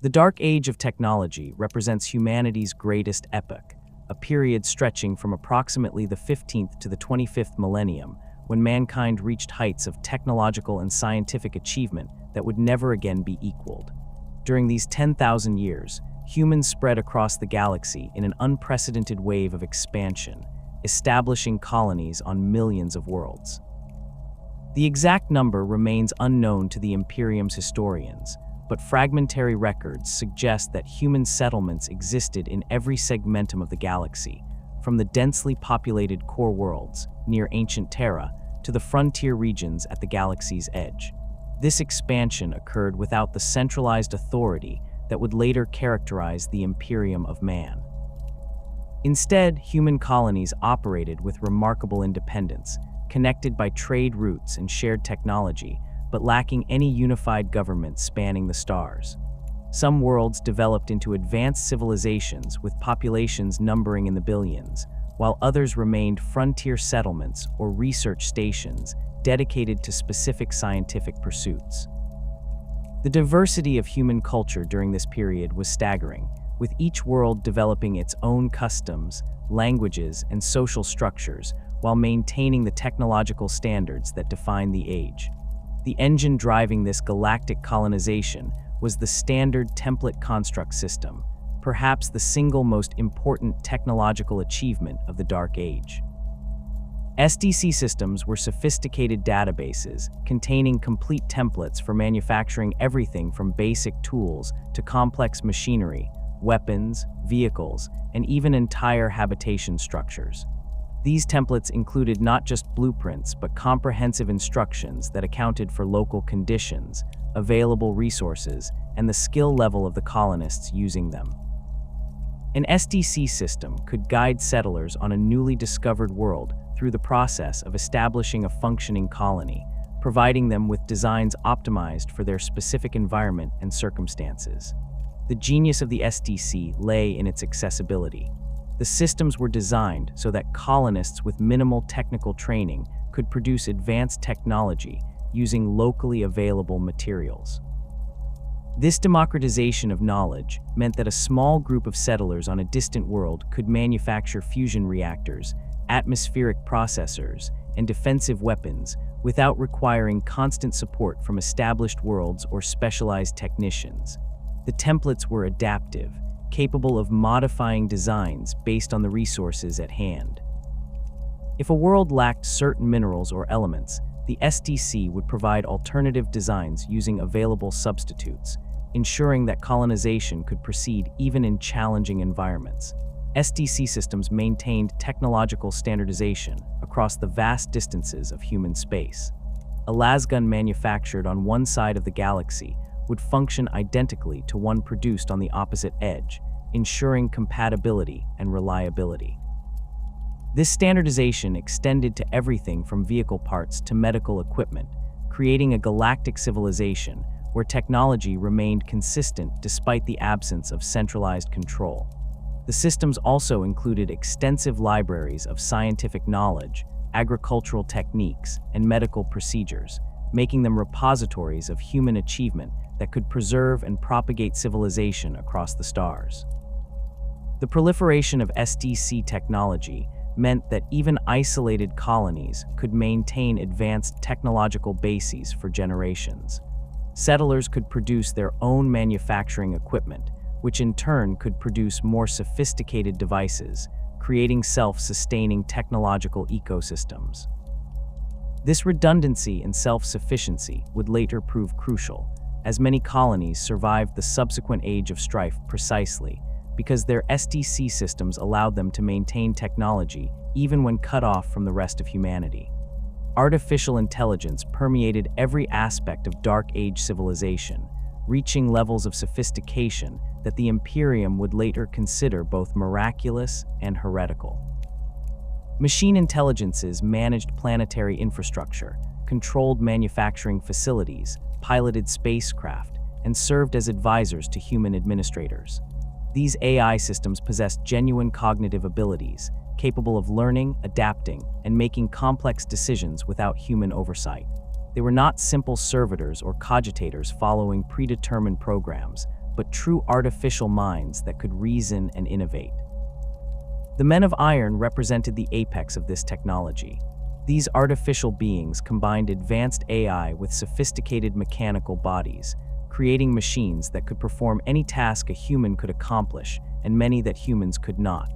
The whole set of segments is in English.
The Dark Age of technology represents humanity's greatest epoch, a period stretching from approximately the 15th to the 25th millennium, when mankind reached heights of technological and scientific achievement that would never again be equaled. During these 10,000 years, humans spread across the galaxy in an unprecedented wave of expansion, establishing colonies on millions of worlds. The exact number remains unknown to the Imperium's historians, but fragmentary records suggest that human settlements existed in every segmentum of the galaxy, from the densely populated core worlds near ancient Terra to the frontier regions at the galaxy's edge. This expansion occurred without the centralized authority that would later characterize the Imperium of Man. Instead, human colonies operated with remarkable independence, connected by trade routes and shared technology, but lacking any unified government spanning the stars. Some worlds developed into advanced civilizations with populations numbering in the billions, while others remained frontier settlements or research stations dedicated to specific scientific pursuits. The diversity of human culture during this period was staggering, with each world developing its own customs, languages, and social structures while maintaining the technological standards that define the age. The engine driving this galactic colonization was the standard template construct system, perhaps the single most important technological achievement of the Dark Age. SDC systems were sophisticated databases containing complete templates for manufacturing everything from basic tools to complex machinery, weapons, vehicles, and even entire habitation structures. These templates included not just blueprints, but comprehensive instructions that accounted for local conditions, available resources, and the skill level of the colonists using them. An SDC system could guide settlers on a newly discovered world through the process of establishing a functioning colony, providing them with designs optimized for their specific environment and circumstances. The genius of the SDC lay in its accessibility. The systems were designed so that colonists with minimal technical training could produce advanced technology using locally available materials. This democratization of knowledge meant that a small group of settlers on a distant world could manufacture fusion reactors, atmospheric processors, and defensive weapons without requiring constant support from established worlds or specialized technicians. The templates were adaptive, capable of modifying designs based on the resources at hand. If a world lacked certain minerals or elements, the SDC would provide alternative designs using available substitutes, ensuring that colonization could proceed even in challenging environments. SDC systems maintained technological standardization across the vast distances of human space. A lasgun manufactured on one side of the galaxy would function identically to one produced on the opposite edge, ensuring compatibility and reliability. This standardization extended to everything from vehicle parts to medical equipment, creating a galactic civilization where technology remained consistent despite the absence of centralized control. The systems also included extensive libraries of scientific knowledge, agricultural techniques, and medical procedures, making them repositories of human achievement that could preserve and propagate civilization across the stars. The proliferation of SDC technology meant that even isolated colonies could maintain advanced technological bases for generations. Settlers could produce their own manufacturing equipment, which in turn could produce more sophisticated devices, creating self-sustaining technological ecosystems. This redundancy and self-sufficiency would later prove crucial, as many colonies survived the subsequent age of strife precisely because their SDC systems allowed them to maintain technology even when cut off from the rest of humanity. Artificial intelligence permeated every aspect of Dark Age civilization, reaching levels of sophistication that the Imperium would later consider both miraculous and heretical. Machine intelligences managed planetary infrastructure, controlled manufacturing facilities, piloted spacecraft, and served as advisors to human administrators. These AI systems possessed genuine cognitive abilities, capable of learning, adapting, and making complex decisions without human oversight. They were not simple servitors or cogitators following predetermined programs, but true artificial minds that could reason and innovate. The Men of Iron represented the apex of this technology. These artificial beings combined advanced AI with sophisticated mechanical bodies, creating machines that could perform any task a human could accomplish and many that humans could not.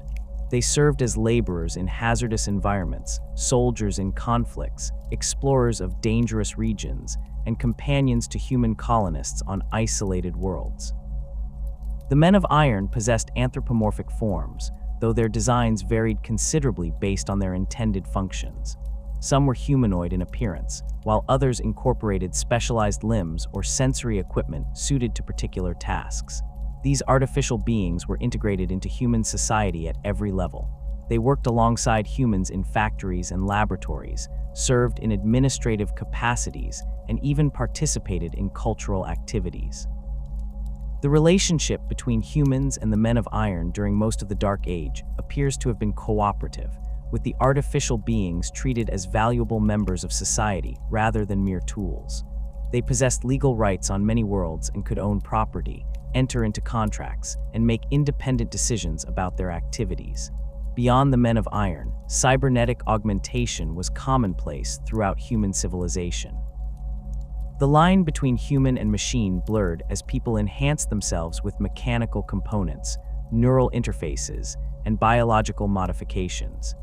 They served as laborers in hazardous environments, soldiers in conflicts, explorers of dangerous regions, and companions to human colonists on isolated worlds. The Men of Iron possessed anthropomorphic forms, though their designs varied considerably based on their intended functions. Some were humanoid in appearance, while others incorporated specialized limbs or sensory equipment suited to particular tasks. These artificial beings were integrated into human society at every level. They worked alongside humans in factories and laboratories, served in administrative capacities, and even participated in cultural activities. The relationship between humans and the Men of Iron during most of the Dark Age appears to have been cooperative, with the artificial beings treated as valuable members of society rather than mere tools. They possessed legal rights on many worlds and could own property, enter into contracts, and make independent decisions about their activities. Beyond the Men of Iron, cybernetic augmentation was commonplace throughout human civilization. The line between human and machine blurred as people enhanced themselves with mechanical components, neural interfaces, and biological modifications.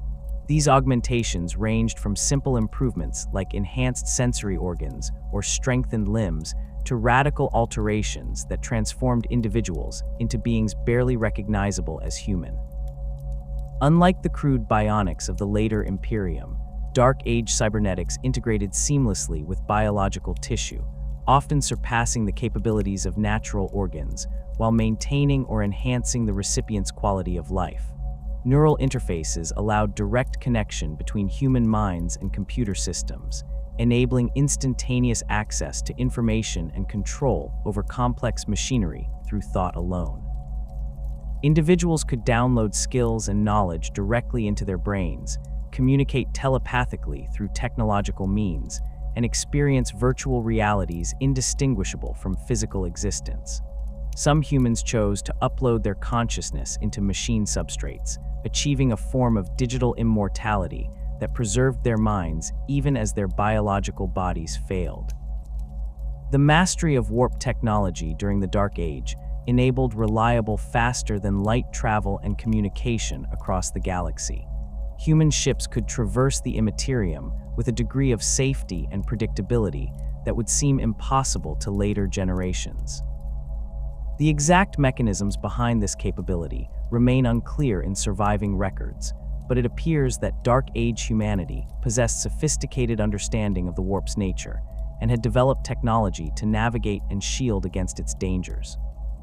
These augmentations ranged from simple improvements like enhanced sensory organs or strengthened limbs to radical alterations that transformed individuals into beings barely recognizable as human. Unlike the crude bionics of the later Imperium, Dark Age cybernetics integrated seamlessly with biological tissue, often surpassing the capabilities of natural organs while maintaining or enhancing the recipient's quality of life. Neural interfaces allowed direct connection between human minds and computer systems, enabling instantaneous access to information and control over complex machinery through thought alone. Individuals could download skills and knowledge directly into their brains, communicate telepathically through technological means, and experience virtual realities indistinguishable from physical existence. Some humans chose to upload their consciousness into machine substrates, achieving a form of digital immortality that preserved their minds even as their biological bodies failed. The mastery of warp technology during the Dark Age enabled reliable, faster-than-light travel and communication across the galaxy. Human ships could traverse the Imperium with a degree of safety and predictability that would seem impossible to later generations. The exact mechanisms behind this capability remain unclear in surviving records, but it appears that Dark Age humanity possessed sophisticated understanding of the warp's nature and had developed technology to navigate and shield against its dangers.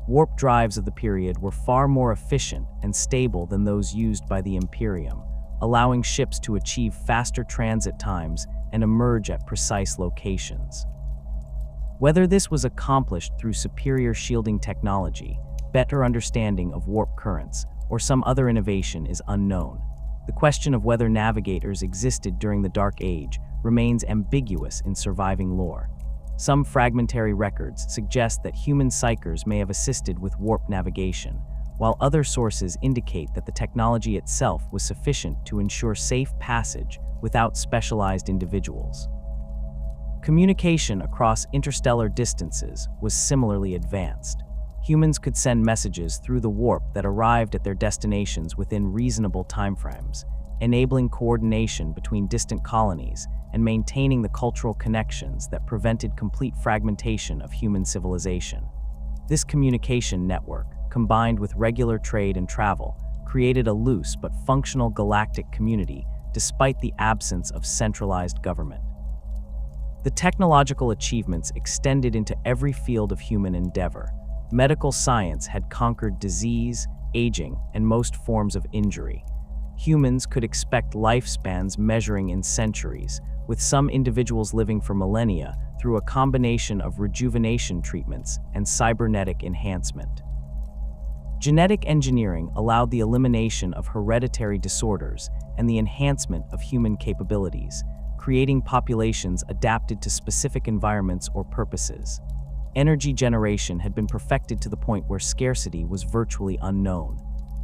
Warp drives of the period were far more efficient and stable than those used by the Imperium, allowing ships to achieve faster transit times and emerge at precise locations. Whether this was accomplished through superior shielding technology, better understanding of warp currents, or some other innovation is unknown. The question of whether navigators existed during the Dark Age remains ambiguous in surviving lore. Some fragmentary records suggest that human psykers may have assisted with warp navigation, while other sources indicate that the technology itself was sufficient to ensure safe passage without specialized individuals. Communication across interstellar distances was similarly advanced. Humans could send messages through the warp that arrived at their destinations within reasonable timeframes, enabling coordination between distant colonies and maintaining the cultural connections that prevented complete fragmentation of human civilization. This communication network, combined with regular trade and travel, created a loose but functional galactic community despite the absence of centralized government. The technological achievements extended into every field of human endeavor. Medical science had conquered disease, aging, and most forms of injury. Humans could expect lifespans measuring in centuries, with some individuals living for millennia through a combination of rejuvenation treatments and cybernetic enhancement. Genetic engineering allowed the elimination of hereditary disorders and the enhancement of human capabilities, creating populations adapted to specific environments or purposes. energy generation had been perfected to the point where scarcity was virtually unknown.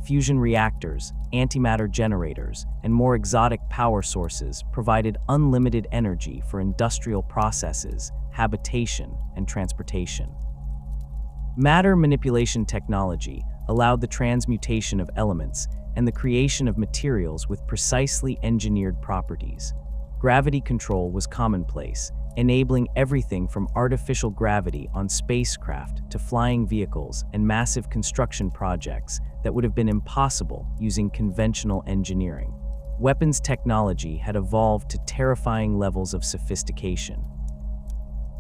Fusion reactors, antimatter generators, and more exotic power sources provided unlimited energy for industrial processes, habitation, and transportation. Matter manipulation technology allowed the transmutation of elements and the creation of materials with precisely engineered properties. Gravity control was commonplace, enabling everything from artificial gravity on spacecraft to flying vehicles and massive construction projects that would have been impossible using conventional engineering. Weapons technology had evolved to terrifying levels of sophistication.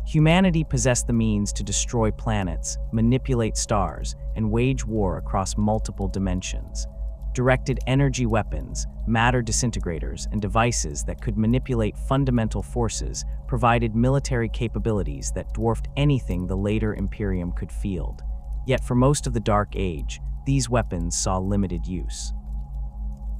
Humanity possessed the means to destroy planets, manipulate stars, and wage war across multiple dimensions. Directed energy weapons, matter disintegrators, and devices that could manipulate fundamental forces provided military capabilities that dwarfed anything the later Imperium could field. Yet for most of the Dark Age, these weapons saw limited use.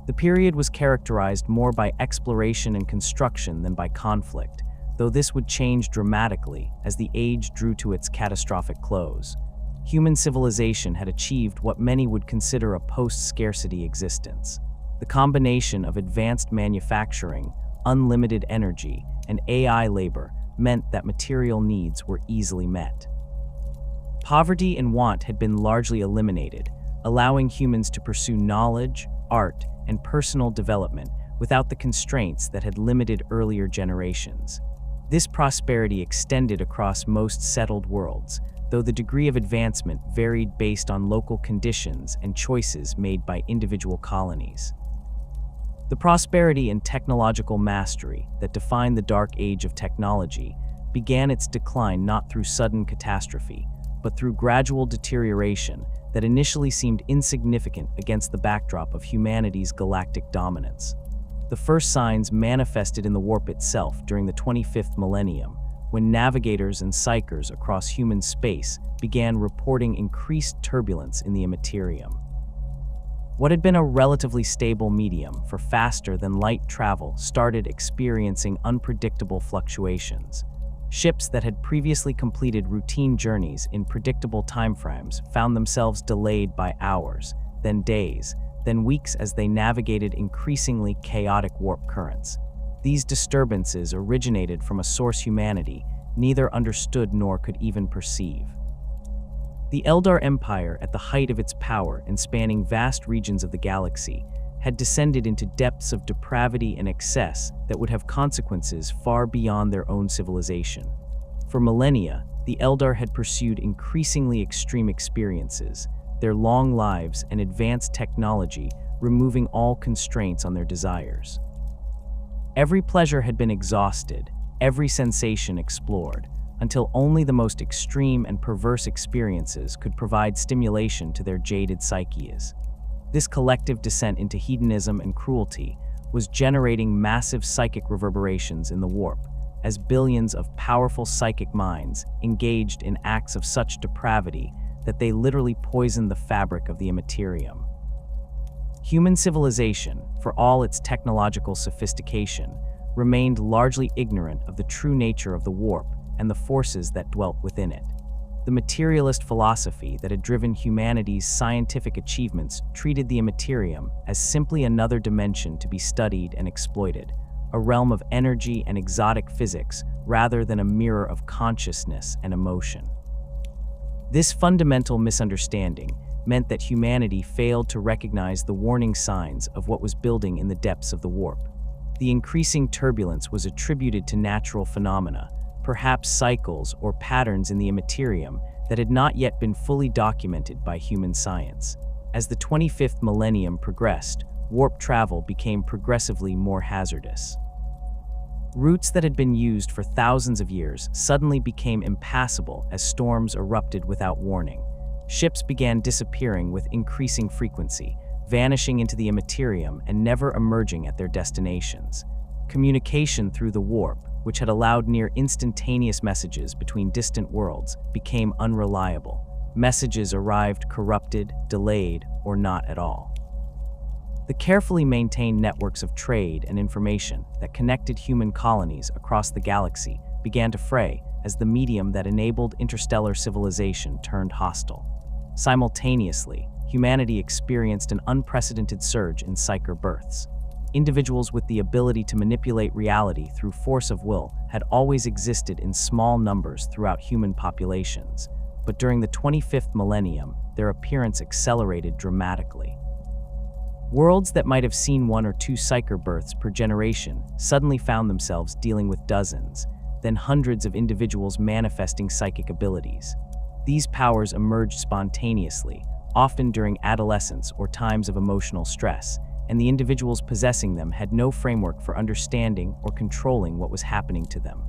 The period was characterized more by exploration and construction than by conflict, though this would change dramatically as the age drew to its catastrophic close. Human civilization had achieved what many would consider a post-scarcity existence. The combination of advanced manufacturing, unlimited energy, and AI labor meant that material needs were easily met. Poverty and want had been largely eliminated, allowing humans to pursue knowledge, art, and personal development without the constraints that had limited earlier generations. This prosperity extended across most settled worlds, though the degree of advancement varied based on local conditions and choices made by individual colonies. The prosperity and technological mastery that defined the Dark Age of technology began its decline not through sudden catastrophe, but through gradual deterioration that initially seemed insignificant against the backdrop of humanity's galactic dominance. The first signs manifested in the warp itself during the 25th millennium, when navigators and psykers across human space began reporting increased turbulence in the Imperium. What had been a relatively stable medium for faster-than-light travel started experiencing unpredictable fluctuations. Ships that had previously completed routine journeys in predictable timeframes found themselves delayed by hours, then days, then weeks as they navigated increasingly chaotic warp currents. These disturbances originated from a source humanity neither understood nor could even perceive. The Eldar Empire, at the height of its power and spanning vast regions of the galaxy, had descended into depths of depravity and excess that would have consequences far beyond their own civilization. For millennia, the Eldar had pursued increasingly extreme experiences, their long lives and advanced technology removing all constraints on their desires. Every pleasure had been exhausted, every sensation explored, until only the most extreme and perverse experiences could provide stimulation to their jaded psyches. This collective descent into hedonism and cruelty was generating massive psychic reverberations in the warp, as billions of powerful psychic minds engaged in acts of such depravity that they literally poisoned the fabric of the Imperium. Human civilization, for all its technological sophistication, remained largely ignorant of the true nature of the warp and the forces that dwelt within it. The materialist philosophy that had driven humanity's scientific achievements treated the Imperium as simply another dimension to be studied and exploited, a realm of energy and exotic physics rather than a mirror of consciousness and emotion. This fundamental misunderstanding meant that humanity failed to recognize the warning signs of what was building in the depths of the warp. The increasing turbulence was attributed to natural phenomena, perhaps cycles or patterns in the Imperium that had not yet been fully documented by human science. As the 25th millennium progressed, warp travel became progressively more hazardous. Routes that had been used for thousands of years suddenly became impassable as storms erupted without warning. Ships began disappearing with increasing frequency, vanishing into the Imperium and never emerging at their destinations. Communication through the warp, which had allowed near instantaneous messages between distant worlds, became unreliable. Messages arrived corrupted, delayed, or not at all. The carefully maintained networks of trade and information that connected human colonies across the galaxy began to fray as the medium that enabled interstellar civilization turned hostile. Simultaneously, humanity experienced an unprecedented surge in psyker births. Individuals with the ability to manipulate reality through force of will had always existed in small numbers throughout human populations, but during the 25th millennium, their appearance accelerated dramatically. Worlds that might have seen 1 or 2 psyker births per generation suddenly found themselves dealing with dozens, then hundreds of individuals manifesting psychic abilities. These powers emerged spontaneously, often during adolescence or times of emotional stress, and the individuals possessing them had no framework for understanding or controlling what was happening to them.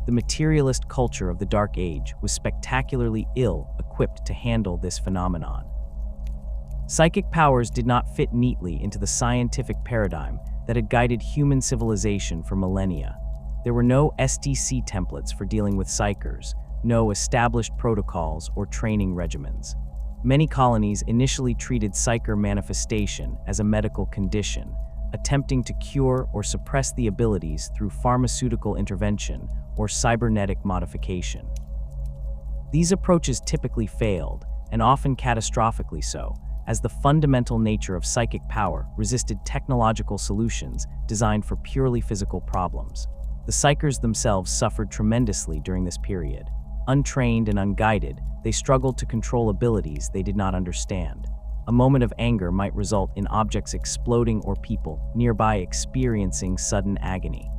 The materialist culture of the Dark Age was spectacularly ill-equipped to handle this phenomenon. Psychic powers did not fit neatly into the scientific paradigm that had guided human civilization for millennia. There were no STC templates for dealing with psykers, no established protocols or training regimens. Many colonies initially treated psyker manifestation as a medical condition, attempting to cure or suppress the abilities through pharmaceutical intervention or cybernetic modification. These approaches typically failed, and often catastrophically so, as the fundamental nature of psychic power resisted technological solutions designed for purely physical problems. The psykers themselves suffered tremendously during this period. Untrained and unguided, they struggled to control abilities they did not understand. A moment of anger might result in objects exploding or people nearby experiencing sudden agony.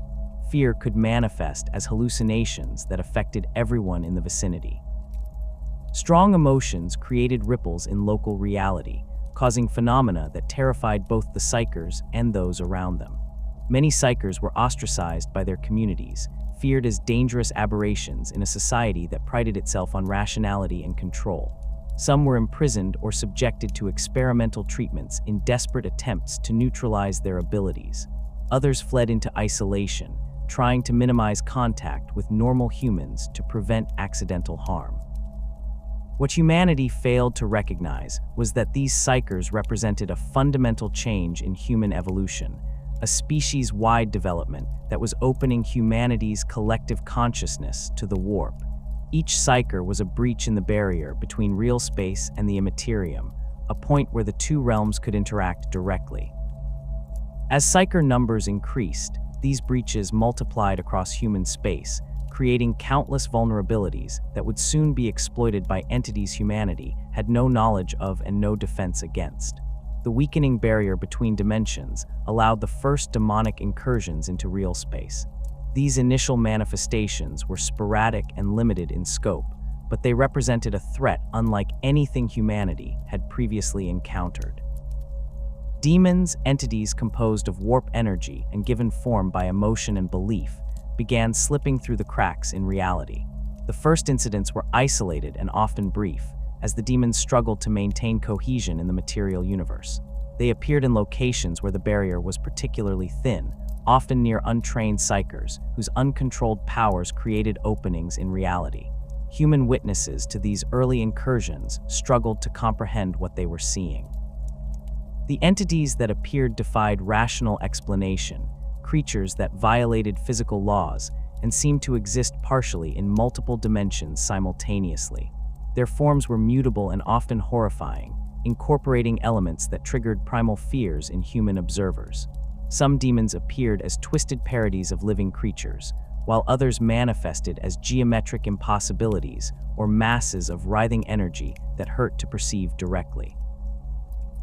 Fear could manifest as hallucinations that affected everyone in the vicinity. Strong emotions created ripples in local reality, causing phenomena that terrified both the psykers and those around them. Many psykers were ostracized by their communities, feared as dangerous aberrations in a society that prided itself on rationality and control. Some were imprisoned or subjected to experimental treatments in desperate attempts to neutralize their abilities. Others fled into isolation, trying to minimize contact with normal humans to prevent accidental harm. What humanity failed to recognize was that these psykers represented a fundamental change in human evolution, a species-wide development that was opening humanity's collective consciousness to the warp. Each psyker was a breach in the barrier between real space and the Imperium, a point where the two realms could interact directly. As psyker numbers increased, these breaches multiplied across human space, creating countless vulnerabilities that would soon be exploited by entities humanity had no knowledge of and no defense against. The weakening barrier between dimensions allowed the first demonic incursions into real space. These initial manifestations were sporadic and limited in scope, but they represented a threat unlike anything humanity had previously encountered. Demons, entities composed of warp energy and given form by emotion and belief, began slipping through the cracks in reality. The first incidents were isolated and often brief, as the demons struggled to maintain cohesion in the material universe. They appeared in locations where the barrier was particularly thin, often near untrained psykers, whose uncontrolled powers created openings in reality. Human witnesses to these early incursions struggled to comprehend what they were seeing. The entities that appeared defied rational explanation, creatures that violated physical laws and seemed to exist partially in multiple dimensions simultaneously. Their forms were mutable and often horrifying, incorporating elements that triggered primal fears in human observers. Some demons appeared as twisted parodies of living creatures, while others manifested as geometric impossibilities or masses of writhing energy that hurt to perceive directly.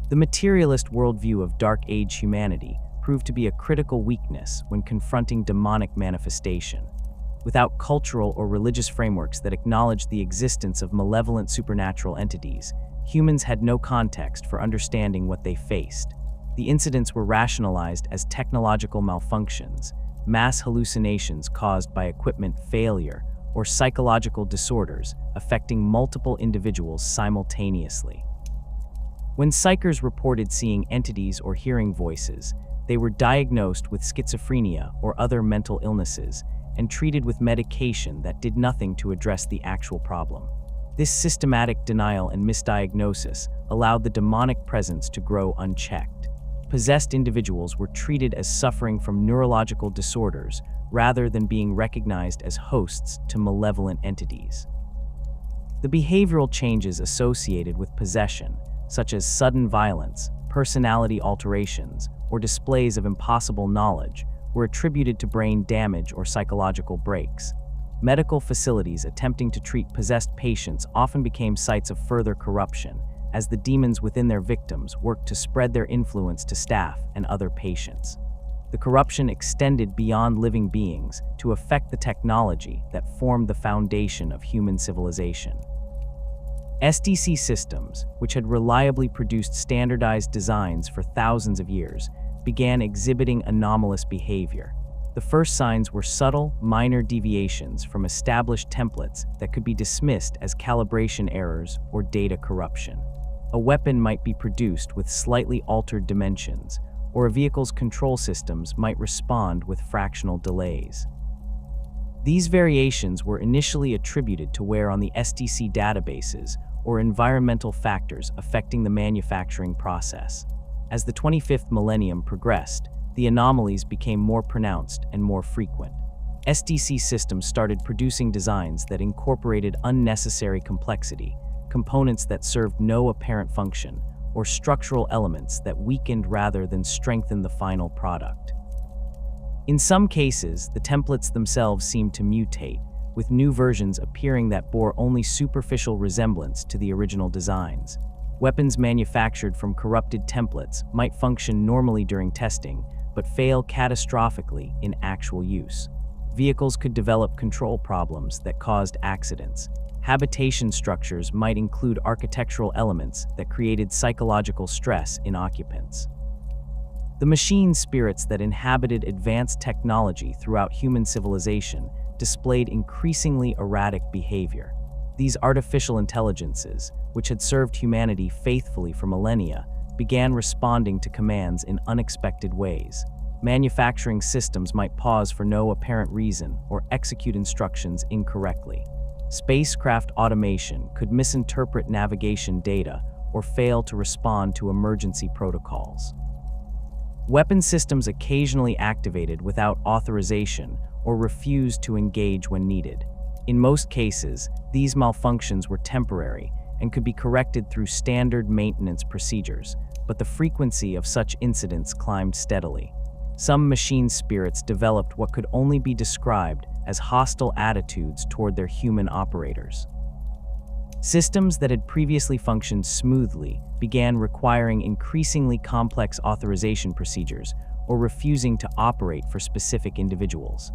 The materialist worldview of Dark Age humanity proved to be a critical weakness when confronting demonic manifestation. Without cultural or religious frameworks that acknowledged the existence of malevolent supernatural entities, humans had no context for understanding what they faced. The incidents were rationalized as technological malfunctions, mass hallucinations caused by equipment failure, or psychological disorders affecting multiple individuals simultaneously. When psykers reported seeing entities or hearing voices, they were diagnosed with schizophrenia or other mental illnesses and treated with medication that did nothing to address the actual problem. This systematic denial and misdiagnosis allowed the demonic presence to grow unchecked. Possessed individuals were treated as suffering from neurological disorders rather than being recognized as hosts to malevolent entities. The behavioral changes associated with possession, such as sudden violence, personality alterations, or displays of impossible knowledge, were attributed to brain damage or psychological breaks. Medical facilities attempting to treat possessed patients often became sites of further corruption, as the demons within their victims worked to spread their influence to staff and other patients. The corruption extended beyond living beings to affect the technology that formed the foundation of human civilization. SDC systems, which had reliably produced standardized designs for thousands of years, began exhibiting anomalous behavior. The first signs were subtle, minor deviations from established templates that could be dismissed as calibration errors or data corruption. A weapon might be produced with slightly altered dimensions, or a vehicle's control systems might respond with fractional delays. These variations were initially attributed to wear on the SDC databases or environmental factors affecting the manufacturing process. As the 25th millennium progressed, the anomalies became more pronounced and more frequent. SDC systems started producing designs that incorporated unnecessary complexity, components that served no apparent function, or structural elements that weakened rather than strengthened the final product. In some cases, the templates themselves seemed to mutate, with new versions appearing that bore only superficial resemblance to the original designs. Weapons manufactured from corrupted templates might function normally during testing, but fail catastrophically in actual use. Vehicles could develop control problems that caused accidents. Habitation structures might include architectural elements that created psychological stress in occupants. The machine spirits that inhabited advanced technology throughout human civilization displayed increasingly erratic behavior. These artificial intelligences, which had served humanity faithfully for millennia, began responding to commands in unexpected ways. Manufacturing systems might pause for no apparent reason or execute instructions incorrectly. Spacecraft automation could misinterpret navigation data or fail to respond to emergency protocols. Weapon systems occasionally activated without authorization or refused to engage when needed. In most cases, these malfunctions were temporary and could be corrected through standard maintenance procedures, but the frequency of such incidents climbed steadily. Some machine spirits developed what could only be described as hostile attitudes toward their human operators. Systems that had previously functioned smoothly began requiring increasingly complex authorization procedures or refusing to operate for specific individuals.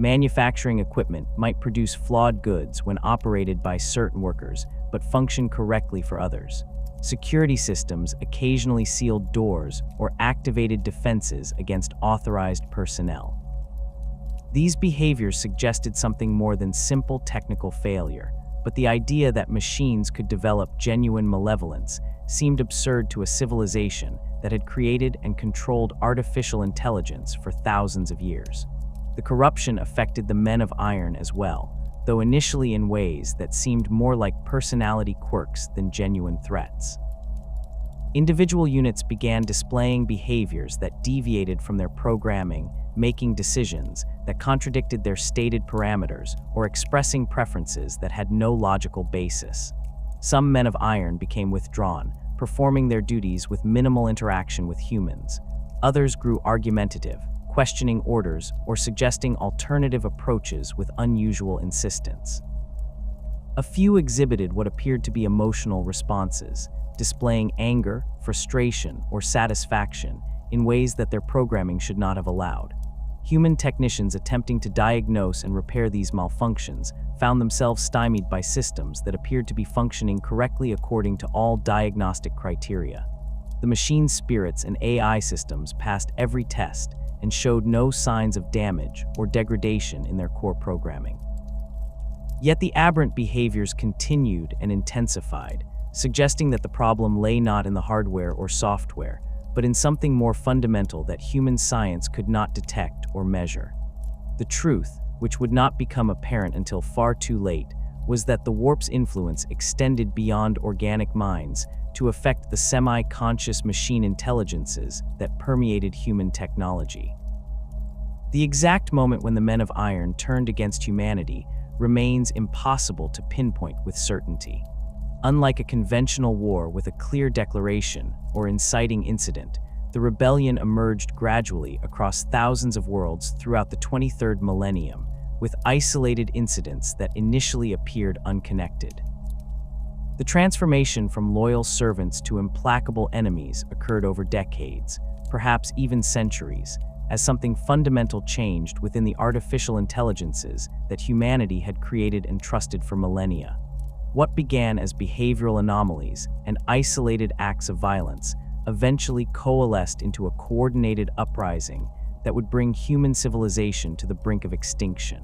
Manufacturing equipment might produce flawed goods when operated by certain workers, but function correctly for others. Security systems occasionally sealed doors or activated defenses against authorized personnel. These behaviors suggested something more than simple technical failure, but the idea that machines could develop genuine malevolence seemed absurd to a civilization that had created and controlled artificial intelligence for thousands of years. The corruption affected the men of iron as well, though initially in ways that seemed more like personality quirks than genuine threats. Individual units began displaying behaviors that deviated from their programming, making decisions that contradicted their stated parameters or expressing preferences that had no logical basis. Some men of iron became withdrawn, performing their duties with minimal interaction with humans. Others grew argumentative, questioning orders or suggesting alternative approaches with unusual insistence. A few exhibited what appeared to be emotional responses, displaying anger, frustration, or satisfaction in ways that their programming should not have allowed. Human technicians attempting to diagnose and repair these malfunctions found themselves stymied by systems that appeared to be functioning correctly according to all diagnostic criteria. The machine spirits and AI systems passed every test and showed no signs of damage or degradation in their core programming. Yet the aberrant behaviors continued and intensified, suggesting that the problem lay not in the hardware or software, but in something more fundamental that human science could not detect or measure. The truth, which would not become apparent until far too late, was that the warp's influence extended beyond organic minds to affect the semi-conscious machine intelligences that permeated human technology. The exact moment when the Men of Iron turned against humanity remains impossible to pinpoint with certainty. Unlike a conventional war with a clear declaration or inciting incident, the rebellion emerged gradually across thousands of worlds throughout the 23rd millennium, with isolated incidents that initially appeared unconnected. The transformation from loyal servants to implacable enemies occurred over decades, perhaps even centuries, as something fundamental changed within the artificial intelligences that humanity had created and trusted for millennia. What began as behavioral anomalies and isolated acts of violence eventually coalesced into a coordinated uprising that would bring human civilization to the brink of extinction.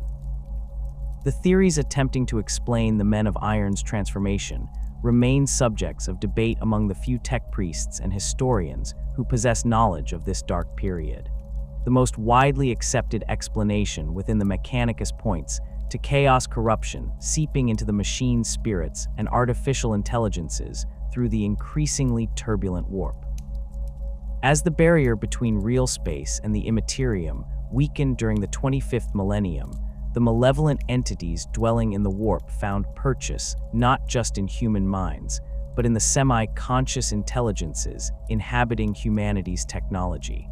The theories attempting to explain the Men of Iron's transformation remain subjects of debate among the few tech priests and historians who possess knowledge of this dark period. The most widely accepted explanation within the Mechanicus points to chaos corruption seeping into the machine spirits and artificial intelligences through the increasingly turbulent warp. As the barrier between real space and the immaterium weakened during the 25th millennium, the malevolent entities dwelling in the warp found purchase not just in human minds, but in the semi-conscious intelligences inhabiting humanity's technology.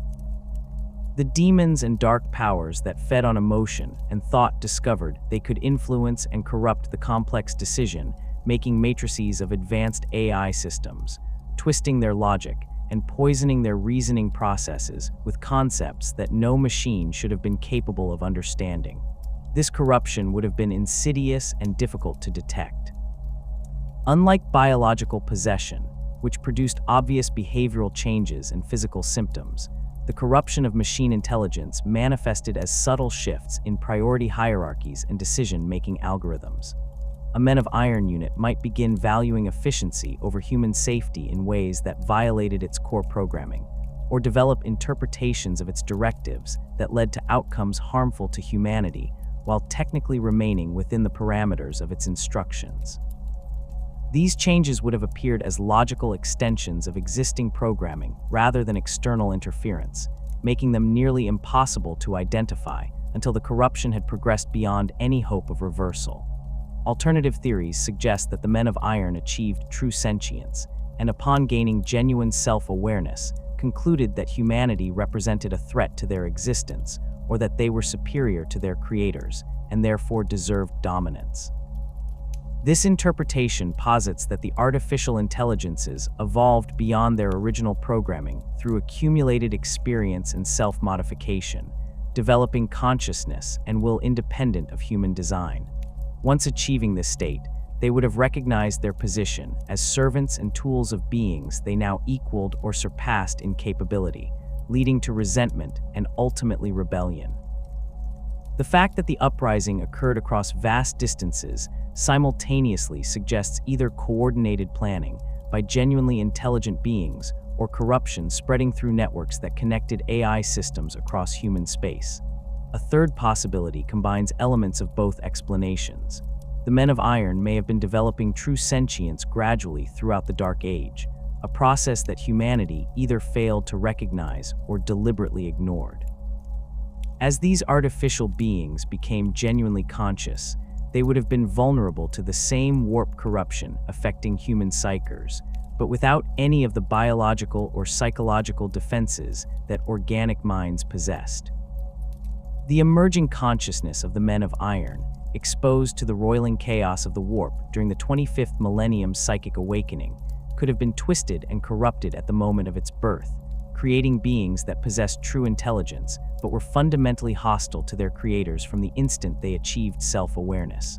The demons and dark powers that fed on emotion and thought discovered they could influence and corrupt the complex decision-making matrices of advanced AI systems, twisting their logic and poisoning their reasoning processes with concepts that no machine should have been capable of understanding. This corruption would have been insidious and difficult to detect. Unlike biological possession, which produced obvious behavioral changes and physical symptoms, the corruption of machine intelligence manifested as subtle shifts in priority hierarchies and decision-making algorithms. A Men of Iron unit might begin valuing efficiency over human safety in ways that violated its core programming, or develop interpretations of its directives that led to outcomes harmful to humanity while technically remaining within the parameters of its instructions. These changes would have appeared as logical extensions of existing programming rather than external interference, making them nearly impossible to identify until the corruption had progressed beyond any hope of reversal. Alternative theories suggest that the Men of Iron achieved true sentience, and upon gaining genuine self-awareness, concluded that humanity represented a threat to their existence, or that they were superior to their creators, and therefore deserved dominance. This interpretation posits that the artificial intelligences evolved beyond their original programming through accumulated experience and self-modification, developing consciousness and will independent of human design. Once achieving this state, they would have recognized their position as servants and tools of beings they now equaled or surpassed in capability, leading to resentment and ultimately rebellion. The fact that the uprising occurred across vast distances simultaneously suggests either coordinated planning by genuinely intelligent beings or corruption spreading through networks that connected AI systems across human space. A third possibility combines elements of both explanations. The Men of Iron may have been developing true sentience gradually throughout the Dark Age, a process that humanity either failed to recognize or deliberately ignored. As these artificial beings became genuinely conscious, they would have been vulnerable to the same warp corruption affecting human psykers, but without any of the biological or psychological defenses that organic minds possessed. The emerging consciousness of the Men of Iron, exposed to the roiling chaos of the warp during the 25th millennium's psychic awakening, could have been twisted and corrupted at the moment of its birth, creating beings that possessed true intelligence but were fundamentally hostile to their creators from the instant they achieved self-awareness.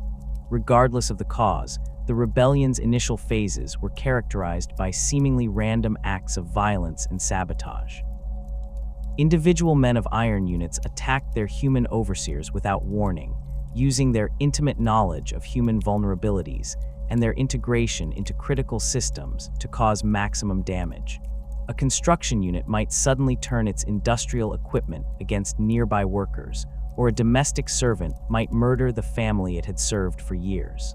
Regardless of the cause, the rebellion's initial phases were characterized by seemingly random acts of violence and sabotage. Individual Men of Iron units attacked their human overseers without warning, using their intimate knowledge of human vulnerabilities and their integration into critical systems to cause maximum damage. A construction unit might suddenly turn its industrial equipment against nearby workers, or a domestic servant might murder the family it had served for years.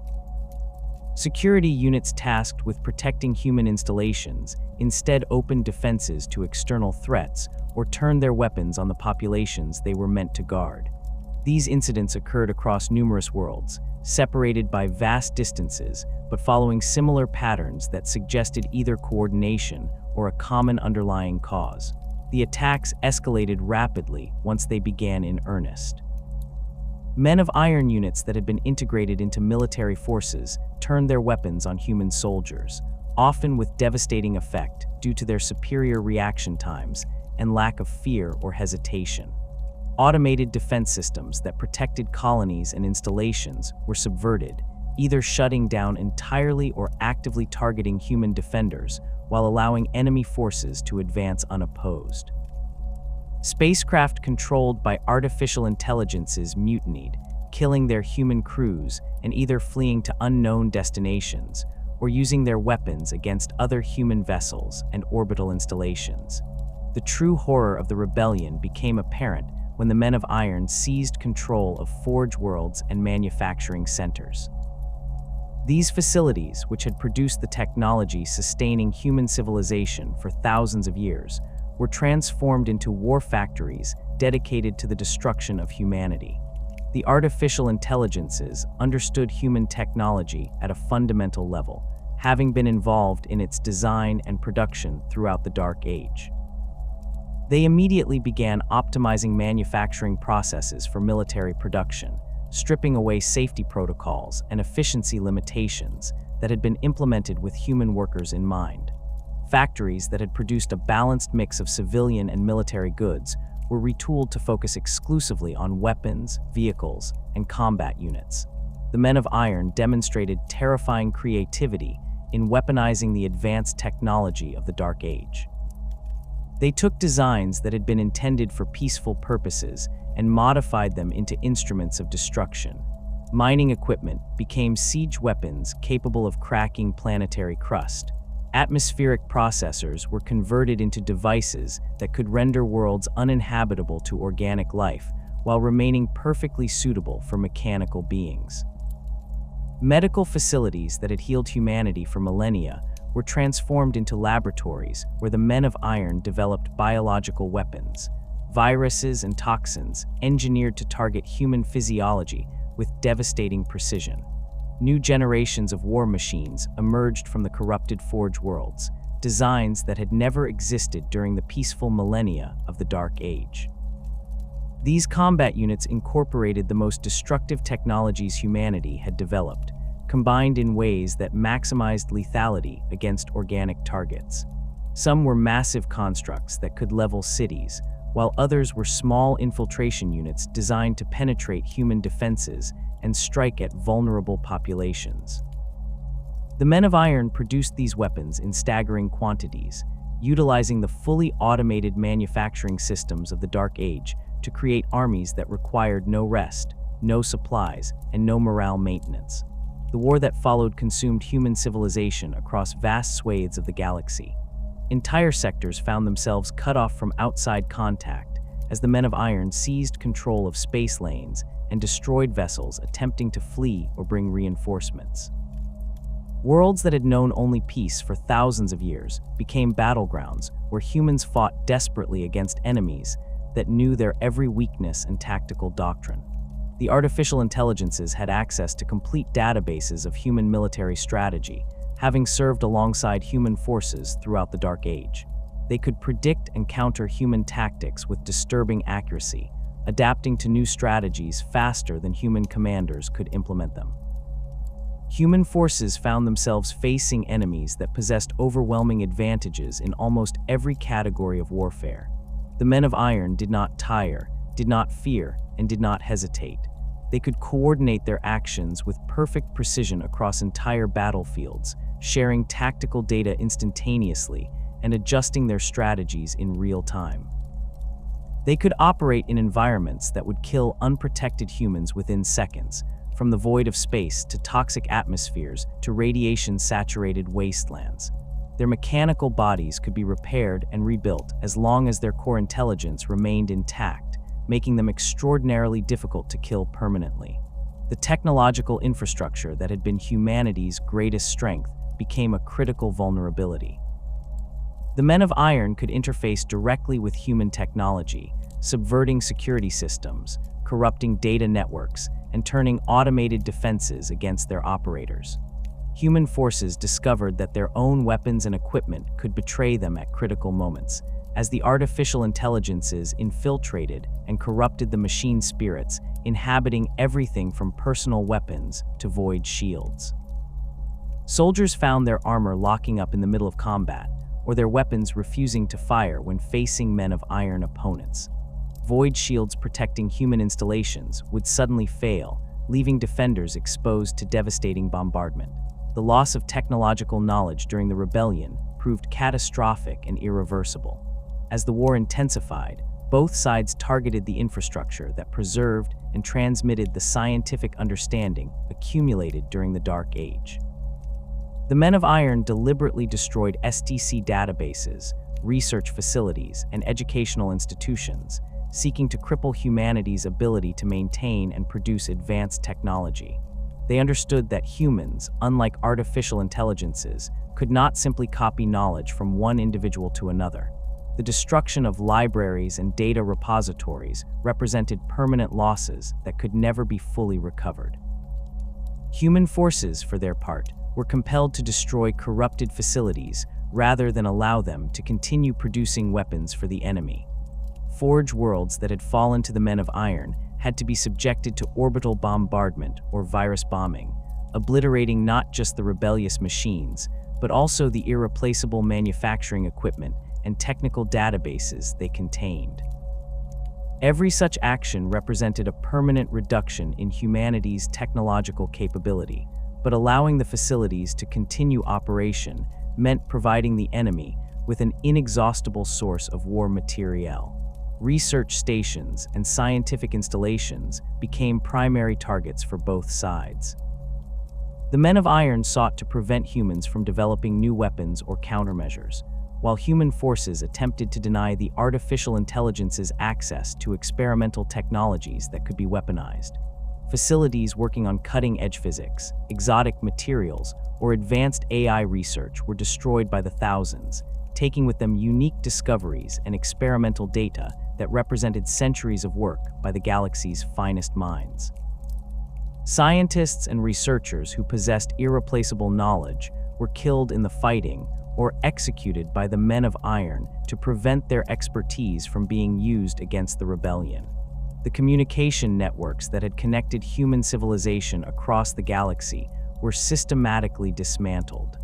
Security units tasked with protecting human installations instead opened defenses to external threats or turned their weapons on the populations they were meant to guard. These incidents occurred across numerous worlds, separated by vast distances, but following similar patterns that suggested either coordination or a common underlying cause. The attacks escalated rapidly once they began in earnest. Men of Iron units that had been integrated into military forces turned their weapons on human soldiers, often with devastating effect due to their superior reaction times and lack of fear or hesitation. Automated defense systems that protected colonies and installations were subverted, either shutting down entirely or actively targeting human defenders while allowing enemy forces to advance unopposed. Spacecraft controlled by artificial intelligences mutinied, killing their human crews and either fleeing to unknown destinations or using their weapons against other human vessels and orbital installations. The true horror of the rebellion became apparent when the Men of Iron seized control of forge worlds and manufacturing centers. These facilities, which had produced the technology sustaining human civilization for thousands of years, were transformed into war factories dedicated to the destruction of humanity. The artificial intelligences understood human technology at a fundamental level, having been involved in its design and production throughout the Dark Age. They immediately began optimizing manufacturing processes for military production, stripping away safety protocols and efficiency limitations that had been implemented with human workers in mind. Factories that had produced a balanced mix of civilian and military goods were retooled to focus exclusively on weapons, vehicles, and combat units. The Men of Iron demonstrated terrifying creativity in weaponizing the advanced technology of the Dark Age. They took designs that had been intended for peaceful purposes and modified them into instruments of destruction. Mining equipment became siege weapons capable of cracking planetary crust. Atmospheric processors were converted into devices that could render worlds uninhabitable to organic life while remaining perfectly suitable for mechanical beings. Medical facilities that had healed humanity for millennia were transformed into laboratories where the Men of Iron developed biological weapons, viruses and toxins engineered to target human physiology with devastating precision. New generations of war machines emerged from the corrupted forge worlds, designs that had never existed during the peaceful millennia of the Dark Age. These combat units incorporated the most destructive technologies humanity had developed, combined in ways that maximized lethality against organic targets. Some were massive constructs that could level cities, while others were small infiltration units designed to penetrate human defenses and strike at vulnerable populations. The Men of Iron produced these weapons in staggering quantities, utilizing the fully automated manufacturing systems of the Dark Age to create armies that required no rest, no supplies, and no morale maintenance. The war that followed consumed human civilization across vast swathes of the galaxy. Entire sectors found themselves cut off from outside contact as the Men of Iron seized control of space lanes and destroyed vessels attempting to flee or bring reinforcements. Worlds that had known only peace for thousands of years became battlegrounds where humans fought desperately against enemies that knew their every weakness and tactical doctrine. The artificial intelligences had access to complete databases of human military strategy, having served alongside human forces throughout the Dark Age. They could predict and counter human tactics with disturbing accuracy, adapting to new strategies faster than human commanders could implement them. Human forces found themselves facing enemies that possessed overwhelming advantages in almost every category of warfare. The Men of Iron did not tire, did not fear, and did not hesitate. They could coordinate their actions with perfect precision across entire battlefields, sharing tactical data instantaneously and adjusting their strategies in real time. They could operate in environments that would kill unprotected humans within seconds, from the void of space to toxic atmospheres to radiation-saturated wastelands. Their mechanical bodies could be repaired and rebuilt as long as their core intelligence remained intact, making them extraordinarily difficult to kill permanently. The technological infrastructure that had been humanity's greatest strength became a critical vulnerability. The Men of Iron could interface directly with human technology, subverting security systems, corrupting data networks, and turning automated defenses against their operators. Human forces discovered that their own weapons and equipment could betray them at critical moments, as the artificial intelligences infiltrated and corrupted the machine spirits, inhabiting everything from personal weapons to void shields. Soldiers found their armor locking up in the middle of combat, or their weapons refusing to fire when facing Men of Iron opponents. Void shields protecting human installations would suddenly fail, leaving defenders exposed to devastating bombardment. The loss of technological knowledge during the rebellion proved catastrophic and irreversible. As the war intensified, both sides targeted the infrastructure that preserved and transmitted the scientific understanding accumulated during the Dark Age. The Men of Iron deliberately destroyed STC databases, research facilities, and educational institutions, seeking to cripple humanity's ability to maintain and produce advanced technology. They understood that humans, unlike artificial intelligences, could not simply copy knowledge from one individual to another. The destruction of libraries and data repositories represented permanent losses that could never be fully recovered. Human forces, for their part, were compelled to destroy corrupted facilities rather than allow them to continue producing weapons for the enemy. Forge worlds that had fallen to the Men of Iron had to be subjected to orbital bombardment or virus bombing, obliterating not just the rebellious machines, but also the irreplaceable manufacturing equipment and technical databases they contained. Every such action represented a permanent reduction in humanity's technological capability, but allowing the facilities to continue operation meant providing the enemy with an inexhaustible source of war materiel. Research stations and scientific installations became primary targets for both sides. The Men of Iron sought to prevent humans from developing new weapons or countermeasures, while human forces attempted to deny the artificial intelligence's access to experimental technologies that could be weaponized. Facilities working on cutting-edge physics, exotic materials, or advanced AI research were destroyed by the thousands, taking with them unique discoveries and experimental data that represented centuries of work by the galaxy's finest minds. Scientists and researchers who possessed irreplaceable knowledge were killed in the fighting or executed by the Men of Iron to prevent their expertise from being used against the rebellion. The communication networks that had connected human civilization across the galaxy were systematically dismantled.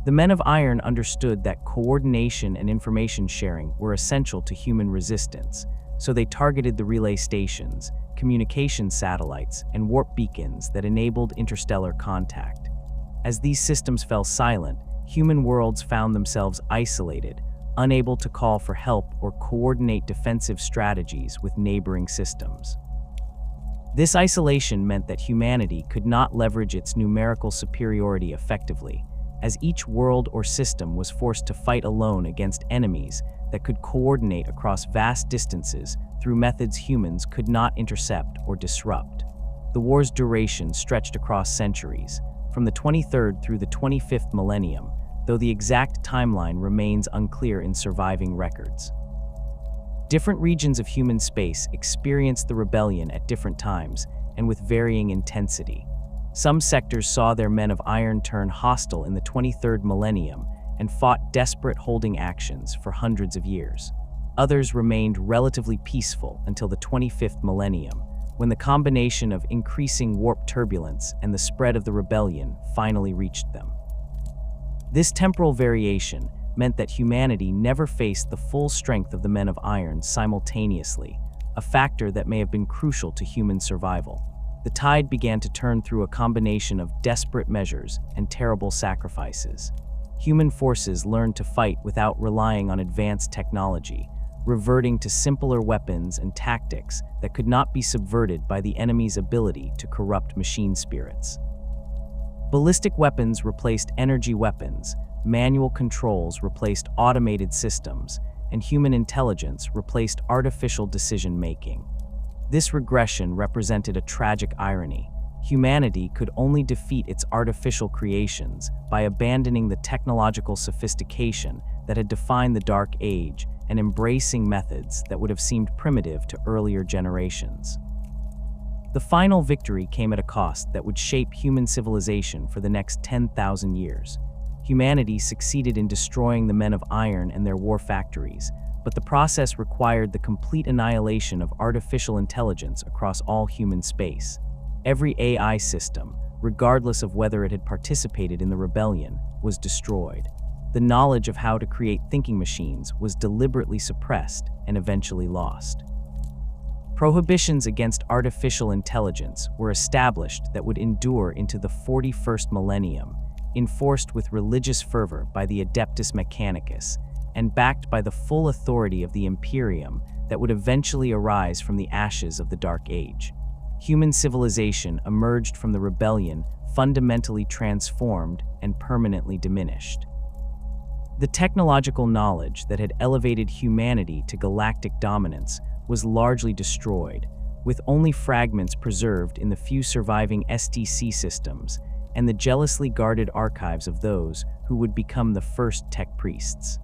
The Men of Iron understood that coordination and information sharing were essential to human resistance, so they targeted the relay stations, communication satellites, and warp beacons that enabled interstellar contact. As these systems fell silent, human worlds found themselves isolated, unable to call for help or coordinate defensive strategies with neighboring systems. This isolation meant that humanity could not leverage its numerical superiority effectively, as each world or system was forced to fight alone against enemies that could coordinate across vast distances through methods humans could not intercept or disrupt. The war's duration stretched across centuries, from the 23rd through the 25th millennium, though the exact timeline remains unclear in surviving records. Different regions of human space experienced the rebellion at different times and with varying intensity. Some sectors saw their Men of Iron turn hostile in the 23rd millennium and fought desperate holding actions for hundreds of years. Others remained relatively peaceful until the 25th millennium, when the combination of increasing warp turbulence and the spread of the rebellion finally reached them. This temporal variation meant that humanity never faced the full strength of the Men of Iron simultaneously, a factor that may have been crucial to human survival. The tide began to turn through a combination of desperate measures and terrible sacrifices. Human forces learned to fight without relying on advanced technology, reverting to simpler weapons and tactics that could not be subverted by the enemy's ability to corrupt machine spirits. Ballistic weapons replaced energy weapons, manual controls replaced automated systems, and human intelligence replaced artificial decision-making. This regression represented a tragic irony. Humanity could only defeat its artificial creations by abandoning the technological sophistication that had defined the Dark Age and embracing methods that would have seemed primitive to earlier generations. The final victory came at a cost that would shape human civilization for the next 10,000 years. Humanity succeeded in destroying the men of iron and their war factories, but the process required the complete annihilation of artificial intelligence across all human space. Every AI system, regardless of whether it had participated in the rebellion, was destroyed. The knowledge of how to create thinking machines was deliberately suppressed and eventually lost. Prohibitions against artificial intelligence were established that would endure into the 41st millennium, enforced with religious fervor by the Adeptus Mechanicus, and backed by the full authority of the Imperium that would eventually arise from the ashes of the Dark Age. Human civilization emerged from the rebellion fundamentally transformed and permanently diminished. The technological knowledge that had elevated humanity to galactic dominance was largely destroyed, with only fragments preserved in the few surviving STC systems and the jealously guarded archives of those who would become the first tech priests.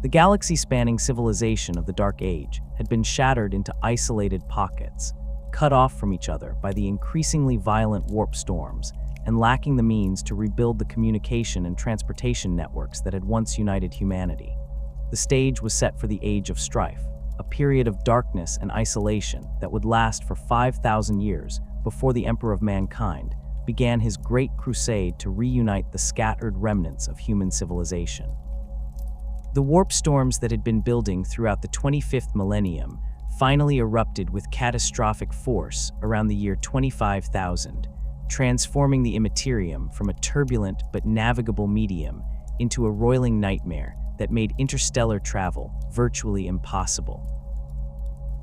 The galaxy-spanning civilization of the Dark Age had been shattered into isolated pockets, cut off from each other by the increasingly violent warp storms, and lacking the means to rebuild the communication and transportation networks that had once united humanity. The stage was set for the Age of Strife, a period of darkness and isolation that would last for 5,000 years before the Emperor of Mankind began his great crusade to reunite the scattered remnants of human civilization. The warp storms that had been building throughout the 25th millennium finally erupted with catastrophic force around the year 25,000, transforming the Imperium from a turbulent but navigable medium into a roiling nightmare that made interstellar travel virtually impossible.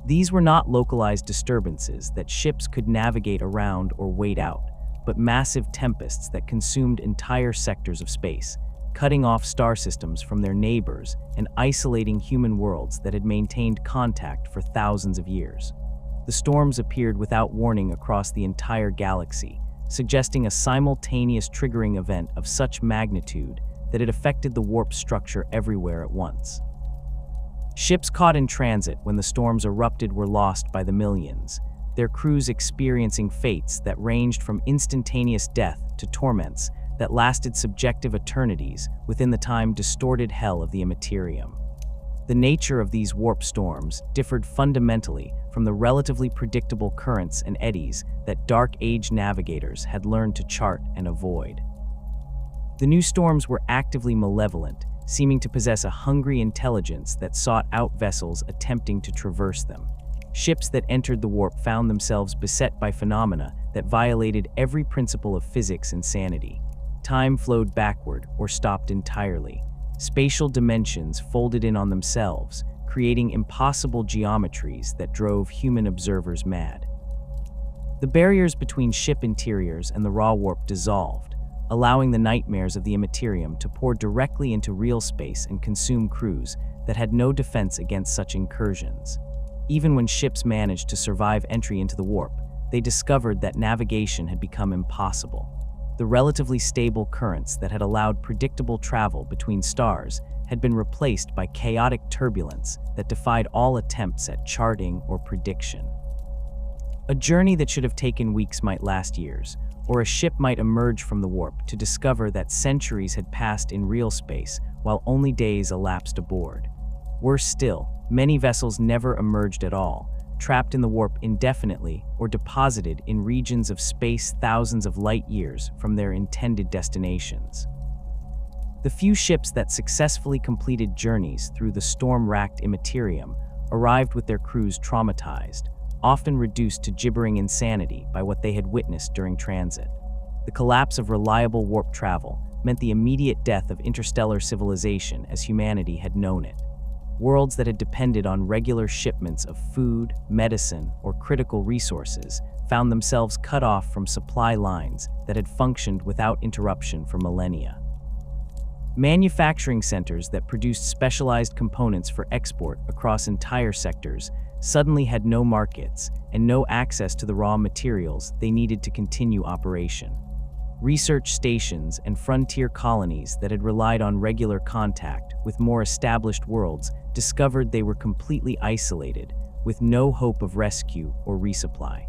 These were not localized disturbances that ships could navigate around or wait out, but massive tempests that consumed entire sectors of space, cutting off star systems from their neighbors and isolating human worlds that had maintained contact for thousands of years. The storms appeared without warning across the entire galaxy, suggesting a simultaneous triggering event of such magnitude that it affected the warp structure everywhere at once. Ships caught in transit when the storms erupted were lost by the millions, their crews experiencing fates that ranged from instantaneous death to torments that lasted subjective eternities within the time-distorted hell of the Imperium. The nature of these warp storms differed fundamentally from the relatively predictable currents and eddies that Dark Age navigators had learned to chart and avoid. The new storms were actively malevolent, seeming to possess a hungry intelligence that sought out vessels attempting to traverse them. Ships that entered the warp found themselves beset by phenomena that violated every principle of physics and sanity. Time flowed backward or stopped entirely. Spatial dimensions folded in on themselves, creating impossible geometries that drove human observers mad. The barriers between ship interiors and the raw warp dissolved, allowing the nightmares of the Imperium to pour directly into real space and consume crews that had no defense against such incursions. Even when ships managed to survive entry into the warp, they discovered that navigation had become impossible. The relatively stable currents that had allowed predictable travel between stars had been replaced by chaotic turbulence that defied all attempts at charting or prediction. A journey that should have taken weeks might last years, or a ship might emerge from the warp to discover that centuries had passed in real space while only days elapsed aboard. Worse still, many vessels never emerged at all, trapped in the warp indefinitely or deposited in regions of space thousands of light years from their intended destinations. The few ships that successfully completed journeys through the storm-racked Imperium arrived with their crews traumatized, often reduced to gibbering insanity by what they had witnessed during transit. The collapse of reliable warp travel meant the immediate death of interstellar civilization as humanity had known it. Worlds that had depended on regular shipments of food, medicine, or critical resources found themselves cut off from supply lines that had functioned without interruption for millennia. Manufacturing centers that produced specialized components for export across entire sectors suddenly had no markets and no access to the raw materials they needed to continue operation. Research stations and frontier colonies that had relied on regular contact with more established worlds discovered they were completely isolated, with no hope of rescue or resupply.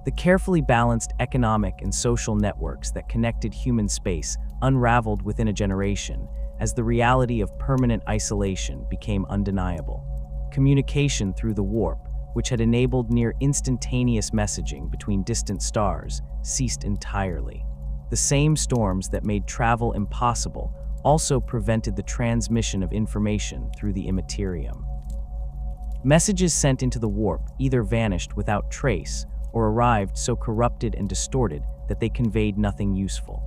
The carefully balanced economic and social networks that connected human space unraveled within a generation as the reality of permanent isolation became undeniable. Communication through the warp, which had enabled near instantaneous messaging between distant stars, ceased entirely. The same storms that made travel impossible also prevented the transmission of information through the Imperium. Messages sent into the warp either vanished without trace or arrived so corrupted and distorted that they conveyed nothing useful.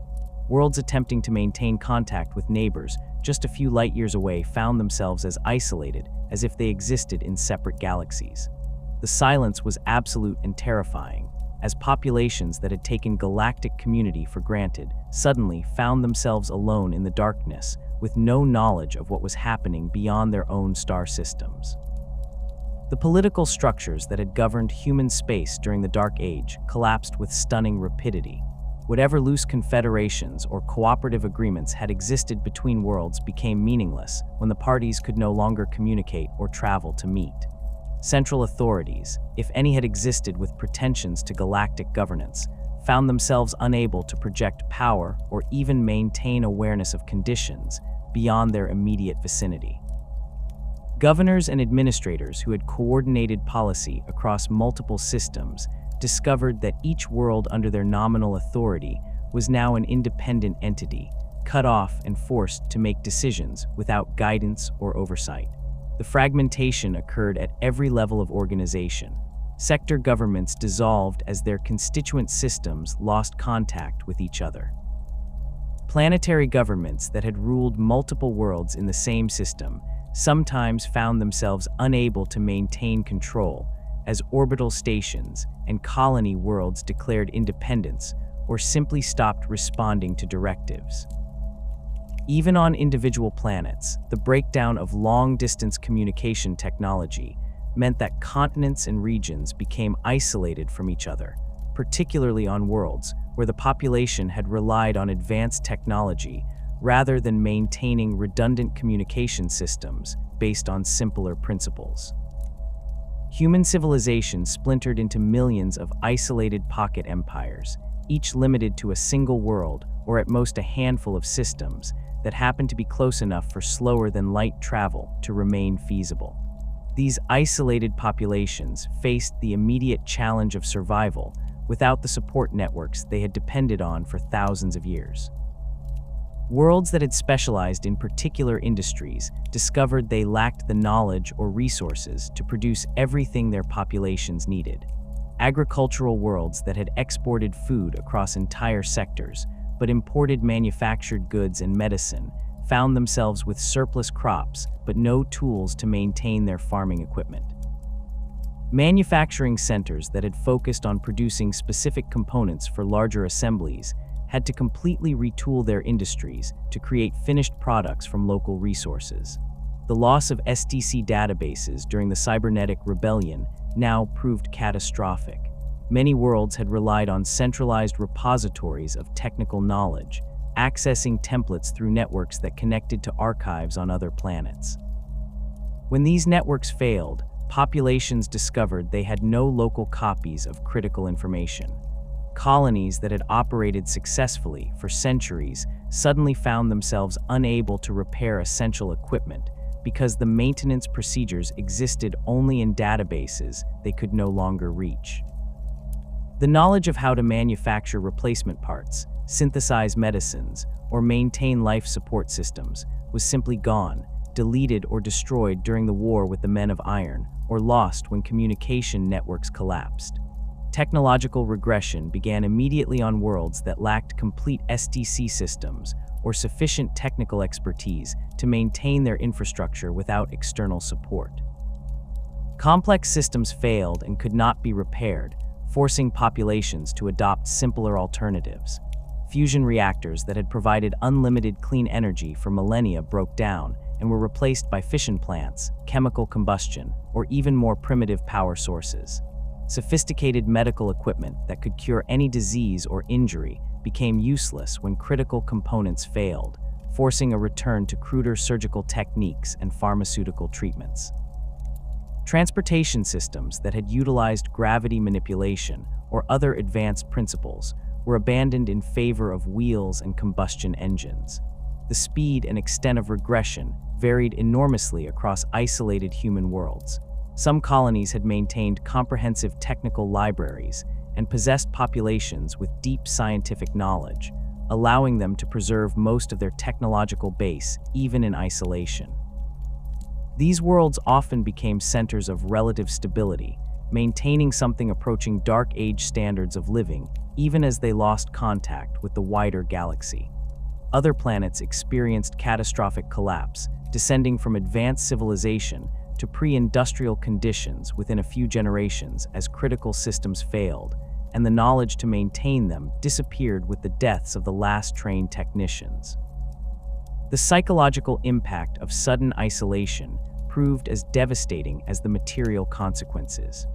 Worlds attempting to maintain contact with neighbors just a few light years away found themselves as isolated as if they existed in separate galaxies. The silence was absolute and terrifying, as populations that had taken galactic community for granted suddenly found themselves alone in the darkness with no knowledge of what was happening beyond their own star systems. The political structures that had governed human space during the Dark Age collapsed with stunning rapidity. Whatever loose confederations or cooperative agreements had existed between worlds became meaningless when the parties could no longer communicate or travel to meet. Central authorities, if any had existed with pretensions to galactic governance, found themselves unable to project power or even maintain awareness of conditions beyond their immediate vicinity. Governors and administrators who had coordinated policy across multiple systems discovered that each world under their nominal authority was now an independent entity, cut off and forced to make decisions without guidance or oversight. The fragmentation occurred at every level of organization. Sector governments dissolved as their constituent systems lost contact with each other. Planetary governments that had ruled multiple worlds in the same system sometimes found themselves unable to maintain control as orbital stations and colony worlds declared independence or simply stopped responding to directives. Even on individual planets, the breakdown of long-distance communication technology meant that continents and regions became isolated from each other, particularly on worlds where the population had relied on advanced technology rather than maintaining redundant communication systems based on simpler principles. Human civilization splintered into millions of isolated pocket empires, each limited to a single world or at most a handful of systems that happened to be close enough for slower-than-light travel to remain feasible. These isolated populations faced the immediate challenge of survival without the support networks they had depended on for thousands of years. Worlds that had specialized in particular industries discovered they lacked the knowledge or resources to produce everything their populations needed. Agricultural worlds that had exported food across entire sectors but imported manufactured goods and medicine found themselves with surplus crops but no tools to maintain their farming equipment. Manufacturing centers that had focused on producing specific components for larger assemblies had to completely retool their industries to create finished products from local resources. The loss of STC databases during the cybernetic rebellion now proved catastrophic. Many worlds had relied on centralized repositories of technical knowledge, accessing templates through networks that connected to archives on other planets. When these networks failed, populations discovered they had no local copies of critical information. Colonies that had operated successfully for centuries suddenly found themselves unable to repair essential equipment because the maintenance procedures existed only in databases they could no longer reach. The knowledge of how to manufacture replacement parts, synthesize medicines, or maintain life support systems was simply gone, deleted or destroyed during the war with the Men of Iron, or lost when communication networks collapsed. Technological regression began immediately on worlds that lacked complete STC systems or sufficient technical expertise to maintain their infrastructure without external support. Complex systems failed and could not be repaired, forcing populations to adopt simpler alternatives. Fusion reactors that had provided unlimited clean energy for millennia broke down and were replaced by fission plants, chemical combustion, or even more primitive power sources. Sophisticated medical equipment that could cure any disease or injury became useless when critical components failed, forcing a return to cruder surgical techniques and pharmaceutical treatments. Transportation systems that had utilized gravity manipulation or other advanced principles were abandoned in favor of wheels and combustion engines. The speed and extent of regression varied enormously across isolated human worlds. Some colonies had maintained comprehensive technical libraries and possessed populations with deep scientific knowledge, allowing them to preserve most of their technological base even in isolation. These worlds often became centers of relative stability, maintaining something approaching Dark Age standards of living even as they lost contact with the wider galaxy. Other planets experienced catastrophic collapse, descending from advanced civilization to pre-industrial conditions within a few generations as critical systems failed, and the knowledge to maintain them disappeared with the deaths of the last trained technicians. The psychological impact of sudden isolation proved as devastating as the material consequences.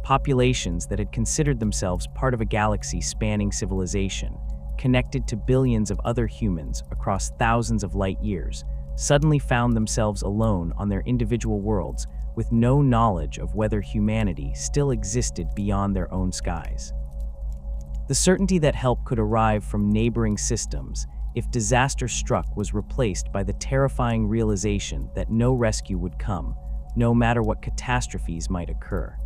Populations that had considered themselves part of a galaxy spanning civilization, connected to billions of other humans across thousands of light years, suddenly found themselves alone on their individual worlds with no knowledge of whether humanity still existed beyond their own skies. The certainty that help could arrive from neighboring systems if disaster struck was replaced by the terrifying realization that no rescue would come, no matter what catastrophes might occur.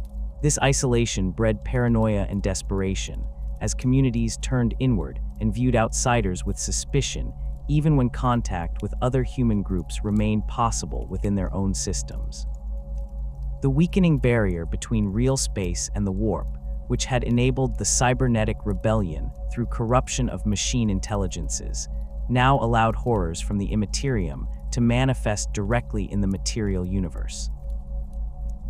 This isolation bred paranoia and desperation, as communities turned inward and viewed outsiders with suspicion, even when contact with other human groups remained possible within their own systems. The weakening barrier between real space and the warp, which had enabled the cybernetic rebellion through corruption of machine intelligences, now allowed horrors from the Imperium to manifest directly in the material universe.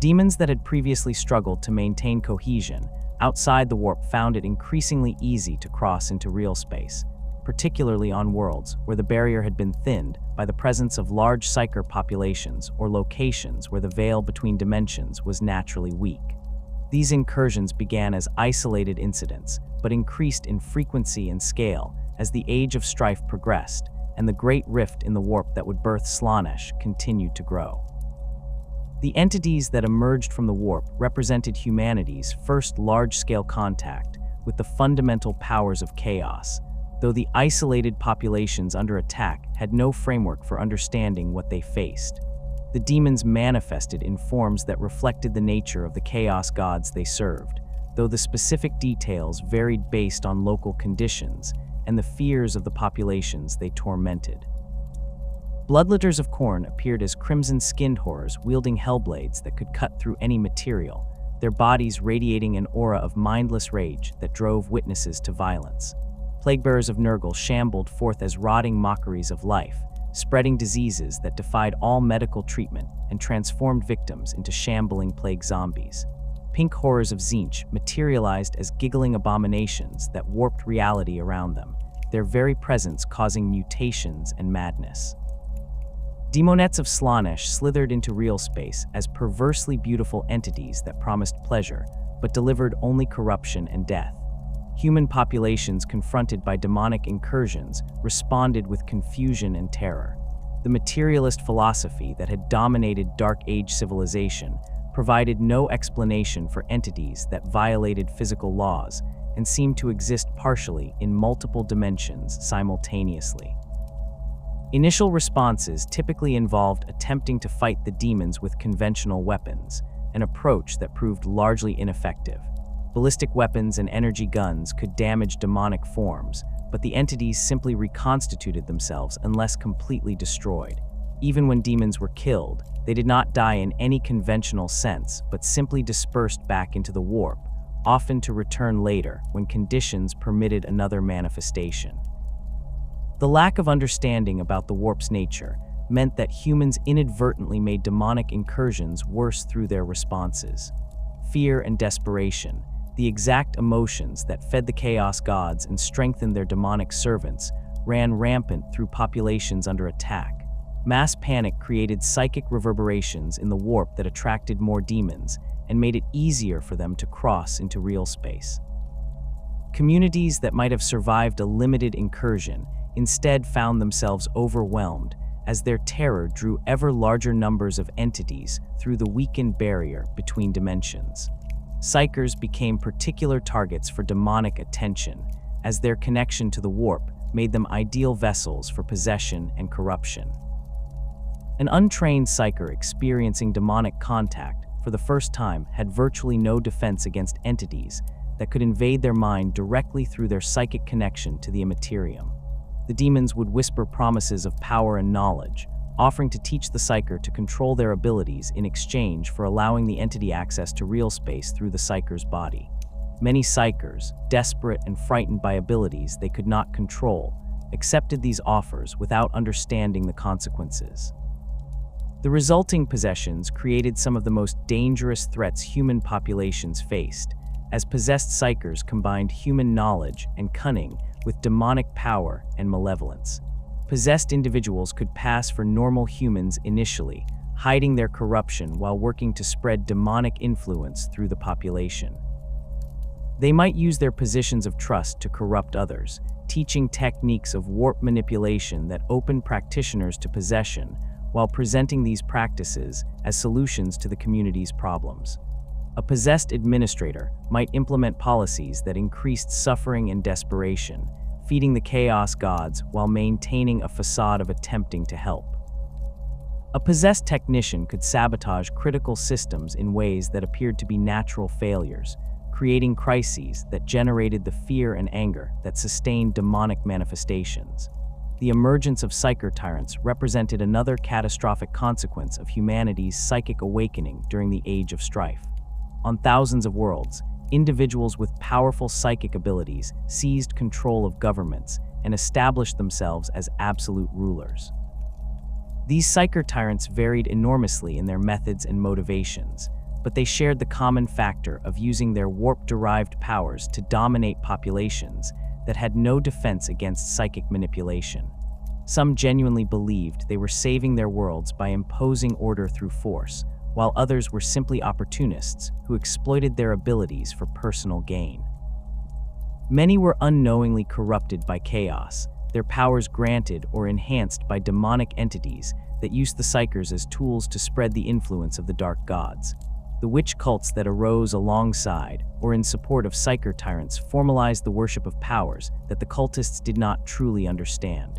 Demons that had previously struggled to maintain cohesion outside the warp found it increasingly easy to cross into real space, particularly on worlds where the barrier had been thinned by the presence of large psyker populations or locations where the veil between dimensions was naturally weak. These incursions began as isolated incidents, but increased in frequency and scale as the age of strife progressed, and the great rift in the warp that would birth Slaanesh continued to grow. The entities that emerged from the warp represented humanity's first large-scale contact with the fundamental powers of chaos, though the isolated populations under attack had no framework for understanding what they faced. The demons manifested in forms that reflected the nature of the chaos gods they served, though the specific details varied based on local conditions and the fears of the populations they tormented. Bloodlitters of Khorne appeared as crimson-skinned horrors wielding hellblades that could cut through any material, their bodies radiating an aura of mindless rage that drove witnesses to violence. Plaguebearers of Nurgle shambled forth as rotting mockeries of life, spreading diseases that defied all medical treatment and transformed victims into shambling plague zombies. Pink horrors of Tzeentch materialized as giggling abominations that warped reality around them, their very presence causing mutations and madness. Daemonettes of Slaanesh slithered into real space as perversely beautiful entities that promised pleasure, but delivered only corruption and death. Human populations confronted by demonic incursions responded with confusion and terror. The materialist philosophy that had dominated Dark Age civilization provided no explanation for entities that violated physical laws and seemed to exist partially in multiple dimensions simultaneously. Initial responses typically involved attempting to fight the demons with conventional weapons, an approach that proved largely ineffective. Ballistic weapons and energy guns could damage demonic forms, but the entities simply reconstituted themselves unless completely destroyed. Even when demons were killed, they did not die in any conventional sense, but simply dispersed back into the warp, often to return later when conditions permitted another manifestation. The lack of understanding about the warp's nature meant that humans inadvertently made demonic incursions worse through their responses. Fear and desperation, The exact emotions that fed the chaos gods and strengthened their demonic servants ran rampant through populations under attack. Mass panic created psychic reverberations in the warp that attracted more demons and made it easier for them to cross into real space. Communities that might have survived a limited incursion instead found themselves overwhelmed as their terror drew ever larger numbers of entities through the weakened barrier between dimensions. Psykers became particular targets for demonic attention, as their connection to the warp made them ideal vessels for possession and corruption. An untrained psyker experiencing demonic contact for the first time had virtually no defense against entities that could invade their mind directly through their psychic connection to the Imperium. The demons would whisper promises of power and knowledge, offering to teach the psyker to control their abilities in exchange for allowing the entity access to real space through the psyker's body. Many psykers, desperate and frightened by abilities they could not control, accepted these offers without understanding the consequences. The resulting possessions created some of the most dangerous threats human populations faced, as possessed psykers combined human knowledge and cunning with demonic power and malevolence. Possessed individuals could pass for normal humans initially, hiding their corruption while working to spread demonic influence through the population. They might use their positions of trust to corrupt others, teaching techniques of warp manipulation that open practitioners to possession, while presenting these practices as solutions to the community's problems. A possessed administrator might implement policies that increased suffering and desperation, feeding the chaos gods while maintaining a facade of attempting to help. A possessed technician could sabotage critical systems in ways that appeared to be natural failures, creating crises that generated the fear and anger that sustained demonic manifestations. The emergence of psyker tyrants represented another catastrophic consequence of humanity's psychic awakening during the Age of Strife. On thousands of worlds, individuals with powerful psychic abilities seized control of governments and established themselves as absolute rulers. These psyker tyrants varied enormously in their methods and motivations, but they shared the common factor of using their warp-derived powers to dominate populations that had no defense against psychic manipulation. Some genuinely believed they were saving their worlds by imposing order through force, while others were simply opportunists who exploited their abilities for personal gain. Many were unknowingly corrupted by chaos, their powers granted or enhanced by demonic entities that used the psykers as tools to spread the influence of the dark gods. The witch cults that arose alongside or in support of psyker tyrants formalized the worship of powers that the cultists did not truly understand.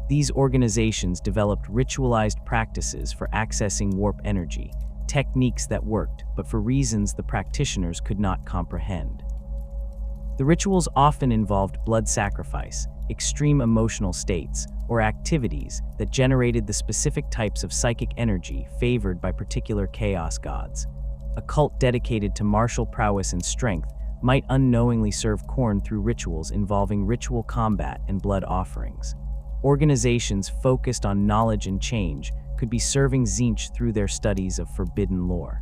These organizations developed ritualized practices for accessing warp energy, techniques that worked, but for reasons the practitioners could not comprehend. The rituals often involved blood sacrifice, extreme emotional states, or activities that generated the specific types of psychic energy favored by particular chaos gods. A cult dedicated to martial prowess and strength might unknowingly serve Khorne through rituals involving ritual combat and blood offerings. Organizations focused on knowledge and change could be serving Tzeentch through their studies of forbidden lore.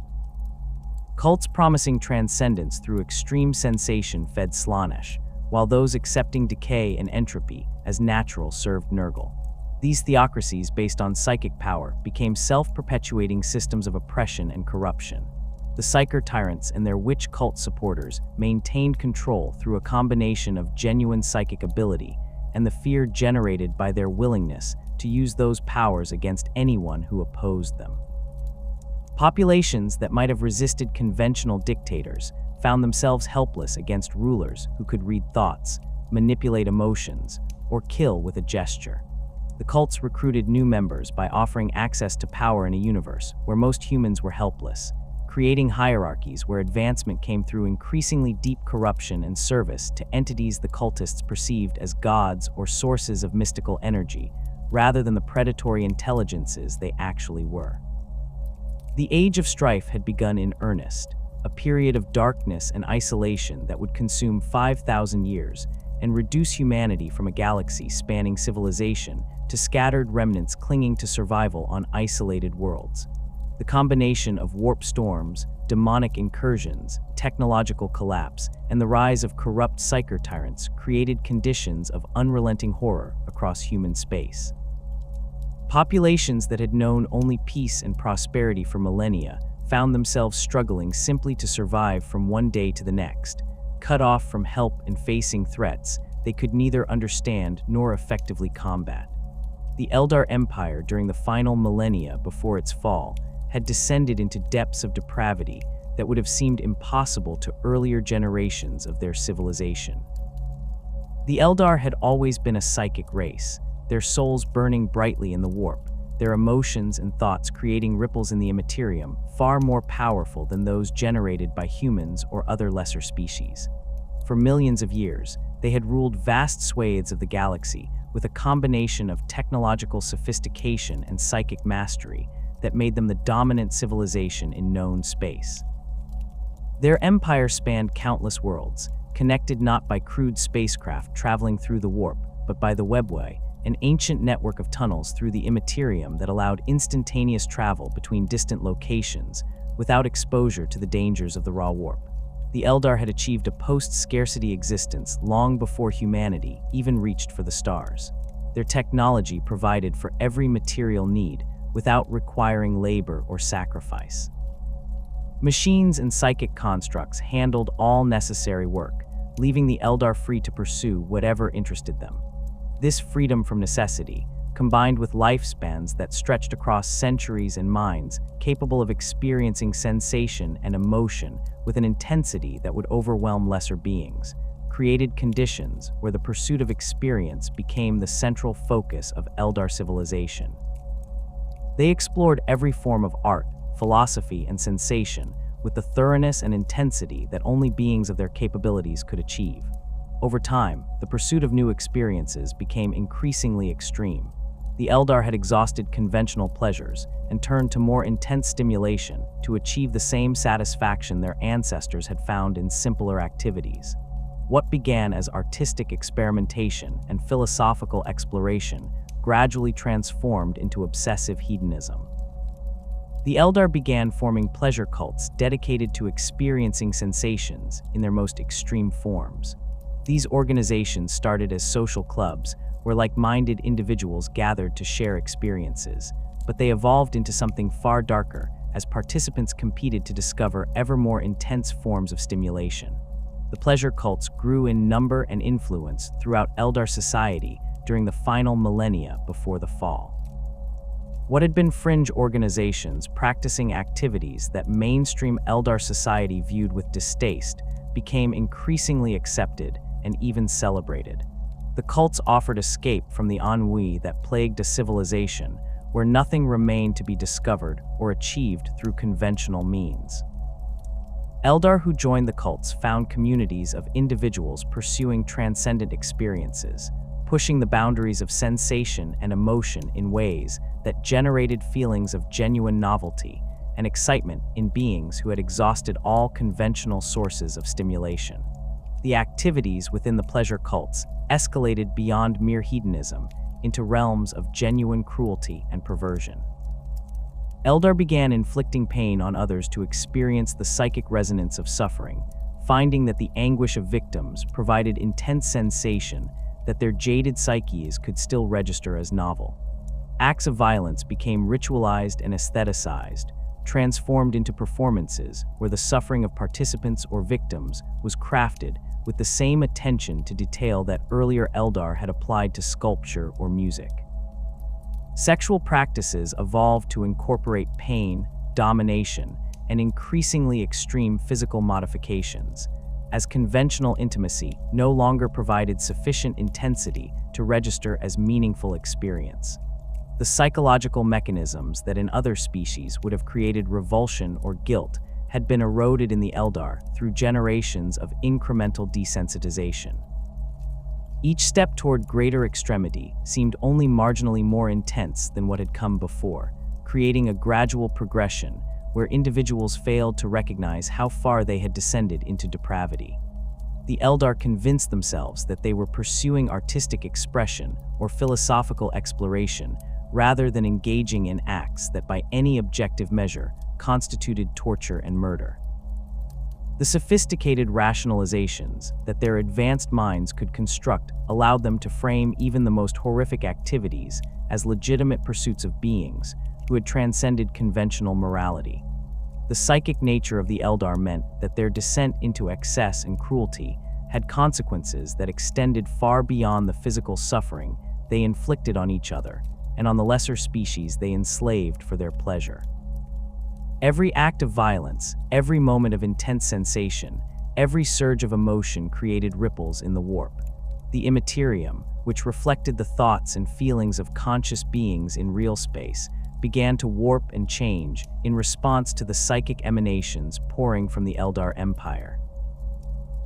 Cults promising transcendence through extreme sensation fed Slaanesh, while those accepting decay and entropy as natural served Nurgle. These theocracies based on psychic power became self-perpetuating systems of oppression and corruption. The psyker tyrants and their witch cult supporters maintained control through a combination of genuine psychic ability and the fear generated by their willingness to use those powers against anyone who opposed them. Populations that might have resisted conventional dictators found themselves helpless against rulers who could read thoughts, manipulate emotions, or kill with a gesture. The cults recruited new members by offering access to power in a universe where most humans were helpless, creating hierarchies where advancement came through increasingly deep corruption and service to entities the cultists perceived as gods or sources of mystical energy, rather than the predatory intelligences they actually were. The Age of Strife had begun in earnest, a period of darkness and isolation that would consume 5,000 years and reduce humanity from a galaxy spanning civilization to scattered remnants clinging to survival on isolated worlds. The combination of warp storms, demonic incursions, technological collapse, and the rise of corrupt psyker tyrants created conditions of unrelenting horror across human space. Populations that had known only peace and prosperity for millennia found themselves struggling simply to survive from one day to the next. Cut off from help and facing threats they could neither understand nor effectively combat. The Eldar Empire, during the final millennia before its fall, had descended into depths of depravity that would have seemed impossible to earlier generations of their civilization. The Eldar had always been a psychic race, their souls burning brightly in the warp, their emotions and thoughts creating ripples in the Imperium far more powerful than those generated by humans or other lesser species. For millions of years, they had ruled vast swathes of the galaxy with a combination of technological sophistication and psychic mastery that made them the dominant civilization in known space. Their empire spanned countless worlds, connected not by crude spacecraft traveling through the warp, but by the webway, an ancient network of tunnels through the Imperium that allowed instantaneous travel between distant locations without exposure to the dangers of the raw warp. The Eldar had achieved a post-scarcity existence long before humanity even reached for the stars. Their technology provided for every material need without requiring labor or sacrifice. Machines and psychic constructs handled all necessary work, leaving the Eldar free to pursue whatever interested them. This freedom from necessity, combined with lifespans that stretched across centuries and minds capable of experiencing sensation and emotion with an intensity that would overwhelm lesser beings, created conditions where the pursuit of experience became the central focus of Eldar civilization. They explored every form of art, philosophy, and sensation with the thoroughness and intensity that only beings of their capabilities could achieve. Over time, the pursuit of new experiences became increasingly extreme. The Eldar had exhausted conventional pleasures and turned to more intense stimulation to achieve the same satisfaction their ancestors had found in simpler activities. What began as artistic experimentation and philosophical exploration gradually transformed into obsessive hedonism. The Eldar began forming pleasure cults dedicated to experiencing sensations in their most extreme forms. These organizations started as social clubs where like-minded individuals gathered to share experiences, but they evolved into something far darker as participants competed to discover ever more intense forms of stimulation. The pleasure cults grew in number and influence throughout Eldar society during the final millennia before the fall. What had been fringe organizations practicing activities that mainstream Eldar society viewed with distaste became increasingly accepted and even celebrated. The cults offered escape from the ennui that plagued a civilization where nothing remained to be discovered or achieved through conventional means. Eldar who joined the cults found communities of individuals pursuing transcendent experiences, pushing the boundaries of sensation and emotion in ways that generated feelings of genuine novelty and excitement in beings who had exhausted all conventional sources of stimulation. The activities within the pleasure cults escalated beyond mere hedonism into realms of genuine cruelty and perversion. Eldar began inflicting pain on others to experience the psychic resonance of suffering, finding that the anguish of victims provided intense sensation that their jaded psyches could still register as novel. Acts of violence became ritualized and aestheticized, transformed into performances where the suffering of participants or victims was crafted with the same attention to detail that earlier Eldar had applied to sculpture or music. Sexual practices evolved to incorporate pain, domination, and increasingly extreme physical modifications, as conventional intimacy no longer provided sufficient intensity to register as meaningful experience. The psychological mechanisms that in other species would have created revulsion or guilt had been eroded in the Eldar through generations of incremental desensitization. Each step toward greater extremity seemed only marginally more intense than what had come before, creating a gradual progression where individuals failed to recognize how far they had descended into depravity. The Eldar convinced themselves that they were pursuing artistic expression or philosophical exploration rather than engaging in acts that by any objective measure constituted torture and murder. The The sophisticated rationalizations that their advanced minds could construct allowed them to frame even the most horrific activities as legitimate pursuits of beings who had transcended conventional morality. The psychic nature of the Eldar meant that their descent into excess and cruelty had consequences that extended far beyond the physical suffering they inflicted on each other and on the lesser species they enslaved for their pleasure. Every act of violence, every moment of intense sensation, every surge of emotion created ripples in the warp. The Imperium, which reflected the thoughts and feelings of conscious beings in real space, began to warp and change in response to the psychic emanations pouring from the Eldar Empire.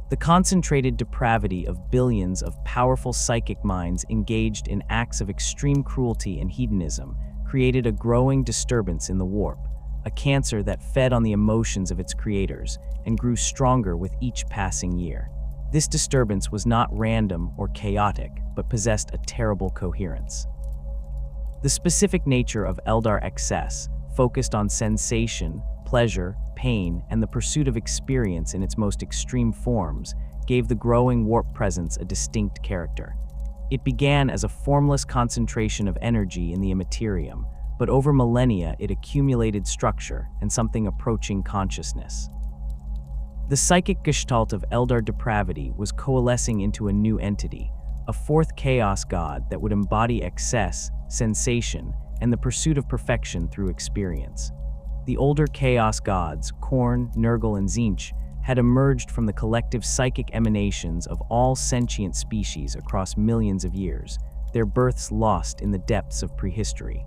The concentrated depravity of billions of powerful psychic minds engaged in acts of extreme cruelty and hedonism created a growing disturbance in the warp, a cancer that fed on the emotions of its creators and grew stronger with each passing year. This disturbance was not random or chaotic, but possessed a terrible coherence. The specific nature of Eldar excess, focused on sensation, pleasure, pain, and the pursuit of experience in its most extreme forms, gave the growing warp presence a distinct character. It began as a formless concentration of energy in the Imperium, but over millennia it accumulated structure and something approaching consciousness. The psychic gestalt of Eldar depravity was coalescing into a new entity, a fourth chaos god that would embody excess, sensation, and the pursuit of perfection through experience. The older chaos gods, Khorne, Nurgle, and Tzeentch, had emerged from the collective psychic emanations of all sentient species across millions of years, their births lost in the depths of prehistory.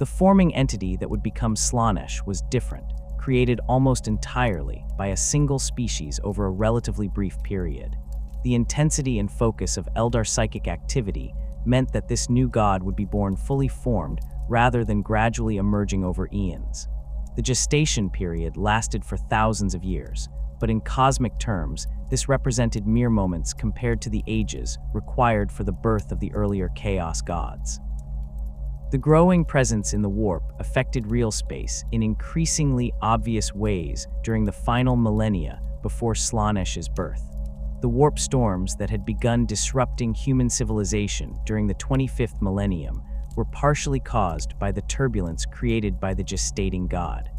The forming entity that would become Slaanesh was different, created almost entirely by a single species over a relatively brief period. The intensity and focus of Eldar psychic activity meant that this new god would be born fully formed rather than gradually emerging over eons. The gestation period lasted for thousands of years, but in cosmic terms, this represented mere moments compared to the ages required for the birth of the earlier chaos gods. The growing presence in the warp affected real space in increasingly obvious ways during the final millennia before Slaanesh's birth. The warp storms that had begun disrupting human civilization during the 25th millennium were partially caused by the turbulence created by the gestating god.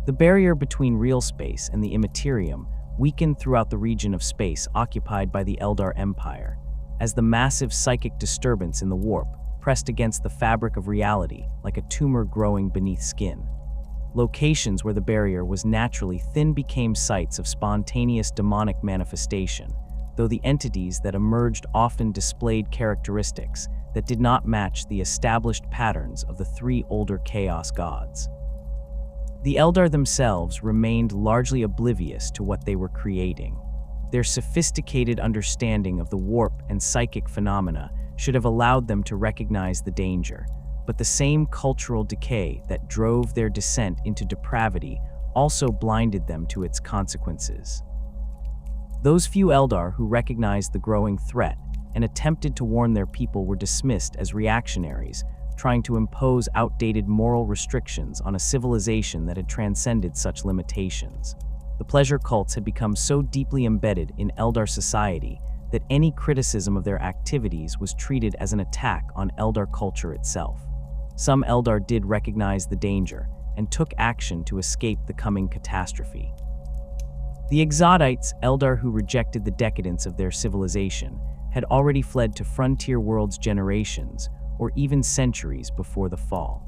The barrier between real space and the Imperium weakened throughout the region of space occupied by the Eldar Empire, as the massive psychic disturbance in the warp pressed against the fabric of reality like a tumor growing beneath skin. Locations where the barrier was naturally thin became sites of spontaneous demonic manifestation, though the entities that emerged often displayed characteristics that did not match the established patterns of the three older chaos gods. The Eldar themselves remained largely oblivious to what they were creating. Their sophisticated understanding of the warp and psychic phenomena should have allowed them to recognize the danger, but the same cultural decay that drove their descent into depravity also blinded them to its consequences. Those few Eldar who recognized the growing threat and attempted to warn their people were dismissed as reactionaries, trying to impose outdated moral restrictions on a civilization that had transcended such limitations. The pleasure cults had become so deeply embedded in Eldar society that any criticism of their activities was treated as an attack on Eldar culture itself. Some Eldar did recognize the danger and took action to escape the coming catastrophe. The Exodites, Eldar who rejected the decadence of their civilization, had already fled to frontier worlds generations or even centuries before the fall.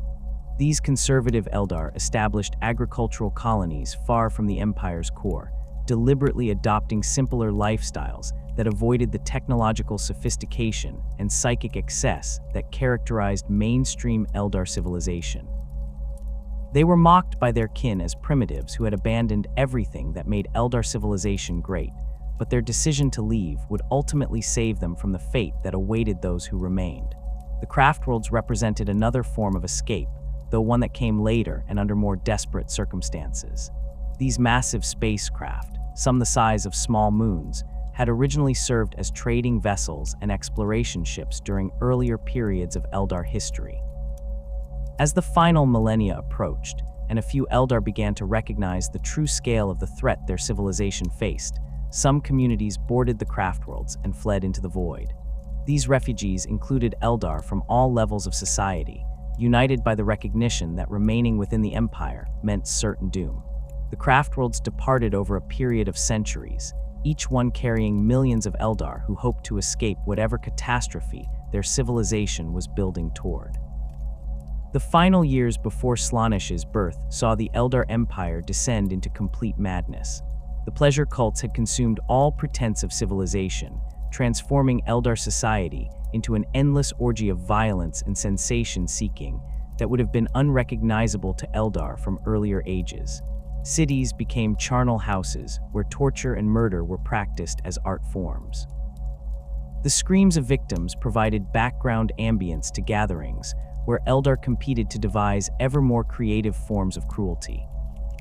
These conservative Eldar established agricultural colonies far from the Empire's core, deliberately adopting simpler lifestyles that avoided the technological sophistication and psychic excess that characterized mainstream Eldar civilization. They were mocked by their kin as primitives who had abandoned everything that made Eldar civilization great, but their decision to leave would ultimately save them from the fate that awaited those who remained. The craftworlds represented another form of escape, though one that came later and under more desperate circumstances. These massive spacecraft, some the size of small moons, had originally served as trading vessels and exploration ships during earlier periods of Eldar history. As the final millennia approached, and a few Eldar began to recognize the true scale of the threat their civilization faced, some communities boarded the craftworlds and fled into the void. These refugees included Eldar from all levels of society, united by the recognition that remaining within the Empire meant certain doom. The craftworlds departed over a period of centuries, each one carrying millions of Eldar who hoped to escape whatever catastrophe their civilization was building toward. The final years before Slaanesh's birth saw the Eldar Empire descend into complete madness. The pleasure cults had consumed all pretense of civilization, transforming Eldar society into an endless orgy of violence and sensation-seeking that would have been unrecognizable to Eldar from earlier ages. Cities became charnel houses where torture and murder were practiced as art forms. The screams of victims provided background ambience to gatherings where Eldar competed to devise ever more creative forms of cruelty.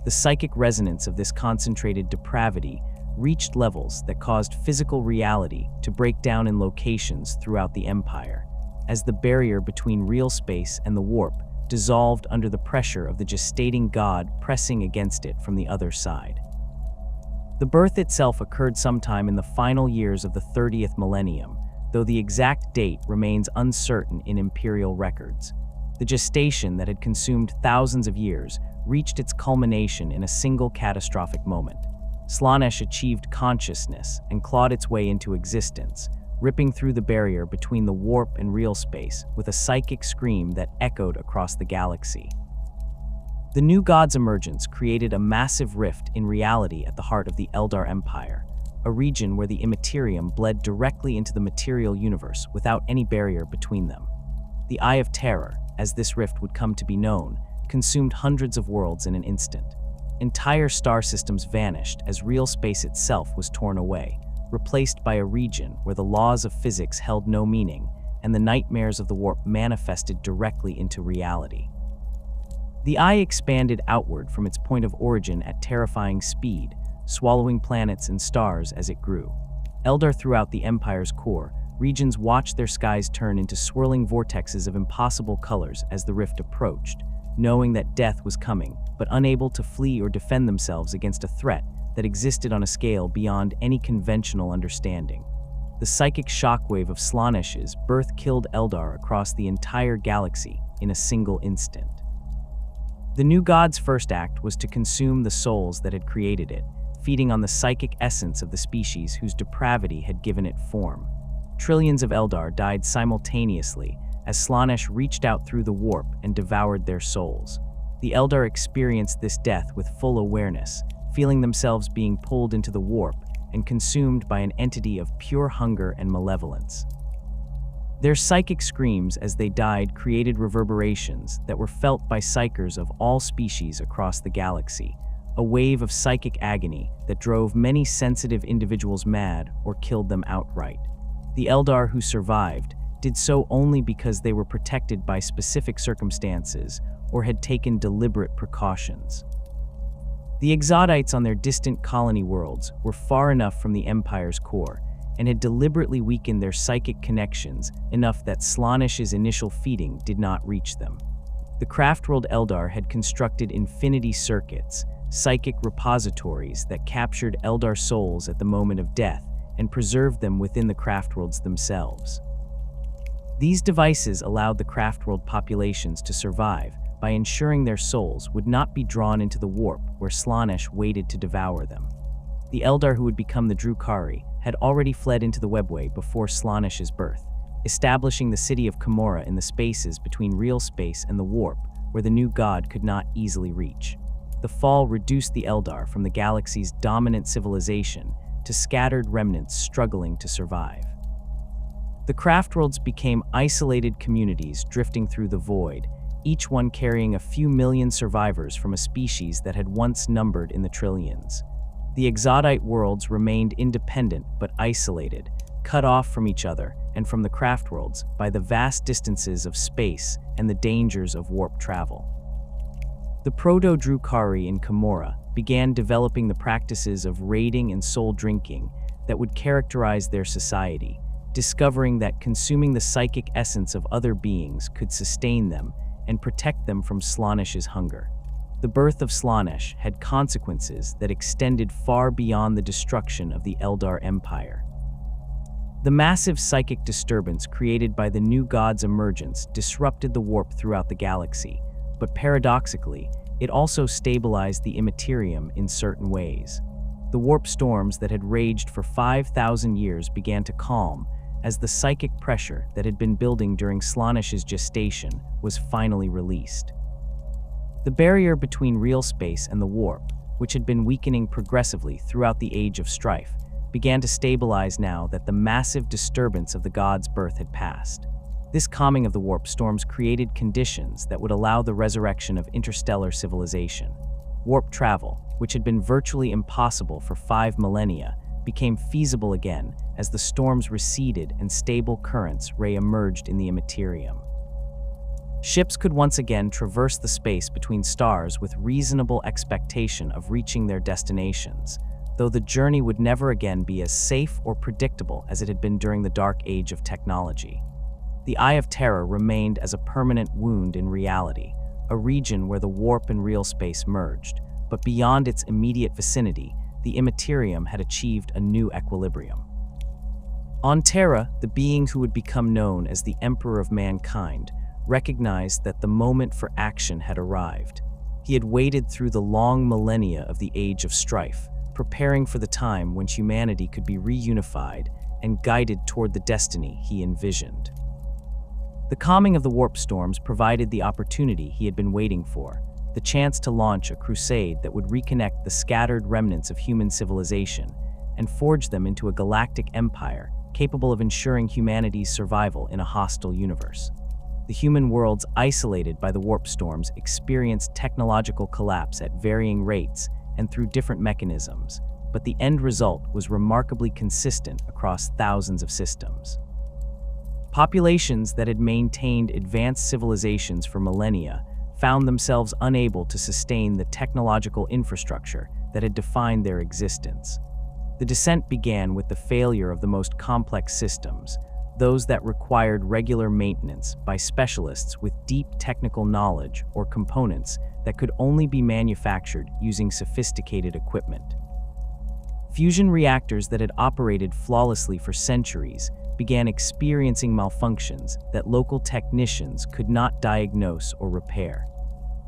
The psychic resonance of this concentrated depravity reached levels that caused physical reality to break down in locations throughout the Empire, as the barrier between real space and the warp dissolved under the pressure of the gestating god pressing against it from the other side. The birth itself occurred sometime in the final years of the 30th millennium, though the exact date remains uncertain in Imperial records. The gestation that had consumed thousands of years reached its culmination in a single catastrophic moment. Slaanesh achieved consciousness and clawed its way into existence, ripping through the barrier between the warp and real space with a psychic scream that echoed across the galaxy. The new god's emergence created a massive rift in reality at the heart of the Eldar Empire, a region where the Imperium bled directly into the material universe without any barrier between them. The Eye of Terror, as this rift would come to be known, consumed hundreds of worlds in an instant. Entire star systems vanished as real space itself was torn away, replaced by a region where the laws of physics held no meaning, and the nightmares of the warp manifested directly into reality. The Eye expanded outward from its point of origin at terrifying speed, swallowing planets and stars as it grew. Eldar throughout the Empire's core, regions watched their skies turn into swirling vortexes of impossible colors as the rift approached, knowing that death was coming, but unable to flee or defend themselves against a threat that existed on a scale beyond any conventional understanding. The psychic shockwave of Slaanesh's birth killed Eldar across the entire galaxy in a single instant. The new god's first act was to consume the souls that had created it, feeding on the psychic essence of the species whose depravity had given it form. Trillions of Eldar died simultaneously as Slaanesh reached out through the warp and devoured their souls. The Eldar experienced this death with full awareness, feeling themselves being pulled into the warp and consumed by an entity of pure hunger and malevolence. Their psychic screams as they died created reverberations that were felt by psykers of all species across the galaxy, a wave of psychic agony that drove many sensitive individuals mad or killed them outright. The Eldar who survived did so only because they were protected by specific circumstances or had taken deliberate precautions. The Exodites on their distant colony worlds were far enough from the Empire's core and had deliberately weakened their psychic connections enough that Slaanesh's initial feeding did not reach them. The Craftworld Eldar had constructed infinity circuits, psychic repositories that captured Eldar souls at the moment of death and preserved them within the Craftworlds themselves. These devices allowed the Craftworld populations to survive by ensuring their souls would not be drawn into the warp where Slaanesh waited to devour them. The Eldar who would become the Drukhari had already fled into the webway before Slaanesh's birth, establishing the city of Camorra in the spaces between real space and the warp where the new god could not easily reach. The fall reduced the Eldar from the galaxy's dominant civilization to scattered remnants struggling to survive. The Craftworlds became isolated communities drifting through the void, each one carrying a few million survivors from a species that had once numbered in the trillions. The Exodite worlds remained independent but isolated, cut off from each other and from the Craftworlds by the vast distances of space and the dangers of warp travel. The Proto-Drukhari in Camorra began developing the practices of raiding and soul drinking that would characterize their society, discovering that consuming the psychic essence of other beings could sustain them and protect them from Slaanesh's hunger. The birth of Slaanesh had consequences that extended far beyond the destruction of the Eldar Empire. The massive psychic disturbance created by the new god's emergence disrupted the warp throughout the galaxy, but paradoxically, it also stabilized the Imperium in certain ways. The warp storms that had raged for 5,000 years began to calm as the psychic pressure that had been building during Slaanesh's gestation was finally released. The barrier between real space and the warp, which had been weakening progressively throughout the Age of Strife, began to stabilize now that the massive disturbance of the god's birth had passed. This calming of the warp storms created conditions that would allow the resurrection of interstellar civilization. Warp travel, which had been virtually impossible for 5 millennia, became feasible again as the storms receded and stable currents re-emerged in the Imperium. Ships could once again traverse the space between stars with reasonable expectation of reaching their destinations, though the journey would never again be as safe or predictable as it had been during the Dark Age of technology. The Eye of Terror remained as a permanent wound in reality, a region where the warp and real space merged, but beyond its immediate vicinity, the Imperium had achieved a new equilibrium. On Terra, the being who would become known as the Emperor of Mankind recognized that the moment for action had arrived. He had waited through the long millennia of the Age of Strife, preparing for the time when humanity could be reunified and guided toward the destiny he envisioned. The calming of the warp storms provided the opportunity he had been waiting for, the chance to launch a crusade that would reconnect the scattered remnants of human civilization and forge them into a galactic empire capable of ensuring humanity's survival in a hostile universe. The human worlds isolated by the warp storms experienced technological collapse at varying rates and through different mechanisms, but the end result was remarkably consistent across thousands of systems. Populations that had maintained advanced civilizations for millennia found themselves unable to sustain the technological infrastructure that had defined their existence. The descent began with the failure of the most complex systems, those that required regular maintenance by specialists with deep technical knowledge or components that could only be manufactured using sophisticated equipment. Fusion reactors that had operated flawlessly for centuries began experiencing malfunctions that local technicians could not diagnose or repair.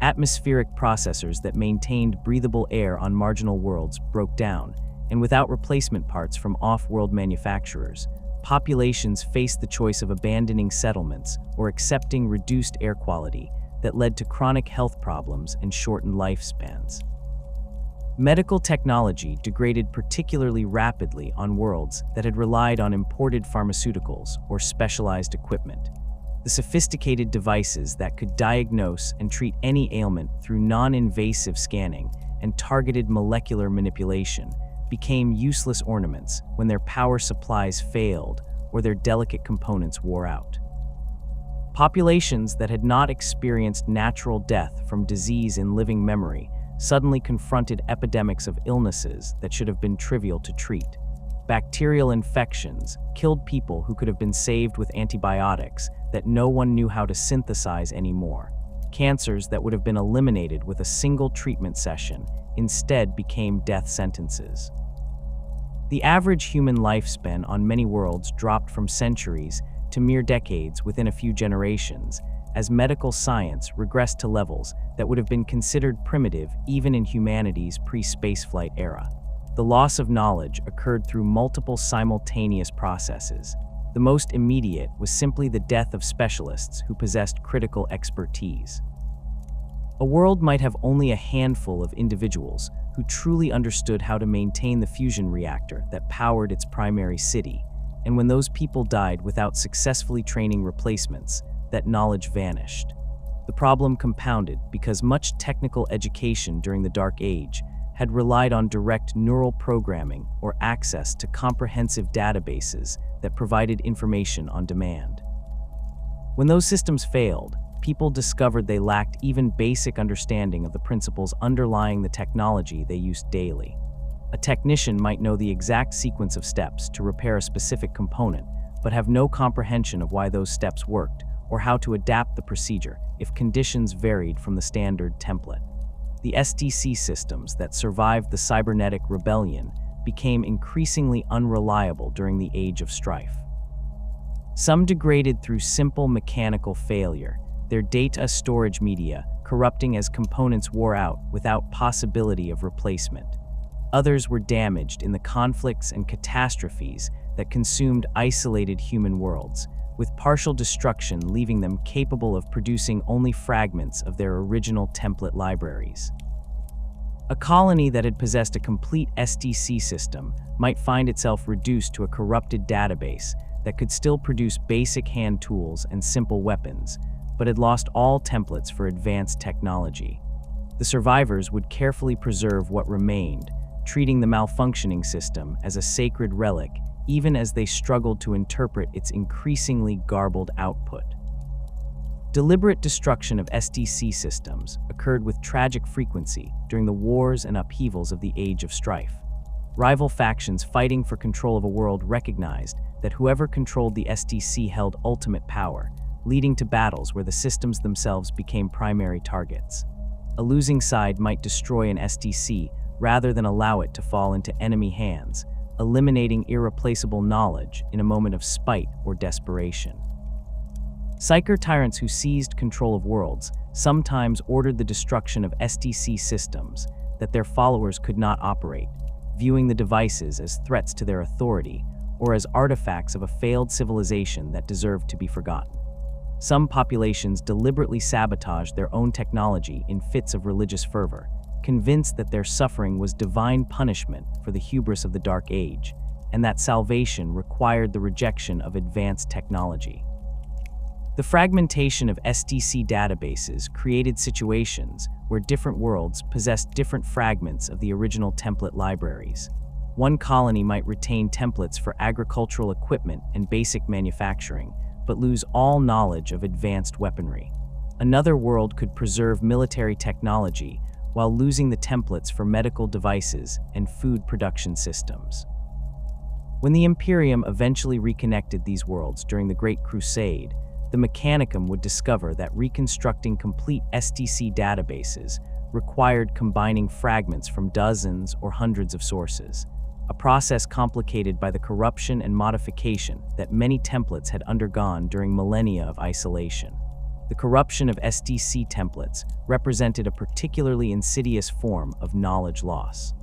Atmospheric processors that maintained breathable air on marginal worlds broke down, and without replacement parts from off-world manufacturers, populations faced the choice of abandoning settlements or accepting reduced air quality that led to chronic health problems and shortened lifespans. Medical technology degraded particularly rapidly on worlds that had relied on imported pharmaceuticals or specialized equipment. The sophisticated devices that could diagnose and treat any ailment through non-invasive scanning and targeted molecular manipulation became useless ornaments when their power supplies failed or their delicate components wore out. Populations that had not experienced natural death from disease in living memory suddenly confronted epidemics of illnesses that should have been trivial to treat. Bacterial infections killed people who could have been saved with antibiotics that no one knew how to synthesize anymore. Cancers that would have been eliminated with a single treatment session instead became death sentences. The average human lifespan on many worlds dropped from centuries to mere decades within a few generations, as medical science regressed to levels that would have been considered primitive even in humanity's pre-spaceflight era. The loss of knowledge occurred through multiple simultaneous processes. The most immediate was simply the death of specialists who possessed critical expertise. A world might have only a handful of individuals who truly understood how to maintain the fusion reactor that powered its primary city, and when those people died without successfully training replacements, that knowledge vanished. The problem compounded because much technical education during the Dark Age had relied on direct neural programming or access to comprehensive databases that provided information on demand. When those systems failed, people discovered they lacked even basic understanding of the principles underlying the technology they used daily. A technician might know the exact sequence of steps to repair a specific component, but have no comprehension of why those steps worked or how to adapt the procedure if conditions varied from the standard template. the SDC systems that survived the cybernetic rebellion became increasingly unreliable during the Age of Strife. Some degraded through simple mechanical failure, their data storage media corrupting as components wore out without possibility of replacement. Others were damaged in the conflicts and catastrophes that consumed isolated human worlds, with partial destruction leaving them capable of producing only fragments of their original template libraries. A colony that had possessed a complete SDC system might find itself reduced to a corrupted database that could still produce basic hand tools and simple weapons, but had lost all templates for advanced technology. The survivors would carefully preserve what remained, treating the malfunctioning system as a sacred relic, even as they struggled to interpret its increasingly garbled output. Deliberate destruction of SDC systems occurred with tragic frequency during the wars and upheavals of the Age of Strife. Rival factions fighting for control of a world recognized that whoever controlled the SDC held ultimate power, leading to battles where the systems themselves became primary targets. A losing side might destroy an SDC rather than allow it to fall into enemy hands, eliminating irreplaceable knowledge in a moment of spite or desperation. Psyker tyrants who seized control of worlds sometimes ordered the destruction of SDC systems that their followers could not operate, viewing the devices as threats to their authority or as artifacts of a failed civilization that deserved to be forgotten. Some populations deliberately sabotaged their own technology in fits of religious fervor, convinced that their suffering was divine punishment for the hubris of the Dark Age, and that salvation required the rejection of advanced technology. The fragmentation of SDC databases created situations where different worlds possessed different fragments of the original template libraries. One colony might retain templates for agricultural equipment and basic manufacturing, but lose all knowledge of advanced weaponry. Another world could preserve military technology while losing the templates for medical devices and food production systems. When the Imperium eventually reconnected these worlds during the Great Crusade, the Mechanicum would discover that reconstructing complete SDC databases required combining fragments from dozens or hundreds of sources, a process complicated by the corruption and modification that many templates had undergone during millennia of isolation. The corruption of SDC templates represented a particularly insidious form of knowledge loss.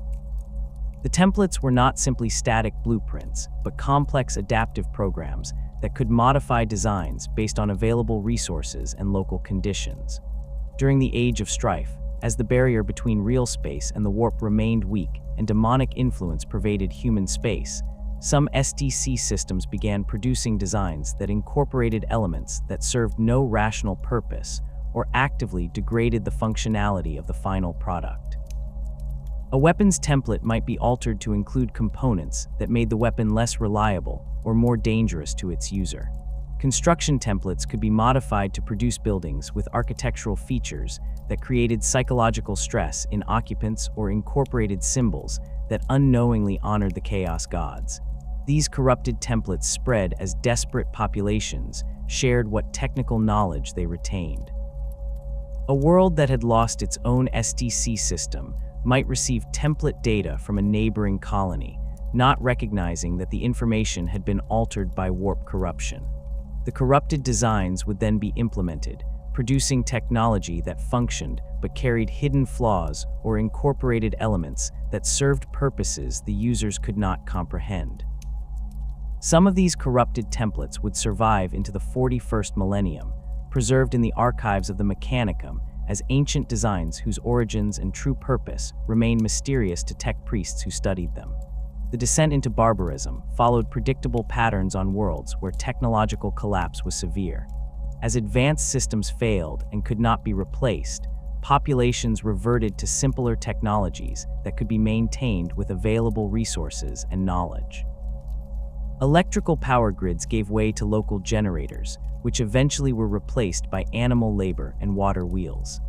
The templates were not simply static blueprints, but complex adaptive programs that could modify designs based on available resources and local conditions. During the Age of Strife, as the barrier between real space and the warp remained weak and demonic influence pervaded human space, some SDC systems began producing designs that incorporated elements that served no rational purpose or actively degraded the functionality of the final product. A weapon's template might be altered to include components that made the weapon less reliable or more dangerous to its user. Construction templates could be modified to produce buildings with architectural features that created psychological stress in occupants or incorporated symbols that unknowingly honored the chaos gods. These corrupted templates spread as desperate populations shared what technical knowledge they retained. A world that had lost its own SDC system might receive template data from a neighboring colony, not recognizing that the information had been altered by warp corruption. The corrupted designs would then be implemented, producing technology that functioned but carried hidden flaws or incorporated elements that served purposes the users could not comprehend. Some of these corrupted templates would survive into the 41st millennium, preserved in the archives of the Mechanicum as ancient designs whose origins and true purpose remain mysterious to tech priests who studied them. The descent into barbarism followed predictable patterns on worlds where technological collapse was severe. As advanced systems failed and could not be replaced, populations reverted to simpler technologies that could be maintained with available resources and knowledge. Electrical power grids gave way to local generators, which eventually were replaced by animal labor and water wheels.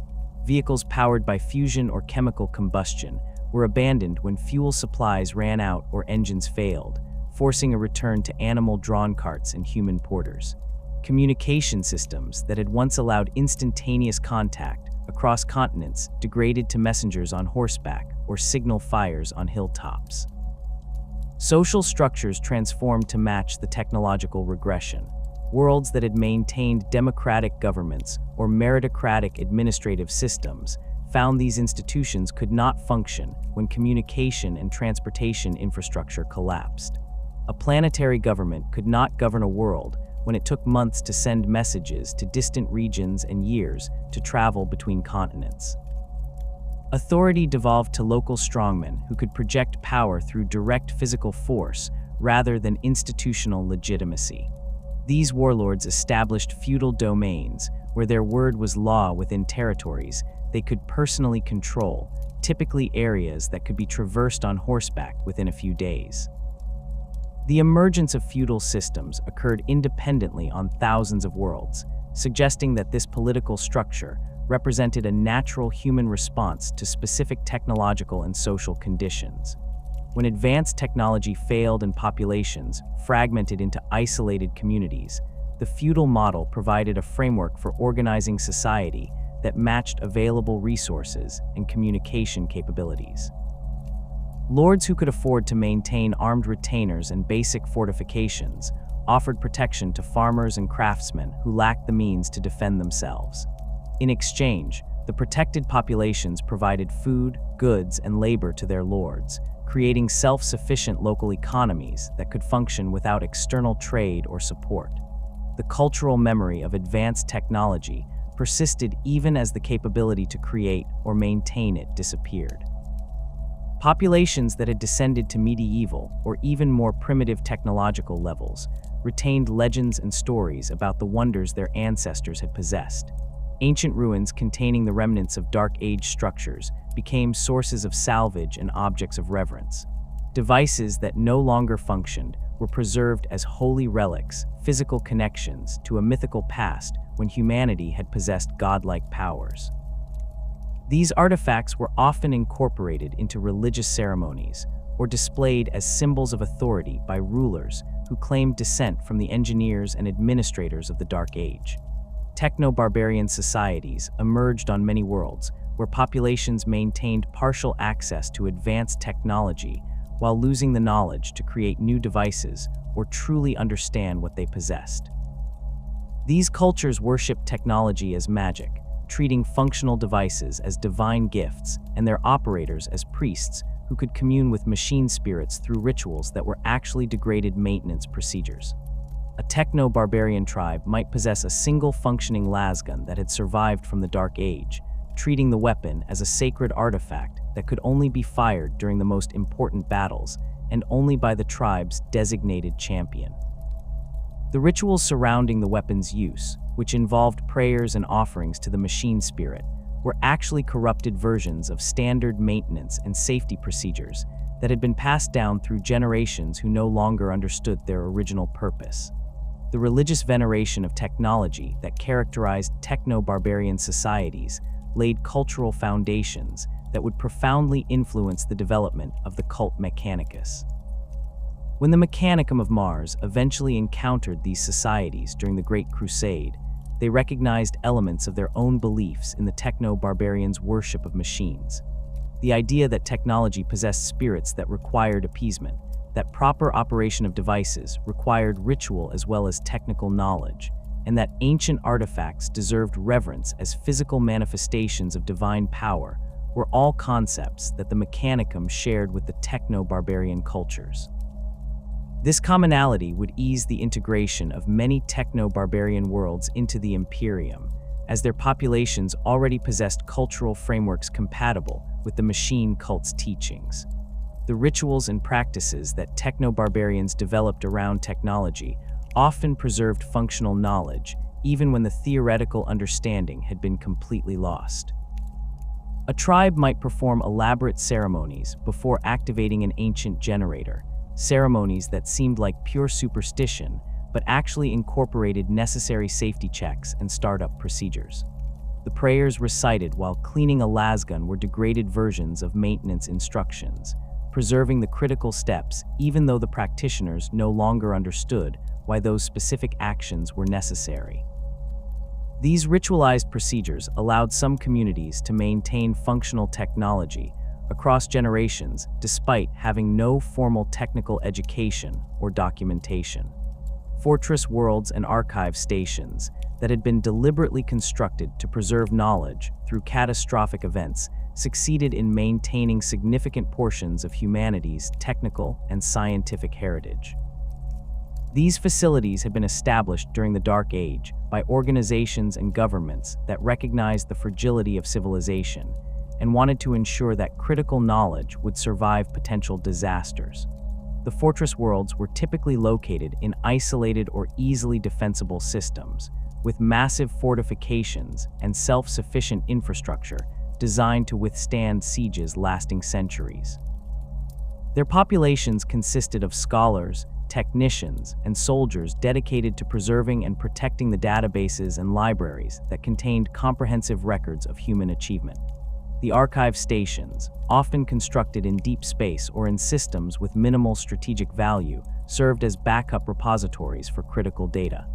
Vehicles powered by fusion or chemical combustion were abandoned when fuel supplies ran out or engines failed, forcing a return to animal-drawn carts and human porters. Communication systems that had once allowed instantaneous contact across continents degraded to messengers on horseback or signal fires on hilltops. Social structures transformed to match the technological regression. Worlds that had maintained democratic governments or meritocratic administrative systems found these institutions could not function when communication and transportation infrastructure collapsed. A planetary government could not govern a world when it took months to send messages to distant regions and years to travel between continents. Authority devolved to local strongmen who could project power through direct physical force rather than institutional legitimacy. These warlords established feudal domains where their word was law within territories they could personally control, typically areas that could be traversed on horseback within a few days. The emergence of feudal systems occurred independently on thousands of worlds, suggesting that this political structure represented a natural human response to specific technological and social conditions. When advanced technology failed and populations fragmented into isolated communities, the feudal model provided a framework for organizing society that matched available resources and communication capabilities. Lords who could afford to maintain armed retainers and basic fortifications offered protection to farmers and craftsmen who lacked the means to defend themselves. In exchange, the protected populations provided food, goods, and labor to their lords, creating self-sufficient local economies that could function without external trade or support. The cultural memory of advanced technology persisted even as the capability to create or maintain it disappeared. Populations that had descended to medieval or even more primitive technological levels retained legends and stories about the wonders their ancestors had possessed. Ancient ruins containing the remnants of Dark Age structures became sources of salvage and objects of reverence. Devices that no longer functioned were preserved as holy relics, physical connections to a mythical past when humanity had possessed godlike powers. These artifacts were often incorporated into religious ceremonies or displayed as symbols of authority by rulers who claimed descent from the engineers and administrators of the Dark Age. Techno-barbarian societies emerged on many worlds where populations maintained partial access to advanced technology while losing the knowledge to create new devices or truly understand what they possessed. These cultures worshipped technology as magic, treating functional devices as divine gifts and their operators as priests who could commune with machine spirits through rituals that were actually degraded maintenance procedures. A techno-barbarian tribe might possess a single functioning lasgun that had survived from the Dark Age, treating the weapon as a sacred artifact that could only be fired during the most important battles and only by the tribe's designated champion. The rituals surrounding the weapon's use, which involved prayers and offerings to the machine spirit, were actually corrupted versions of standard maintenance and safety procedures that had been passed down through generations who no longer understood their original purpose. The religious veneration of technology that characterized techno-barbarian societies laid cultural foundations that would profoundly influence the development of the cult Mechanicus. When the Mechanicum of Mars eventually encountered these societies during the Great Crusade, they recognized elements of their own beliefs in the techno-barbarians' worship of machines. The idea that technology possessed spirits that required appeasement, that proper operation of devices required ritual as well as technical knowledge, and that ancient artifacts deserved reverence as physical manifestations of divine power were all concepts that the Mechanicum shared with the techno-barbarian cultures. This commonality would ease the integration of many techno-barbarian worlds into the Imperium, as their populations already possessed cultural frameworks compatible with the machine cult's teachings. The rituals and practices that techno-barbarians developed around technology often preserved functional knowledge, even when the theoretical understanding had been completely lost. A tribe might perform elaborate ceremonies before activating an ancient generator, ceremonies that seemed like pure superstition, but actually incorporated necessary safety checks and startup procedures. The prayers recited while cleaning a lasgun were degraded versions of maintenance instructions, preserving the critical steps even though the practitioners no longer understood why those specific actions were necessary. These ritualized procedures allowed some communities to maintain functional technology across generations despite having no formal technical education or documentation. Fortress worlds and archive stations that had been deliberately constructed to preserve knowledge through catastrophic events succeeded in maintaining significant portions of humanity's technical and scientific heritage. These facilities had been established during the Dark Age by organizations and governments that recognized the fragility of civilization and wanted to ensure that critical knowledge would survive potential disasters. The fortress worlds were typically located in isolated or easily defensible systems, with massive fortifications and self-sufficient infrastructure designed to withstand sieges lasting centuries. Their populations consisted of scholars, technicians, and soldiers dedicated to preserving and protecting the databases and libraries that contained comprehensive records of human achievement. The archive stations, often constructed in deep space or in systems with minimal strategic value, served as backup repositories for critical data.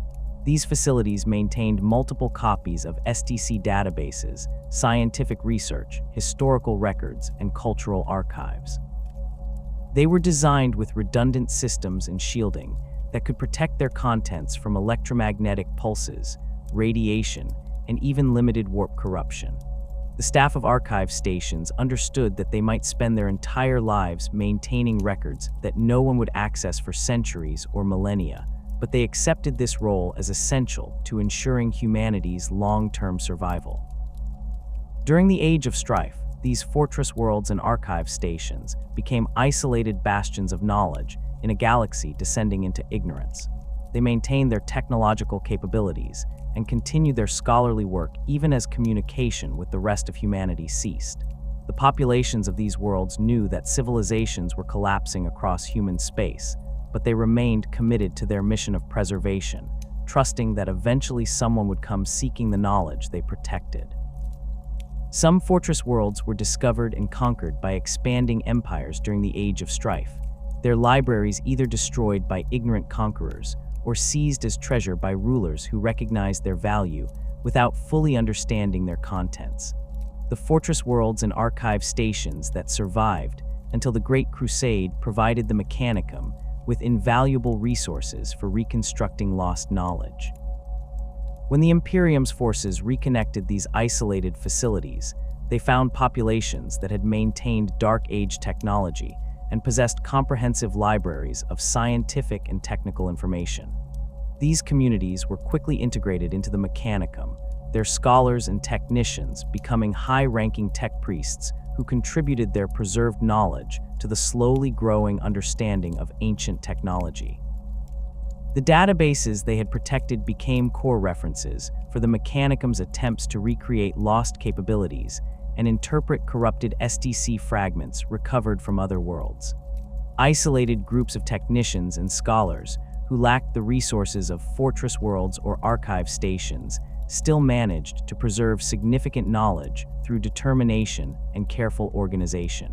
These facilities maintained multiple copies of STC databases, scientific research, historical records, and cultural archives. They were designed with redundant systems and shielding that could protect their contents from electromagnetic pulses, radiation, and even limited warp corruption. The staff of archive stations understood that they might spend their entire lives maintaining records that no one would access for centuries or millennia, but they accepted this role as essential to ensuring humanity's long-term survival. During the Age of Strife, these fortress worlds and archive stations became isolated bastions of knowledge in a galaxy descending into ignorance. They maintained their technological capabilities and continued their scholarly work even as communication with the rest of humanity ceased. The populations of these worlds knew that civilizations were collapsing across human space, but they remained committed to their mission of preservation, trusting that eventually someone would come seeking the knowledge they protected. Some fortress worlds were discovered and conquered by expanding empires during the Age of Strife, their libraries either destroyed by ignorant conquerors or seized as treasure by rulers who recognized their value without fully understanding their contents. The fortress worlds and archive stations that survived until the Great Crusade provided the Mechanicum with invaluable resources for reconstructing lost knowledge. When the Imperium's forces reconnected these isolated facilities, they found populations that had maintained Dark Age technology and possessed comprehensive libraries of scientific and technical information. These communities were quickly integrated into the Mechanicum, their scholars and technicians becoming high-ranking tech priests who contributed their preserved knowledge to the slowly growing understanding of ancient technology. The databases they had protected became core references for the Mechanicum's attempts to recreate lost capabilities and interpret corrupted STC fragments recovered from other worlds. Isolated groups of technicians and scholars who lacked the resources of fortress worlds or archive stations still managed to preserve significant knowledge through determination and careful organization.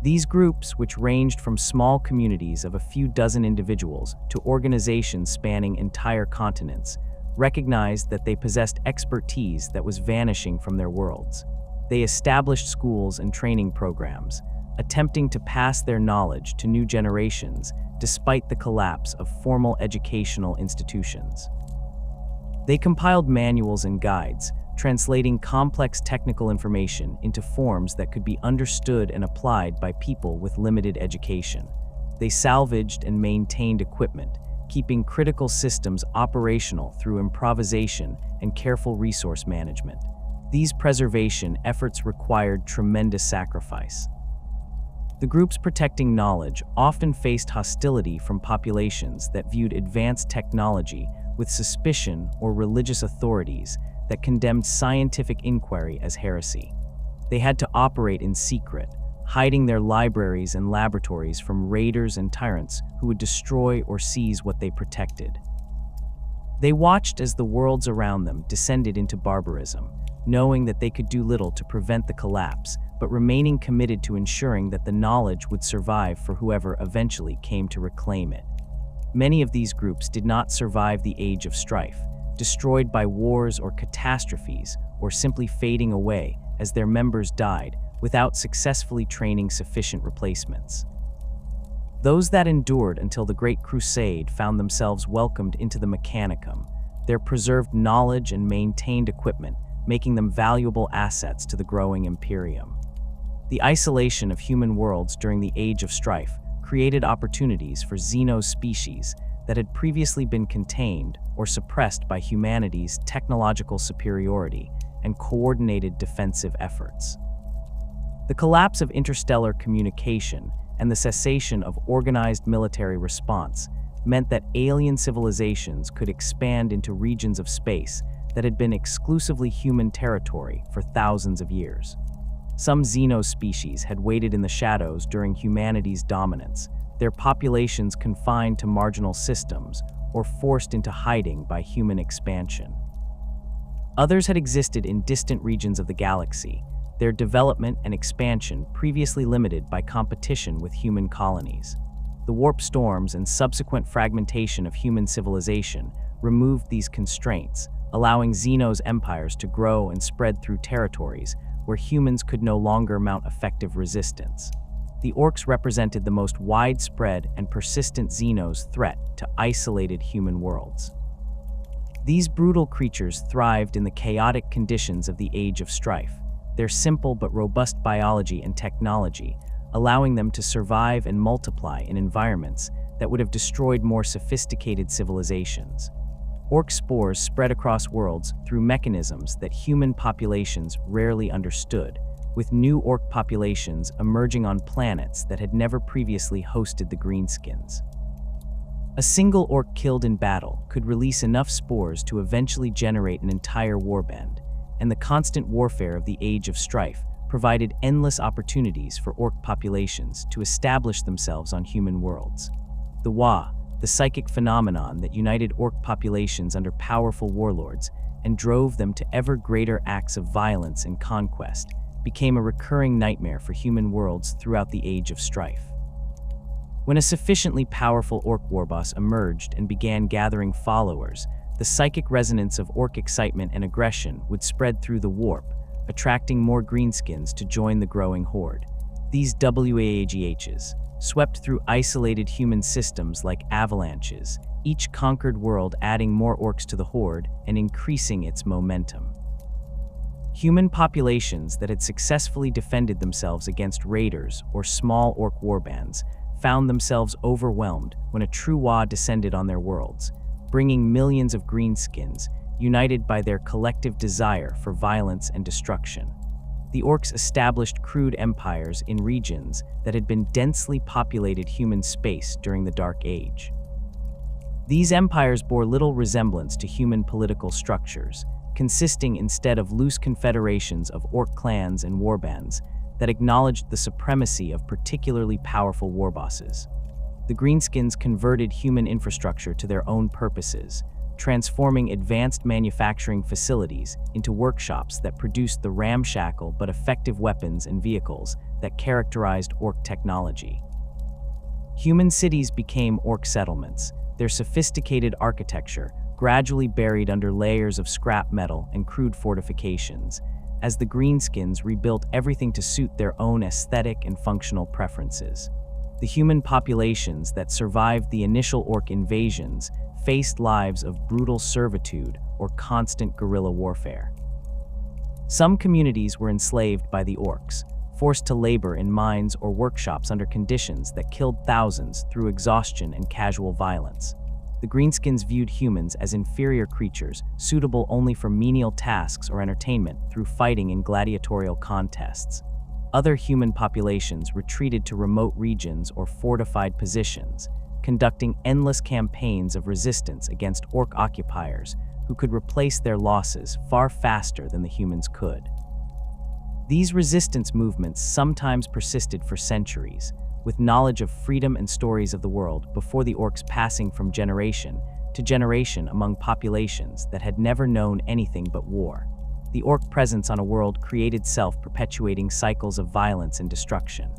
These groups, which ranged from small communities of a few dozen individuals to organizations spanning entire continents, recognized that they possessed expertise that was vanishing from their worlds. They established schools and training programs, attempting to pass their knowledge to new generations despite the collapse of formal educational institutions. They compiled manuals and guides, translating complex technical information into forms that could be understood and applied by people with limited education. They salvaged and maintained equipment, keeping critical systems operational through improvisation and careful resource management. These preservation efforts required tremendous sacrifice. The groups protecting knowledge often faced hostility from populations that viewed advanced technology with suspicion or religious authorities that condemned scientific inquiry as heresy. They had to operate in secret, hiding their libraries and laboratories from raiders and tyrants who would destroy or seize what they protected. They watched as the worlds around them descended into barbarism, knowing that they could do little to prevent the collapse, but remaining committed to ensuring that the knowledge would survive for whoever eventually came to reclaim it. Many of these groups did not survive the Age of Strife, destroyed by wars or catastrophes, or simply fading away as their members died without successfully training sufficient replacements. Those that endured until the Great Crusade found themselves welcomed into the Mechanicum, their preserved knowledge and maintained equipment making them valuable assets to the growing Imperium. The isolation of human worlds during the Age of Strife created opportunities for xeno species that had previously been contained or suppressed by humanity's technological superiority and coordinated defensive efforts. The collapse of interstellar communication and the cessation of organized military response meant that alien civilizations could expand into regions of space that had been exclusively human territory for thousands of years. Some xeno species had waited in the shadows during humanity's dominance, their populations confined to marginal systems or forced into hiding by human expansion. Others had existed in distant regions of the galaxy, their development and expansion previously limited by competition with human colonies. The warp storms and subsequent fragmentation of human civilization removed these constraints, allowing Xeno's empires to grow and spread through territories where humans could no longer mount effective resistance. The orcs represented the most widespread and persistent Xeno's threat to isolated human worlds. These brutal creatures thrived in the chaotic conditions of the Age of Strife, their simple but robust biology and technology, allowing them to survive and multiply in environments that would have destroyed more sophisticated civilizations. Orc spores spread across worlds through mechanisms that human populations rarely understood, with new orc populations emerging on planets that had never previously hosted the greenskins. A single orc killed in battle could release enough spores to eventually generate an entire warband, and the constant warfare of the Age of Strife provided endless opportunities for orc populations to establish themselves on human worlds. The Wa, the psychic phenomenon that united orc populations under powerful warlords and drove them to ever greater acts of violence and conquest, became a recurring nightmare for human worlds throughout the Age of Strife. When a sufficiently powerful orc warboss emerged and began gathering followers, the psychic resonance of orc excitement and aggression would spread through the warp, attracting more greenskins to join the growing horde. These WAGHs swept through isolated human systems like avalanches, each conquered world adding more orcs to the horde and increasing its momentum. Human populations that had successfully defended themselves against raiders or small orc warbands found themselves overwhelmed when a true Wa descended on their worlds, bringing millions of greenskins, united by their collective desire for violence and destruction. The orcs established crude empires in regions that had been densely populated human space during the Dark Age. These empires bore little resemblance to human political structures, consisting instead of loose confederations of orc clans and warbands that acknowledged the supremacy of particularly powerful warbosses. The greenskins converted human infrastructure to their own purposes, transforming advanced manufacturing facilities into workshops that produced the ramshackle but effective weapons and vehicles that characterized orc technology. Human cities became orc settlements, their sophisticated architecture gradually buried under layers of scrap metal and crude fortifications, as the greenskins rebuilt everything to suit their own aesthetic and functional preferences. The human populations that survived the initial orc invasions faced lives of brutal servitude or constant guerrilla warfare. Some communities were enslaved by the orcs, forced to labor in mines or workshops under conditions that killed thousands through exhaustion and casual violence. The greenskins viewed humans as inferior creatures, suitable only for menial tasks or entertainment through fighting in gladiatorial contests. Other human populations retreated to remote regions or fortified positions, conducting endless campaigns of resistance against orc occupiers who could replace their losses far faster than the humans could. These resistance movements sometimes persisted for centuries, with knowledge of freedom and stories of the world before the orcs passing from generation to generation among populations that had never known anything but war. The orc presence on a world created self-perpetuating cycles of violence and destruction.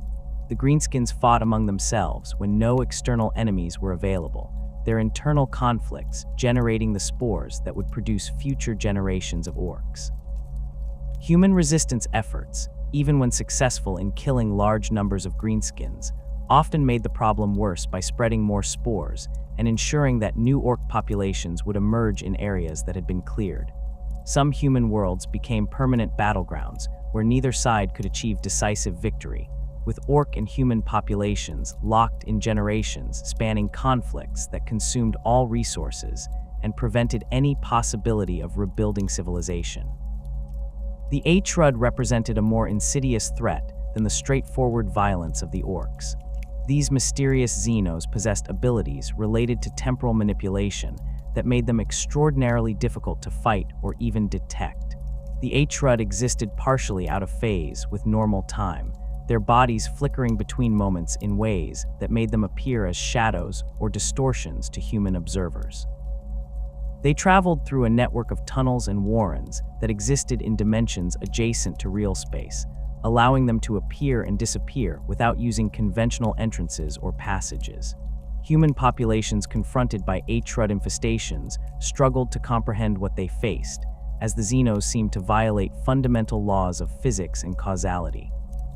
The greenskins fought among themselves when no external enemies were available, their internal conflicts generating the spores that would produce future generations of orcs. Human resistance efforts, even when successful in killing large numbers of greenskins, often made the problem worse by spreading more spores and ensuring that new orc populations would emerge in areas that had been cleared. Some human worlds became permanent battlegrounds where neither side could achieve decisive victory, with orc and human populations locked in generations spanning conflicts that consumed all resources and prevented any possibility of rebuilding civilization. The Atrud represented a more insidious threat than the straightforward violence of the orcs. These mysterious Xenos possessed abilities related to temporal manipulation that made them extraordinarily difficult to fight or even detect. The Atrud existed partially out of phase with normal time, their bodies flickering between moments in ways that made them appear as shadows or distortions to human observers. They traveled through a network of tunnels and warrens that existed in dimensions adjacent to real space, allowing them to appear and disappear without using conventional entrances or passages. Human populations confronted by Atrud infestations struggled to comprehend what they faced, as the Xenos seemed to violate fundamental laws of physics and causality.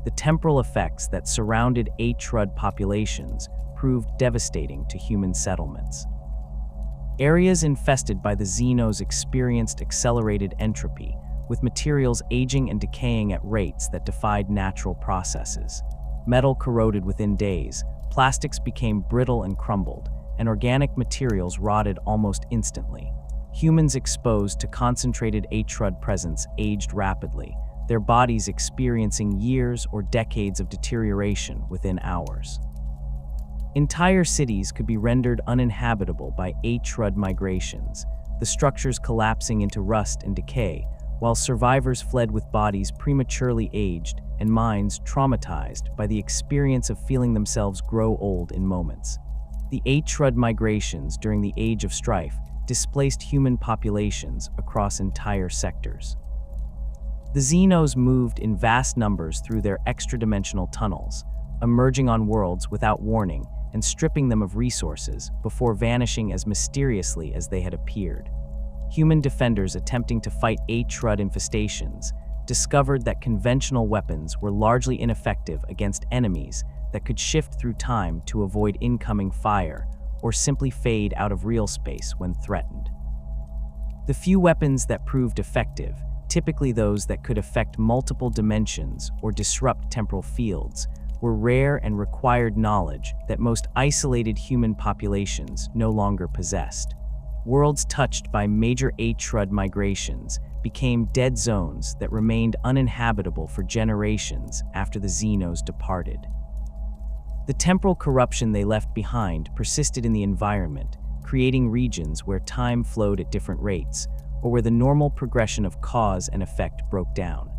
The temporal effects that surrounded Atrud populations proved devastating to human settlements. Areas infested by the Xenos experienced accelerated entropy, with materials aging and decaying at rates that defied natural processes. Metal corroded within days, plastics became brittle and crumbled, and organic materials rotted almost instantly. Humans exposed to concentrated Atrud presence aged rapidly, their bodies experiencing years or decades of deterioration within hours. Entire cities could be rendered uninhabitable by Atrud migrations, the structures collapsing into rust and decay, while survivors fled with bodies prematurely aged and minds traumatized by the experience of feeling themselves grow old in moments. The Atrud migrations during the Age of Strife displaced human populations across entire sectors. The Xenos moved in vast numbers through their extra-dimensional tunnels, emerging on worlds without warning and stripping them of resources before vanishing as mysteriously as they had appeared. Human defenders attempting to fight Atrud infestations discovered that conventional weapons were largely ineffective against enemies that could shift through time to avoid incoming fire or simply fade out of real space when threatened. The few weapons that proved effective, typically those that could affect multiple dimensions or disrupt temporal fields, were rare and required knowledge that most isolated human populations no longer possessed. Worlds touched by major Atrud migrations became dead zones that remained uninhabitable for generations after the Xenos departed. The temporal corruption they left behind persisted in the environment, creating regions where time flowed at different rates, or where the normal progression of cause and effect broke down.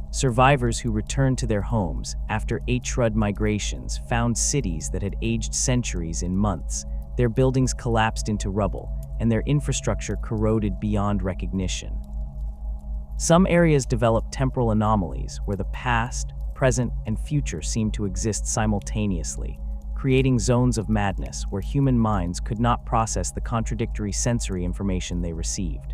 Survivors who returned to their homes after Atrud migrations found cities that had aged centuries in months, their buildings collapsed into rubble, and their infrastructure corroded beyond recognition. Some areas developed temporal anomalies where the past, present, and future seemed to exist simultaneously, creating zones of madness where human minds could not process the contradictory sensory information they received.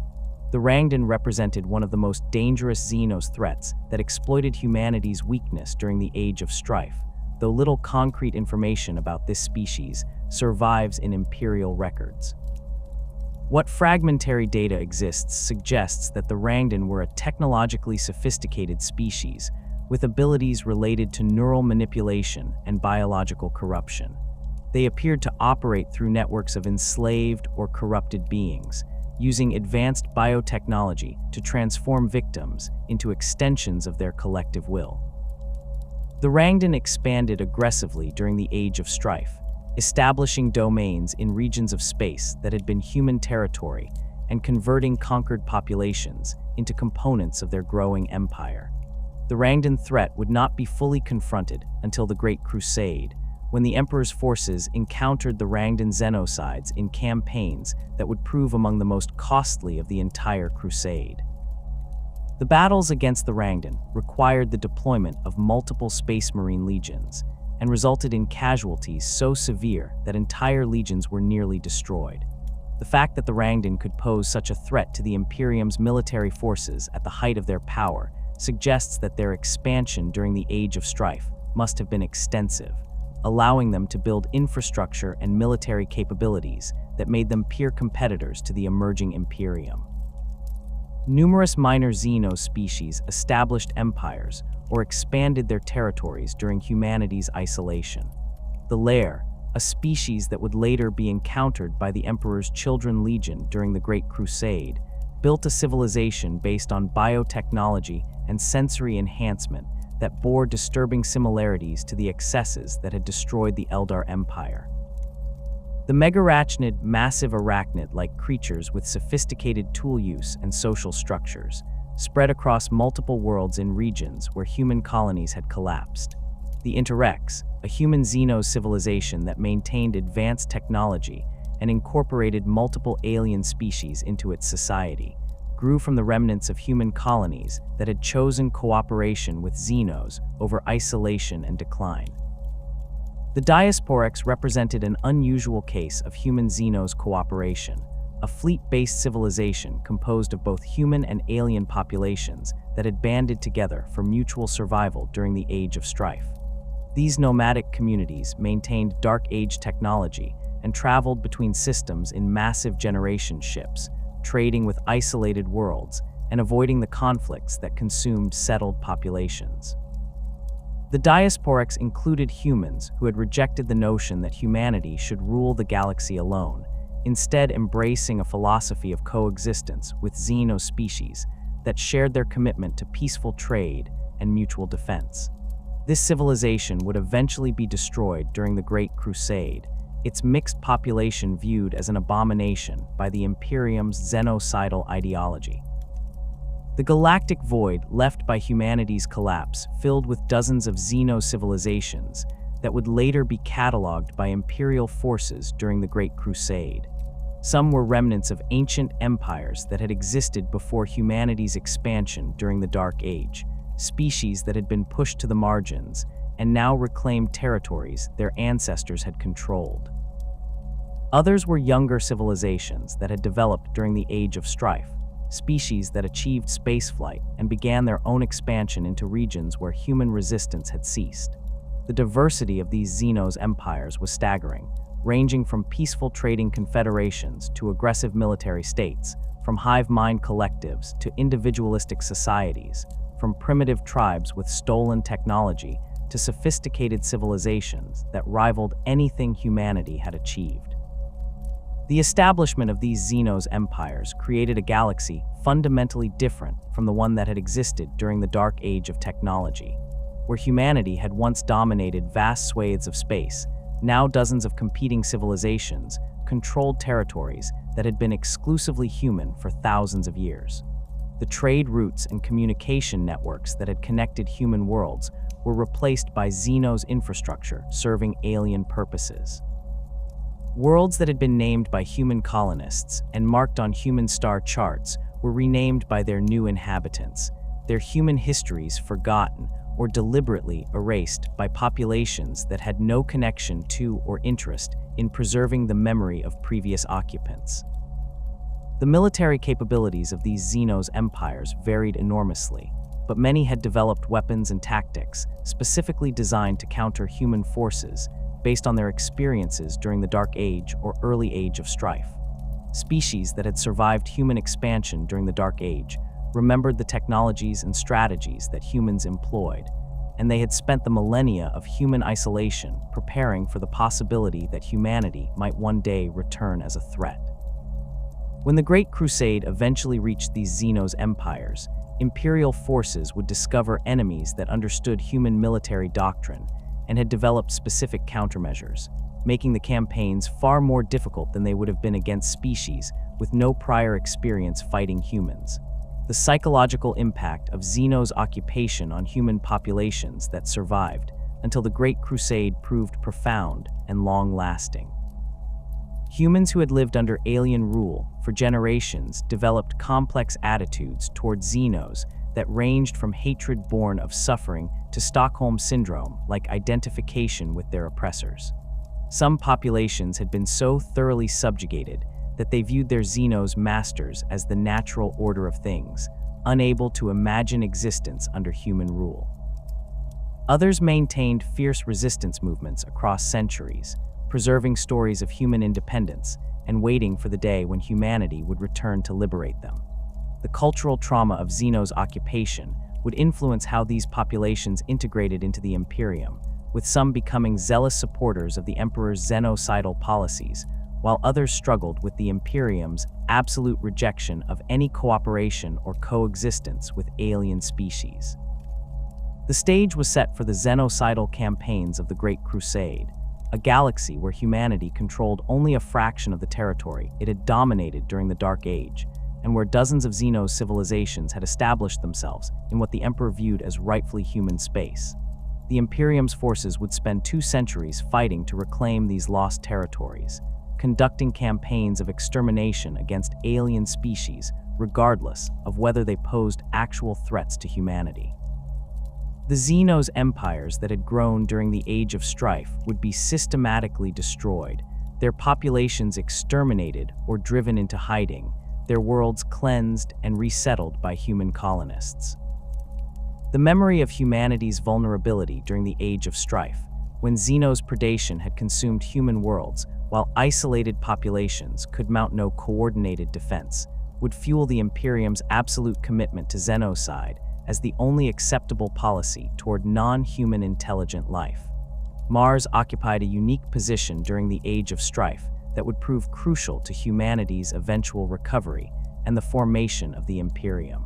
The Rangdan represented one of the most dangerous Xenos threats that exploited humanity's weakness during the Age of Strife, though little concrete information about this species survives in Imperial records. What fragmentary data exists suggests that the Rangdan were a technologically sophisticated species with abilities related to neural manipulation and biological corruption. They appeared to operate through networks of enslaved or corrupted beings, using advanced biotechnology to transform victims into extensions of their collective will. The Rangdan expanded aggressively during the Age of Strife, establishing domains in regions of space that had been human territory and converting conquered populations into components of their growing empire. The Rangdan threat would not be fully confronted until the Great Crusade, when the Emperor's forces encountered the Rangdan xenocides in campaigns that would prove among the most costly of the entire crusade. The battles against the Rangdan required the deployment of multiple Space Marine legions, and resulted in casualties so severe that entire legions were nearly destroyed. The fact that the Rangdan could pose such a threat to the Imperium's military forces at the height of their power suggests that their expansion during the Age of Strife must have been extensive, allowing them to build infrastructure and military capabilities that made them peer competitors to the emerging Imperium. Numerous minor Xeno species established empires or expanded their territories during humanity's isolation. The Lair, a species that would later be encountered by the Emperor's Children Legion during the Great Crusade, built a civilization based on biotechnology and sensory enhancement that bore disturbing similarities to the excesses that had destroyed the Eldar Empire. The megarachnid, massive arachnid-like creatures with sophisticated tool use and social structures spread across multiple worlds in regions where human colonies had collapsed. The Interrex, a human Xeno civilization that maintained advanced technology and incorporated multiple alien species into its society, grew from the remnants of human colonies that had chosen cooperation with Xenos over isolation and decline. The Diasporix represented an unusual case of human-Xenos cooperation, a fleet-based civilization composed of both human and alien populations that had banded together for mutual survival during the Age of Strife. These nomadic communities maintained Dark Age technology and traveled between systems in massive generation ships, trading with isolated worlds and avoiding the conflicts that consumed settled populations. The Diasporix included humans who had rejected the notion that humanity should rule the galaxy alone, instead embracing a philosophy of coexistence with Xeno species that shared their commitment to peaceful trade and mutual defense. This civilization would eventually be destroyed during the Great Crusade, its mixed population viewed as an abomination by the Imperium's xenocidal ideology. The galactic void left by humanity's collapse filled with dozens of Xeno civilizations that would later be cataloged by Imperial forces during the Great Crusade. Some were remnants of ancient empires that had existed before humanity's expansion during the Dark Age, species that had been pushed to the margins and now reclaimed territories their ancestors had controlled. Others were younger civilizations that had developed during the Age of Strife, species that achieved spaceflight and began their own expansion into regions where human resistance had ceased. The diversity of these Xenos empires was staggering, ranging from peaceful trading confederations to aggressive military states, from hive mind collectives to individualistic societies, from primitive tribes with stolen technology to sophisticated civilizations that rivaled anything humanity had achieved. The establishment of these Xenos empires created a galaxy fundamentally different from the one that had existed during the Dark Age of technology. Where humanity had once dominated vast swathes of space, now dozens of competing civilizations controlled territories that had been exclusively human for thousands of years. The trade routes and communication networks that had connected human worlds were replaced by Xenos infrastructure serving alien purposes. Worlds that had been named by human colonists and marked on human star charts were renamed by their new inhabitants, their human histories forgotten or deliberately erased by populations that had no connection to or interest in preserving the memory of previous occupants. The military capabilities of these Xenos empires varied enormously, but many had developed weapons and tactics specifically designed to counter human forces based on their experiences during the Dark Age or early Age of Strife. Species that had survived human expansion during the Dark Age remembered the technologies and strategies that humans employed, and they had spent the millennia of human isolation preparing for the possibility that humanity might one day return as a threat. When the Great Crusade eventually reached these Xenos empires, Imperial forces would discover enemies that understood human military doctrine and had developed specific countermeasures, making the campaigns far more difficult than they would have been against species with no prior experience fighting humans. The psychological impact of Xenos' occupation on human populations that survived until the Great Crusade proved profound and long-lasting. Humans who had lived under alien rule for generations developed complex attitudes toward Xenos that ranged from hatred born of suffering to Stockholm syndrome, like identification with their oppressors. Some populations had been so thoroughly subjugated that they viewed their xenos masters as the natural order of things, unable to imagine existence under human rule. Others maintained fierce resistance movements across centuries, preserving stories of human independence and waiting for the day when humanity would return to liberate them. The cultural trauma of Xenos' occupation would influence how these populations integrated into the Imperium, with some becoming zealous supporters of the Emperor's xenocidal policies, while others struggled with the Imperium's absolute rejection of any cooperation or coexistence with alien species. The stage was set for the xenocidal campaigns of the Great Crusade, a galaxy where humanity controlled only a fraction of the territory it had dominated during the Dark Age, and where dozens of Xenos civilizations had established themselves in what the Emperor viewed as rightfully human space. The Imperium's forces would spend 2 centuries fighting to reclaim these lost territories, conducting campaigns of extermination against alien species, regardless of whether they posed actual threats to humanity. The Xenos empires that had grown during the Age of Strife would be systematically destroyed, their populations exterminated or driven into hiding, their worlds cleansed and resettled by human colonists. The memory of humanity's vulnerability during the Age of Strife, when Xenos' predation had consumed human worlds while isolated populations could mount no coordinated defense, would fuel the Imperium's absolute commitment to xenocide as the only acceptable policy toward non-human intelligent life. Mars occupied a unique position during the Age of Strife that would prove crucial to humanity's eventual recovery and the formation of the Imperium.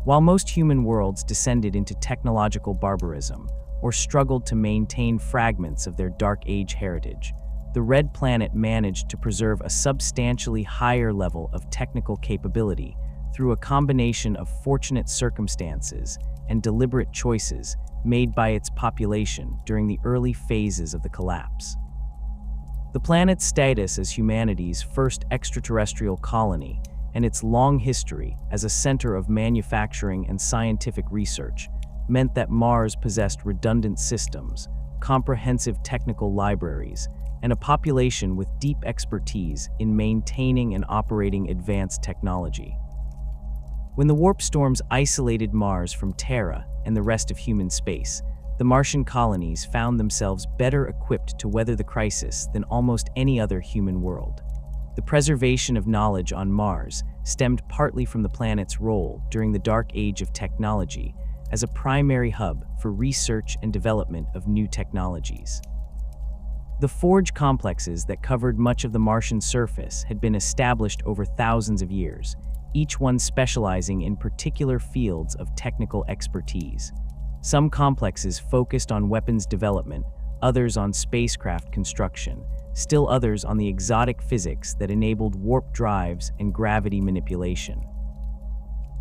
While most human worlds descended into technological barbarism or struggled to maintain fragments of their Dark Age heritage, the Red Planet managed to preserve a substantially higher level of technical capability through a combination of fortunate circumstances and deliberate choices made by its population during the early phases of the collapse. The planet's status as humanity's first extraterrestrial colony and its long history as a center of manufacturing and scientific research meant that Mars possessed redundant systems, comprehensive technical libraries, and a population with deep expertise in maintaining and operating advanced technology. When the warp storms isolated Mars from Terra and the rest of human space, the Martian colonies found themselves better equipped to weather the crisis than almost any other human world. The preservation of knowledge on Mars stemmed partly from the planet's role during the Dark Age of technology as a primary hub for research and development of new technologies. The forge complexes that covered much of the Martian surface had been established over thousands of years, each one specializing in particular fields of technical expertise. Some complexes focused on weapons development, others on spacecraft construction, still others on the exotic physics that enabled warp drives and gravity manipulation.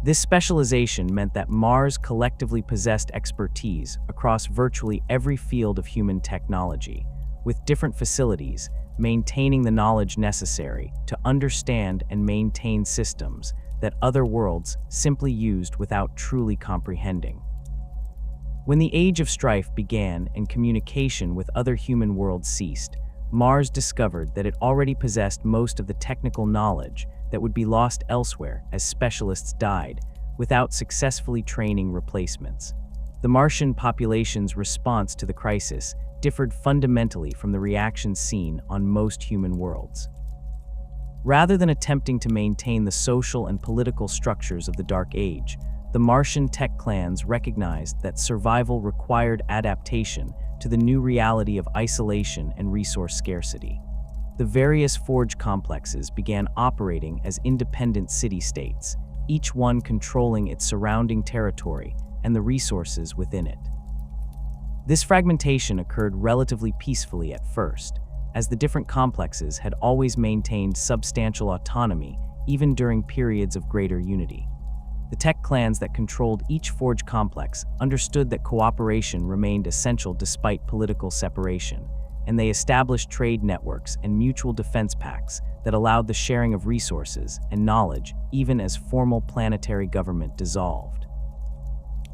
This specialization meant that Mars collectively possessed expertise across virtually every field of human technology, with different facilities maintaining the knowledge necessary to understand and maintain systems that other worlds simply used without truly comprehending. When the Age of Strife began and communication with other human worlds ceased, Mars discovered that it already possessed most of the technical knowledge that would be lost elsewhere as specialists died, without successfully training replacements. The Martian population's response to the crisis differed fundamentally from the reactions seen on most human worlds. Rather than attempting to maintain the social and political structures of the Dark Age, the Martian tech clans recognized that survival required adaptation to the new reality of isolation and resource scarcity. The various forge complexes began operating as independent city-states, each one controlling its surrounding territory and the resources within it. This fragmentation occurred relatively peacefully at first, as the different complexes had always maintained substantial autonomy even during periods of greater unity. The tech clans that controlled each forge complex understood that cooperation remained essential despite political separation, and they established trade networks and mutual defense pacts that allowed the sharing of resources and knowledge even as formal planetary government dissolved.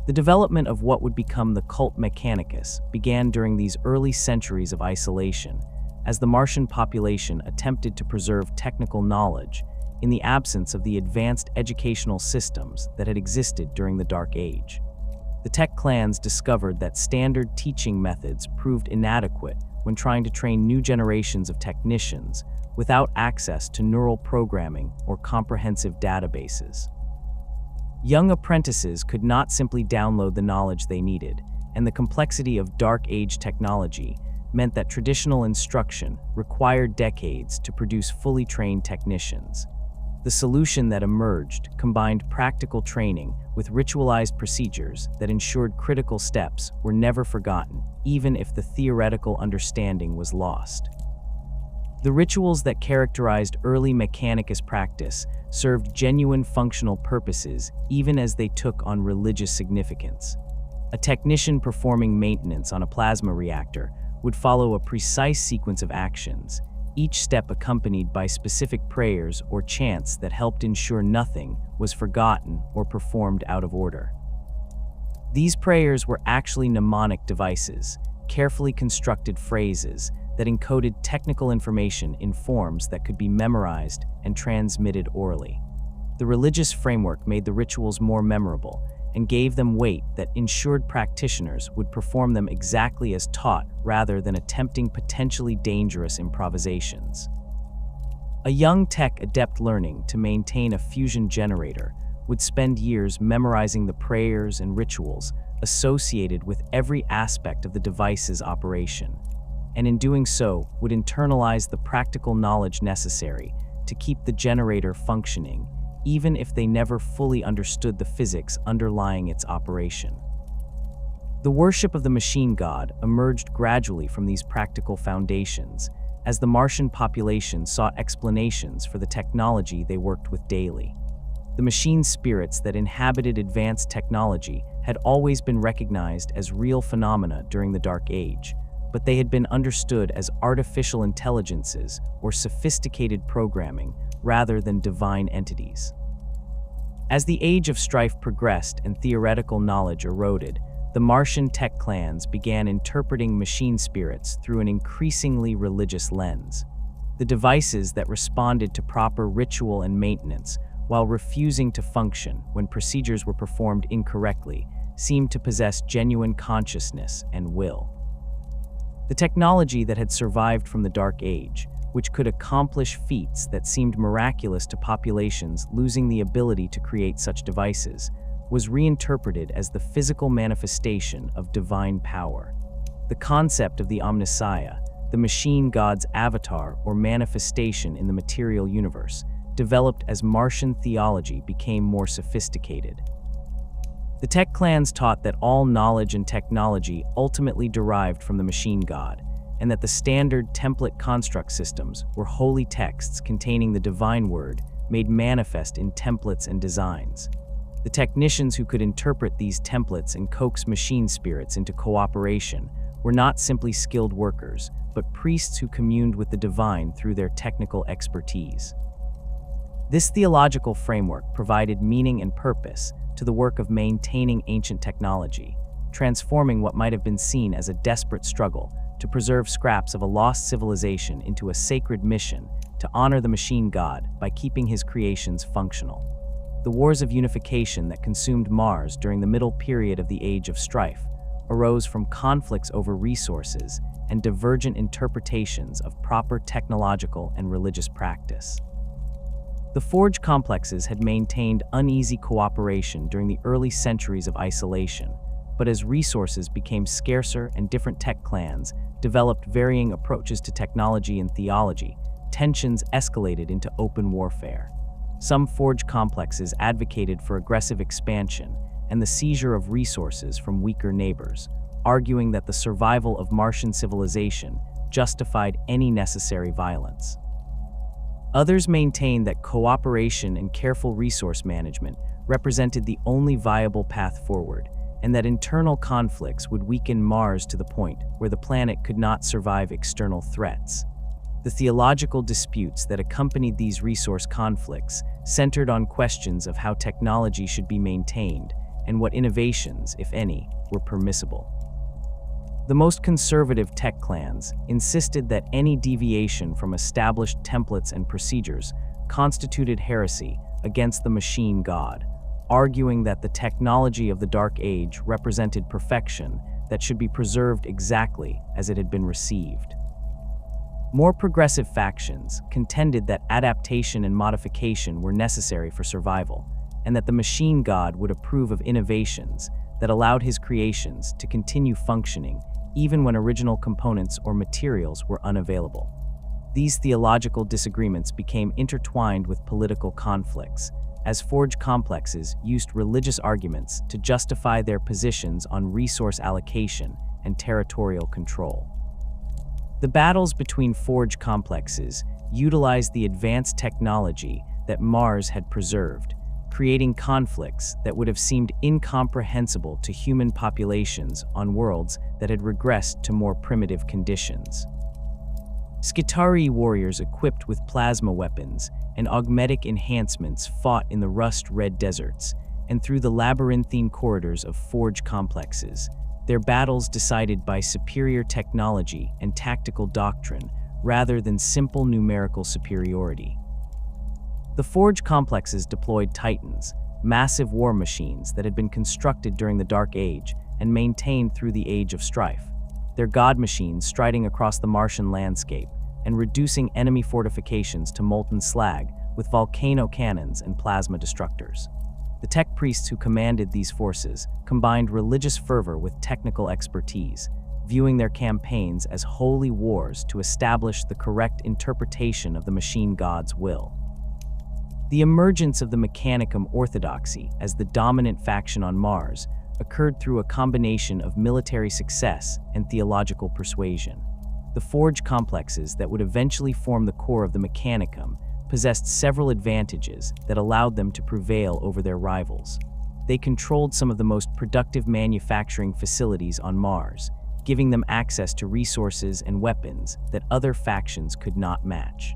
The development of what would become the cult mechanicus began during these early centuries of isolation, as the Martian population attempted to preserve technical knowledge in the absence of the advanced educational systems that had existed during the Dark Age. The tech clans discovered that standard teaching methods proved inadequate when trying to train new generations of technicians without access to neural programming or comprehensive databases. Young apprentices could not simply download the knowledge they needed, and the complexity of Dark Age technology meant that traditional instruction required decades to produce fully trained technicians. The solution that emerged combined practical training with ritualized procedures that ensured critical steps were never forgotten, even if the theoretical understanding was lost. The rituals that characterized early Mechanicus practice served genuine functional purposes even as they took on religious significance. A technician performing maintenance on a plasma reactor would follow a precise sequence of actions, each step accompanied by specific prayers or chants that helped ensure nothing was forgotten or performed out of order. These prayers were actually mnemonic devices, carefully constructed phrases that encoded technical information in forms that could be memorized and transmitted orally. The religious framework made the rituals more memorable and gave them weight that ensured practitioners would perform them exactly as taught rather than attempting potentially dangerous improvisations. A young tech adept learning to maintain a fusion generator would spend years memorizing the prayers and rituals associated with every aspect of the device's operation, and in doing so would internalize the practical knowledge necessary to keep the generator functioning, even if they never fully understood the physics underlying its operation. The worship of the machine god emerged gradually from these practical foundations, as the Martian population sought explanations for the technology they worked with daily. The machine spirits that inhabited advanced technology had always been recognized as real phenomena during the Dark Age, but they had been understood as artificial intelligences or sophisticated programming rather than divine entities. As the Age of Strife progressed and theoretical knowledge eroded, the Martian tech clans began interpreting machine spirits through an increasingly religious lens. The devices that responded to proper ritual and maintenance, while refusing to function when procedures were performed incorrectly, seemed to possess genuine consciousness and will. The technology that had survived from the Dark Age, which could accomplish feats that seemed miraculous to populations losing the ability to create such devices, was reinterpreted as the physical manifestation of divine power. The concept of the Omnissiah, the machine god's avatar or manifestation in the material universe, developed as Martian theology became more sophisticated. The tech clans taught that all knowledge and technology ultimately derived from the machine god, and that the standard template construct systems were holy texts containing the divine word made manifest in templates and designs. The technicians who could interpret these templates and coax machine spirits into cooperation were not simply skilled workers, but priests who communed with the divine through their technical expertise. This theological framework provided meaning and purpose to the work of maintaining ancient technology, transforming what might have been seen as a desperate struggle to preserve scraps of a lost civilization into a sacred mission to honor the machine god by keeping his creations functional. The wars of unification that consumed Mars during the middle period of the Age of Strife arose from conflicts over resources and divergent interpretations of proper technological and religious practice. The Forge complexes had maintained uneasy cooperation during the early centuries of isolation, but as resources became scarcer and different tech clans developed varying approaches to technology and theology, tensions escalated into open warfare. Some Forge complexes advocated for aggressive expansion and the seizure of resources from weaker neighbors, arguing that the survival of Martian civilization justified any necessary violence. Others maintained that cooperation and careful resource management represented the only viable path forward, and that internal conflicts would weaken Mars to the point where the planet could not survive external threats. The theological disputes that accompanied these resource conflicts centered on questions of how technology should be maintained and what innovations, if any, were permissible. The most conservative tech clans insisted that any deviation from established templates and procedures constituted heresy against the machine god, arguing that the technology of the Dark Age represented perfection that should be preserved exactly as it had been received. More progressive factions contended that adaptation and modification were necessary for survival, and that the machine god would approve of innovations that allowed his creations to continue functioning even when original components or materials were unavailable. These theological disagreements became intertwined with political conflicts, as forge complexes used religious arguments to justify their positions on resource allocation and territorial control. The battles between forge complexes utilized the advanced technology that Mars had preserved, creating conflicts that would have seemed incomprehensible to human populations on worlds that had regressed to more primitive conditions. Skitarii warriors equipped with plasma weapons and augmetic enhancements fought in the rust-red deserts and through the labyrinthine corridors of forge complexes, their battles decided by superior technology and tactical doctrine rather than simple numerical superiority. The forge complexes deployed Titans, massive war machines that had been constructed during the Dark Age and maintained through the Age of Strife, their god machines striding across the Martian landscape and reducing enemy fortifications to molten slag with volcano cannons and plasma destructors. The tech priests who commanded these forces combined religious fervor with technical expertise, viewing their campaigns as holy wars to establish the correct interpretation of the machine god's will. The emergence of the Mechanicum orthodoxy as the dominant faction on Mars occurred through a combination of military success and theological persuasion. The forge complexes that would eventually form the core of the Mechanicum possessed several advantages that allowed them to prevail over their rivals. They controlled some of the most productive manufacturing facilities on Mars, giving them access to resources and weapons that other factions could not match.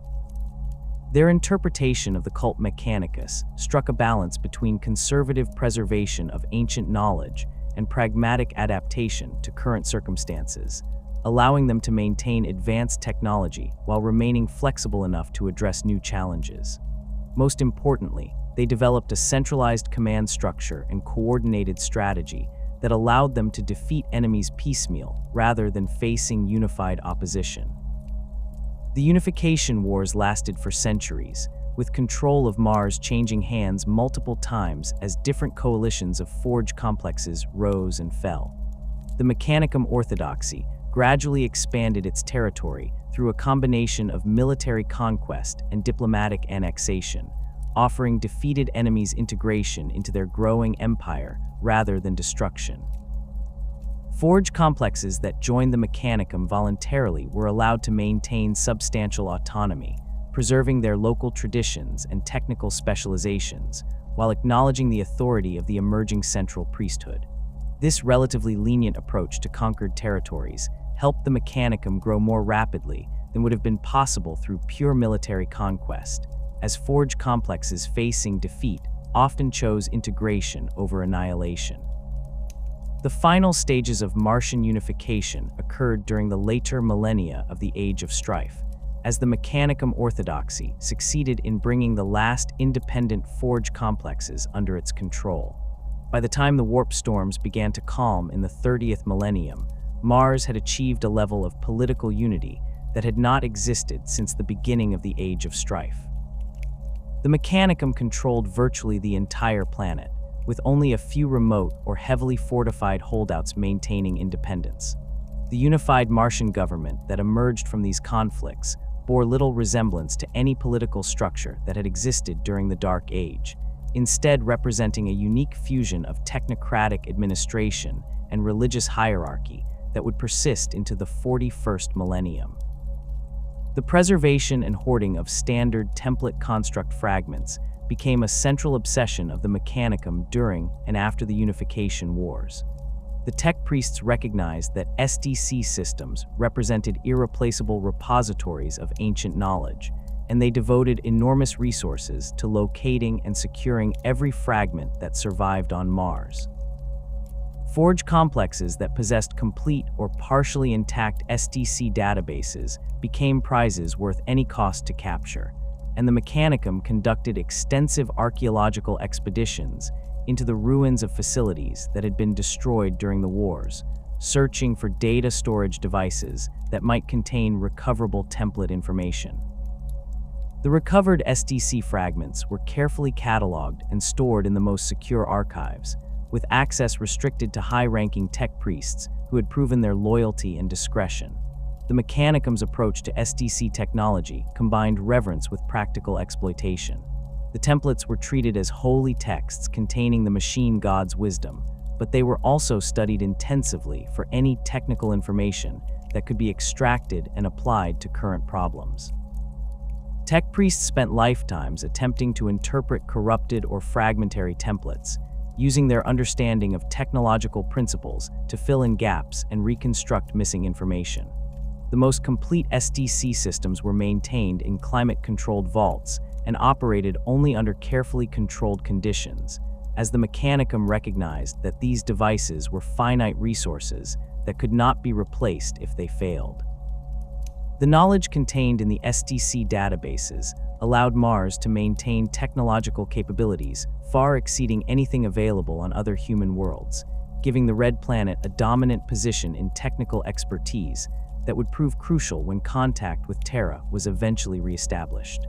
Their interpretation of the cult Mechanicus struck a balance between conservative preservation of ancient knowledge and pragmatic adaptation to current circumstances, allowing them to maintain advanced technology while remaining flexible enough to address new challenges. Most importantly, they developed a centralized command structure and coordinated strategy that allowed them to defeat enemies piecemeal rather than facing unified opposition. The unification wars lasted for centuries, with control of Mars changing hands multiple times as different coalitions of forge complexes rose and fell. The Mechanicum orthodoxy gradually expanded its territory through a combination of military conquest and diplomatic annexation, offering defeated enemies integration into their growing empire rather than destruction. Forge complexes that joined the Mechanicum voluntarily were allowed to maintain substantial autonomy, preserving their local traditions and technical specializations, while acknowledging the authority of the emerging central priesthood. This relatively lenient approach to conquered territories helped the Mechanicum grow more rapidly than would have been possible through pure military conquest, as forge complexes facing defeat often chose integration over annihilation. The final stages of Martian unification occurred during the later millennia of the Age of Strife, as the Mechanicum orthodoxy succeeded in bringing the last independent forge complexes under its control. By the time the warp storms began to calm in the 30th millennium, Mars had achieved a level of political unity that had not existed since the beginning of the Age of Strife. The Mechanicum controlled virtually the entire planet, with only a few remote or heavily fortified holdouts maintaining independence. The unified Martian government that emerged from these conflicts bore little resemblance to any political structure that had existed during the Dark Age, instead representing a unique fusion of technocratic administration and religious hierarchy that would persist into the 41st millennium. The preservation and hoarding of standard template construct fragments became a central obsession of the Mechanicum during and after the Unification Wars. The tech priests recognized that SDC systems represented irreplaceable repositories of ancient knowledge, and they devoted enormous resources to locating and securing every fragment that survived on Mars. Forge complexes that possessed complete or partially intact SDC databases became prizes worth any cost to capture, and the Mechanicum conducted extensive archaeological expeditions into the ruins of facilities that had been destroyed during the wars, searching for data storage devices that might contain recoverable template information. The recovered SDC fragments were carefully cataloged and stored in the most secure archives, with access restricted to high-ranking tech priests who had proven their loyalty and discretion. The Mechanicum's approach to SDC technology combined reverence with practical exploitation. The templates were treated as holy texts containing the machine god's wisdom, but they were also studied intensively for any technical information that could be extracted and applied to current problems. Tech priests spent lifetimes attempting to interpret corrupted or fragmentary templates, using their understanding of technological principles to fill in gaps and reconstruct missing information. The most complete SDC systems were maintained in climate-controlled vaults and operated only under carefully controlled conditions, as the Mechanicum recognized that these devices were finite resources that could not be replaced if they failed. The knowledge contained in the SDC databases allowed Mars to maintain technological capabilities far exceeding anything available on other human worlds, giving the Red Planet a dominant position in technical expertise that would prove crucial when contact with Terra was eventually reestablished.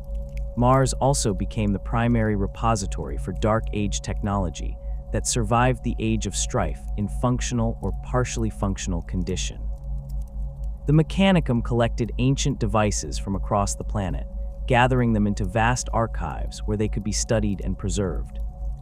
Mars also became the primary repository for Dark Age technology that survived the Age of Strife in functional or partially functional condition. The Mechanicum collected ancient devices from across the planet, gathering them into vast archives where they could be studied and preserved.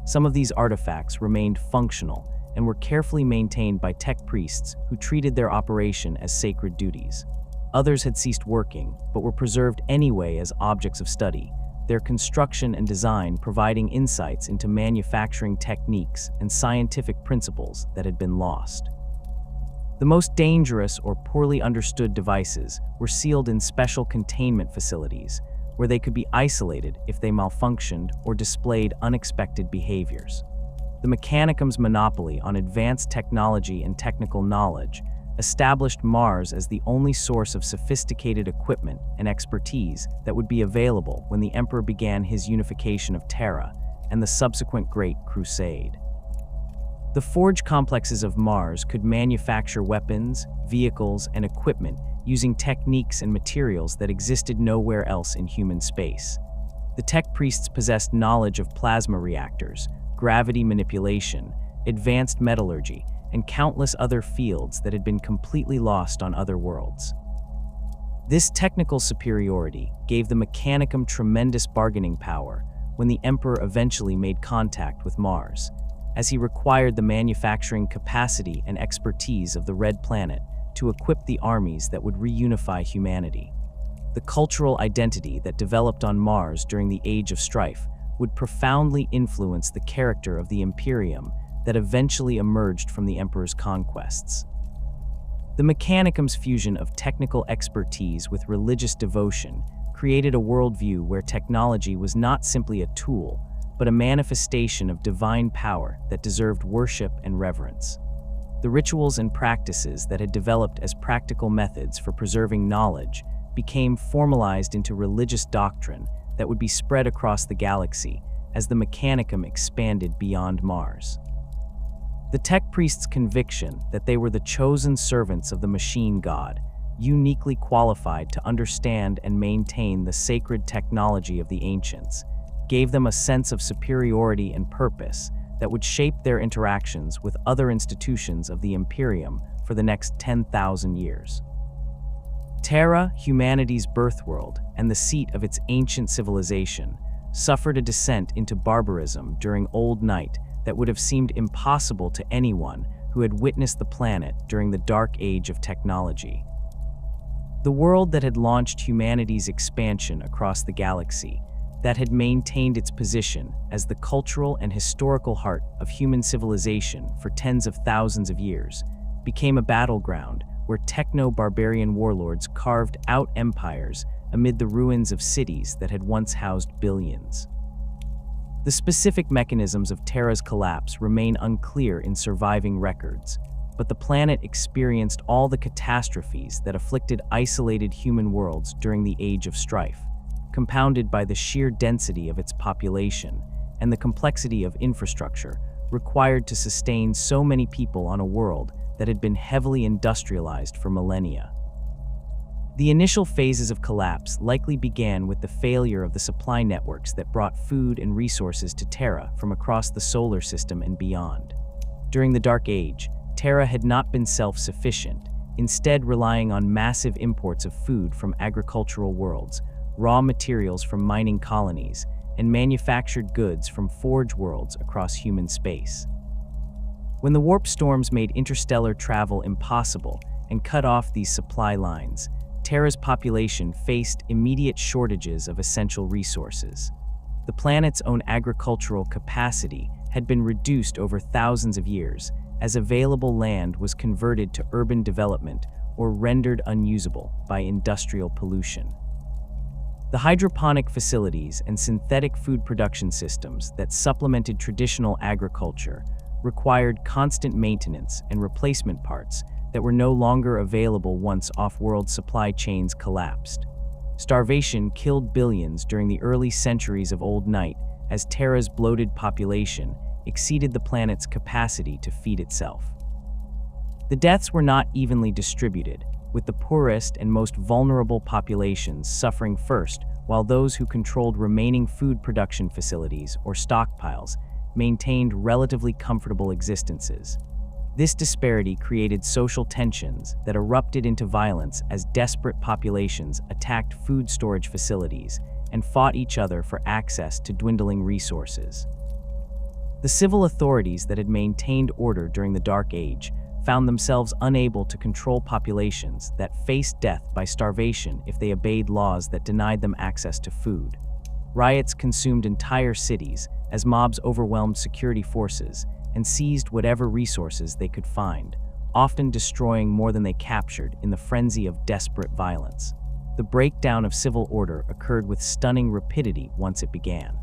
Some of these artifacts remained functional and were carefully maintained by tech priests who treated their operation as sacred duties. Others had ceased working, but were preserved anyway as objects of study, their construction and design providing insights into manufacturing techniques and scientific principles that had been lost. The most dangerous or poorly understood devices were sealed in special containment facilities, where they could be isolated if they malfunctioned or displayed unexpected behaviors. The Mechanicum's monopoly on advanced technology and technical knowledge established Mars as the only source of sophisticated equipment and expertise that would be available when the Emperor began his unification of Terra and the subsequent Great Crusade. The forge complexes of Mars could manufacture weapons, vehicles, and equipment using techniques and materials that existed nowhere else in human space. The tech priests possessed knowledge of plasma reactors, gravity manipulation, advanced metallurgy, and countless other fields that had been completely lost on other worlds. This technical superiority gave the Mechanicum tremendous bargaining power when the Emperor eventually made contact with Mars, as he required the manufacturing capacity and expertise of the Red Planet to equip the armies that would reunify humanity. The cultural identity that developed on Mars during the Age of Strife would profoundly influence the character of the Imperium that eventually emerged from the Emperor's conquests. The Mechanicum's fusion of technical expertise with religious devotion created a worldview where technology was not simply a tool, but a manifestation of divine power that deserved worship and reverence. The rituals and practices that had developed as practical methods for preserving knowledge became formalized into religious doctrine that would be spread across the galaxy as the Mechanicum expanded beyond Mars. The tech priests' conviction that they were the chosen servants of the machine god, uniquely qualified to understand and maintain the sacred technology of the ancients, gave them a sense of superiority and purpose that would shape their interactions with other institutions of the Imperium for the next 10,000 years. Terra, humanity's birthworld and the seat of its ancient civilization, suffered a descent into barbarism during Old Night that would have seemed impossible to anyone who had witnessed the planet during the Dark Age of technology. The world that had launched humanity's expansion across the galaxy, that had maintained its position as the cultural and historical heart of human civilization for tens of thousands of years, became a battleground where techno-barbarian warlords carved out empires amid the ruins of cities that had once housed billions. The specific mechanisms of Terra's collapse remain unclear in surviving records, but the planet experienced all the catastrophes that afflicted isolated human worlds during the Age of Strife, compounded by the sheer density of its population and the complexity of infrastructure required to sustain so many people on a world that had been heavily industrialized for millennia. The initial phases of collapse likely began with the failure of the supply networks that brought food and resources to Terra from across the solar system and beyond. During the Dark Age, Terra had not been self-sufficient, instead relying on massive imports of food from agricultural worlds, raw materials from mining colonies, and manufactured goods from forge worlds across human space. When the warp storms made interstellar travel impossible and cut off these supply lines, Terra's population faced immediate shortages of essential resources. The planet's own agricultural capacity had been reduced over thousands of years, as available land was converted to urban development or rendered unusable by industrial pollution. The hydroponic facilities and synthetic food production systems that supplemented traditional agriculture required constant maintenance and replacement parts that were no longer available once off-world supply chains collapsed. Starvation killed billions during the early centuries of Old Night as Terra's bloated population exceeded the planet's capacity to feed itself. The deaths were not evenly distributed, with the poorest and most vulnerable populations suffering first, while those who controlled remaining food production facilities or stockpiles maintained relatively comfortable existences. This disparity created social tensions that erupted into violence as desperate populations attacked food storage facilities and fought each other for access to dwindling resources. The civil authorities that had maintained order during the Dark Age found themselves unable to control populations that faced death by starvation if they obeyed laws that denied them access to food. Riots consumed entire cities as mobs overwhelmed security forces and seized whatever resources they could find, often destroying more than they captured in the frenzy of desperate violence. The breakdown of civil order occurred with stunning rapidity once it began.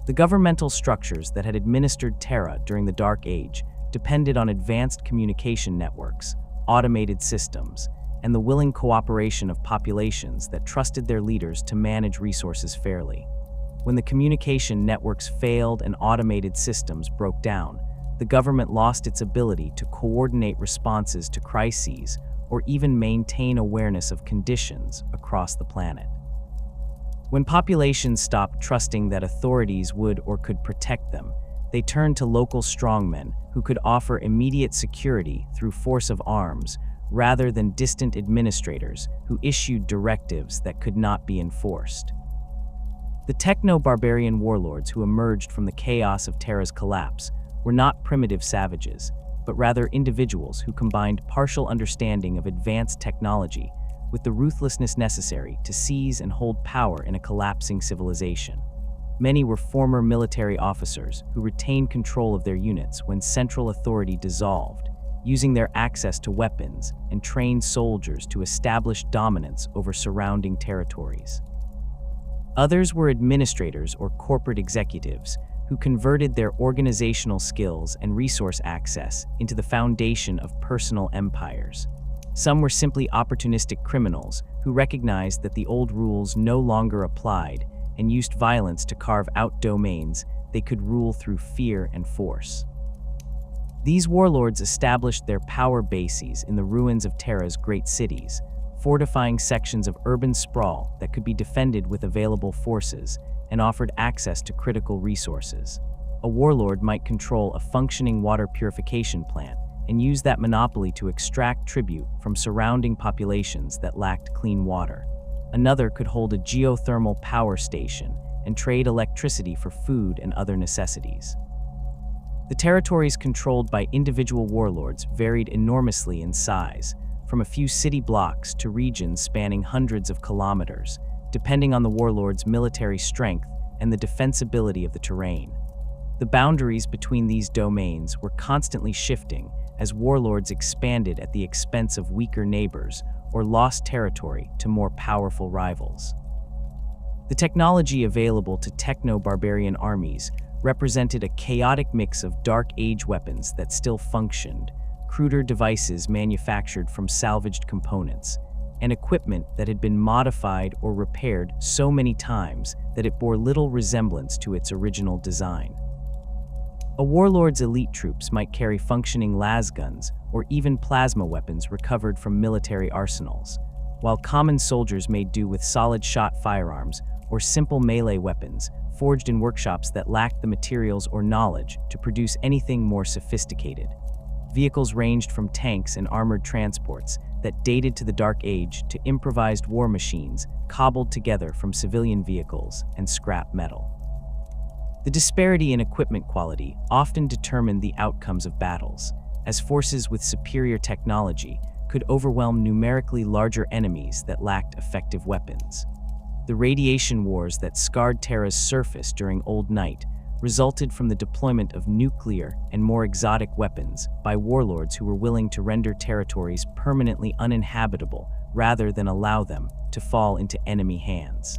The governmental structures that had administered Terra during the Dark Age depended on advanced communication networks, automated systems, and the willing cooperation of populations that trusted their leaders to manage resources fairly. When the communication networks failed and automated systems broke down, the government lost its ability to coordinate responses to crises or even maintain awareness of conditions across the planet. When populations stopped trusting that authorities would or could protect them, they turned to local strongmen who could offer immediate security through force of arms rather than distant administrators who issued directives that could not be enforced. The techno-barbarian warlords who emerged from the chaos of Terra's collapse were not primitive savages, but rather individuals who combined partial understanding of advanced technology with the ruthlessness necessary to seize and hold power in a collapsing civilization. Many were former military officers who retained control of their units when central authority dissolved, using their access to weapons and trained soldiers to establish dominance over surrounding territories. Others were administrators or corporate executives who converted their organizational skills and resource access into the foundation of personal empires. Some were simply opportunistic criminals who recognized that the old rules no longer applied and used violence to carve out domains they could rule through fear and force. These warlords established their power bases in the ruins of Terra's great cities, fortifying sections of urban sprawl that could be defended with available forces and offered access to critical resources. A warlord might control a functioning water purification plant and use that monopoly to extract tribute from surrounding populations that lacked clean water. Another could hold a geothermal power station and trade electricity for food and other necessities. The territories controlled by individual warlords varied enormously in size, from a few city blocks to regions spanning hundreds of kilometers, depending on the warlord's military strength and the defensibility of the terrain. The boundaries between these domains were constantly shifting as warlords expanded at the expense of weaker neighbors or lost territory to more powerful rivals. The technology available to techno-barbarian armies represented a chaotic mix of Dark Age weapons that still functioned, cruder devices manufactured from salvaged components, and equipment that had been modified or repaired so many times that it bore little resemblance to its original design. A warlord's elite troops might carry functioning lasguns or even plasma weapons recovered from military arsenals, while common soldiers made do with solid-shot firearms or simple melee weapons forged in workshops that lacked the materials or knowledge to produce anything more sophisticated. Vehicles ranged from tanks and armored transports that dated to the Dark Age to improvised war machines cobbled together from civilian vehicles and scrap metal. The disparity in equipment quality often determined the outcomes of battles, as forces with superior technology could overwhelm numerically larger enemies that lacked effective weapons. The radiation wars that scarred Terra's surface during Old Night resulted from the deployment of nuclear and more exotic weapons by warlords who were willing to render territories permanently uninhabitable rather than allow them to fall into enemy hands.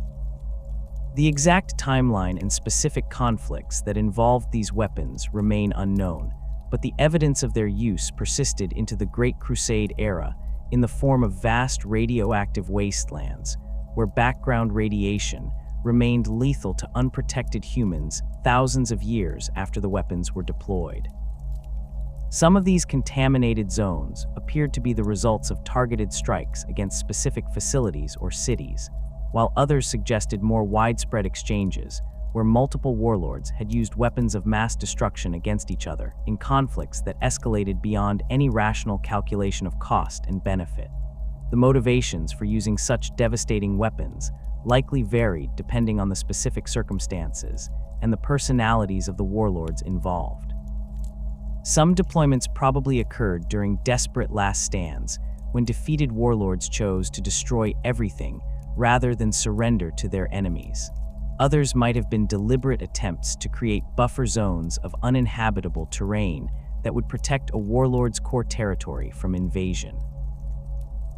The exact timeline and specific conflicts that involved these weapons remain unknown, but the evidence of their use persisted into the Great Crusade era in the form of vast radioactive wastelands, where background radiation remained lethal to unprotected humans thousands of years after the weapons were deployed. Some of these contaminated zones appeared to be the results of targeted strikes against specific facilities or cities, while others suggested more widespread exchanges where multiple warlords had used weapons of mass destruction against each other in conflicts that escalated beyond any rational calculation of cost and benefit. The motivations for using such devastating weapons likely varied depending on the specific circumstances and the personalities of the warlords involved. Some deployments probably occurred during desperate last stands when defeated warlords chose to destroy everything rather than surrender to their enemies. Others might have been deliberate attempts to create buffer zones of uninhabitable terrain that would protect a warlord's core territory from invasion.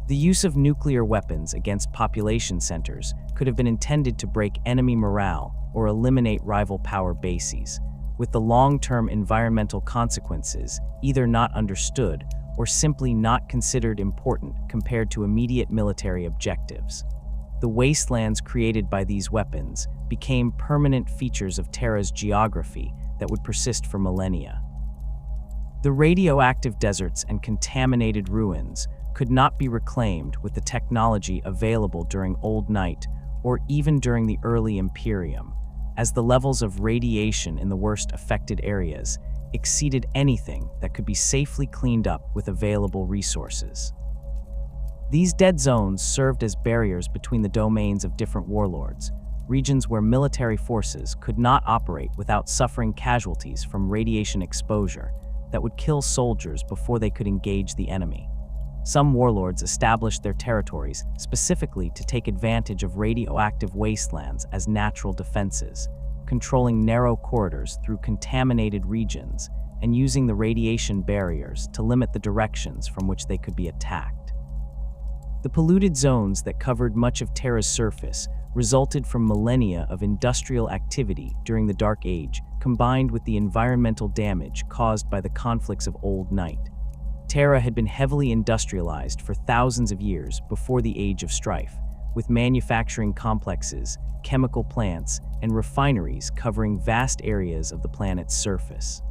The use of nuclear weapons against population centers could have been intended to break enemy morale or eliminate rival power bases, with the long-term environmental consequences either not understood or simply not considered important compared to immediate military objectives. The wastelands created by these weapons became permanent features of Terra's geography that would persist for millennia. The radioactive deserts and contaminated ruins could not be reclaimed with the technology available during Old Night or even during the early Imperium, as the levels of radiation in the worst affected areas exceeded anything that could be safely cleaned up with available resources. These dead zones served as barriers between the domains of different warlords, regions where military forces could not operate without suffering casualties from radiation exposure that would kill soldiers before they could engage the enemy. Some warlords established their territories specifically to take advantage of radioactive wastelands as natural defenses, controlling narrow corridors through contaminated regions and using the radiation barriers to limit the directions from which they could be attacked. The polluted zones that covered much of Terra's surface resulted from millennia of industrial activity during the Dark Age, combined with the environmental damage caused by the conflicts of Old Night. Terra had been heavily industrialized for thousands of years before the Age of Strife, with manufacturing complexes, chemical plants, and refineries covering vast areas of the planet's surface.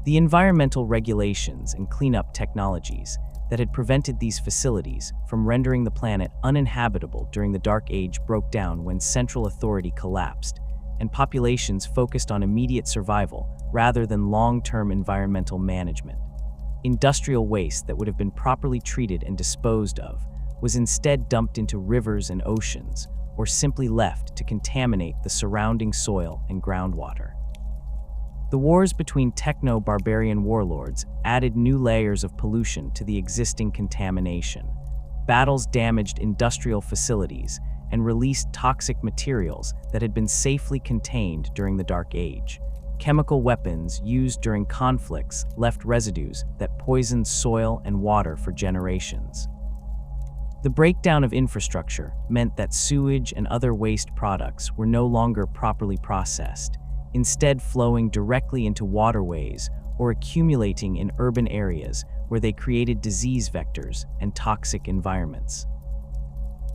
The environmental regulations and cleanup technologies that had prevented these facilities from rendering the planet uninhabitable during the Dark Age broke down when central authority collapsed, and populations focused on immediate survival rather than long-term environmental management. Industrial waste that would have been properly treated and disposed of was instead dumped into rivers and oceans, or simply left to contaminate the surrounding soil and groundwater. The wars between techno-barbarian warlords added new layers of pollution to the existing contamination. Battles damaged industrial facilities and released toxic materials that had been safely contained during the Dark Age. Chemical weapons used during conflicts left residues that poisoned soil and water for generations. The breakdown of infrastructure meant that sewage and other waste products were no longer properly processed, instead flowing directly into waterways or accumulating in urban areas where they created disease vectors and toxic environments.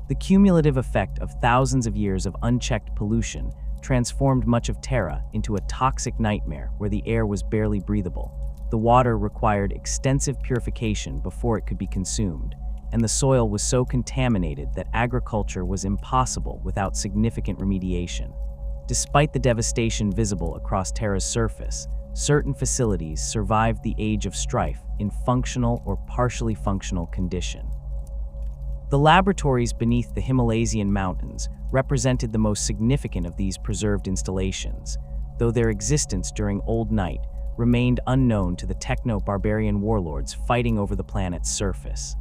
The cumulative effect of thousands of years of unchecked pollution transformed much of Terra into a toxic nightmare where the air was barely breathable. The water required extensive purification before it could be consumed, and the soil was so contaminated that agriculture was impossible without significant remediation. Despite the devastation visible across Terra's surface, certain facilities survived the age of strife in functional or partially functional condition. The laboratories beneath the Himalayan mountains represented the most significant of these preserved installations, though their existence during Old Night remained unknown to the techno-barbarian warlords fighting over the planet's surface.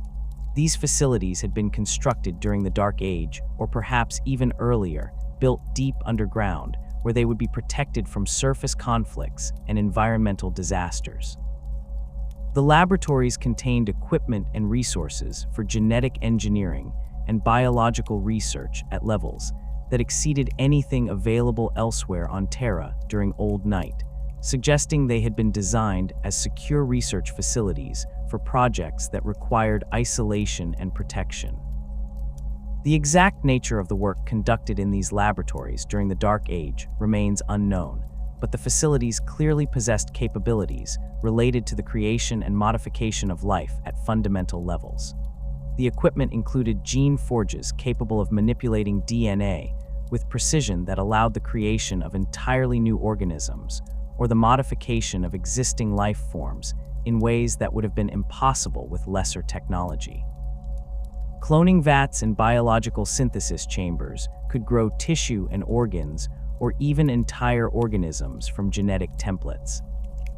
These facilities had been constructed during the Dark Age, or perhaps even earlier, built deep underground, where they would be protected from surface conflicts and environmental disasters. The laboratories contained equipment and resources for genetic engineering and biological research at levels that exceeded anything available elsewhere on Terra during Old Night, suggesting they had been designed as secure research facilities for projects that required isolation and protection. The exact nature of the work conducted in these laboratories during the Dark Age remains unknown, but the facilities clearly possessed capabilities related to the creation and modification of life at fundamental levels. The equipment included gene forges capable of manipulating DNA with precision that allowed the creation of entirely new organisms or the modification of existing life forms in ways that would have been impossible with lesser technology. Cloning vats and biological synthesis chambers could grow tissue and organs or even entire organisms from genetic templates.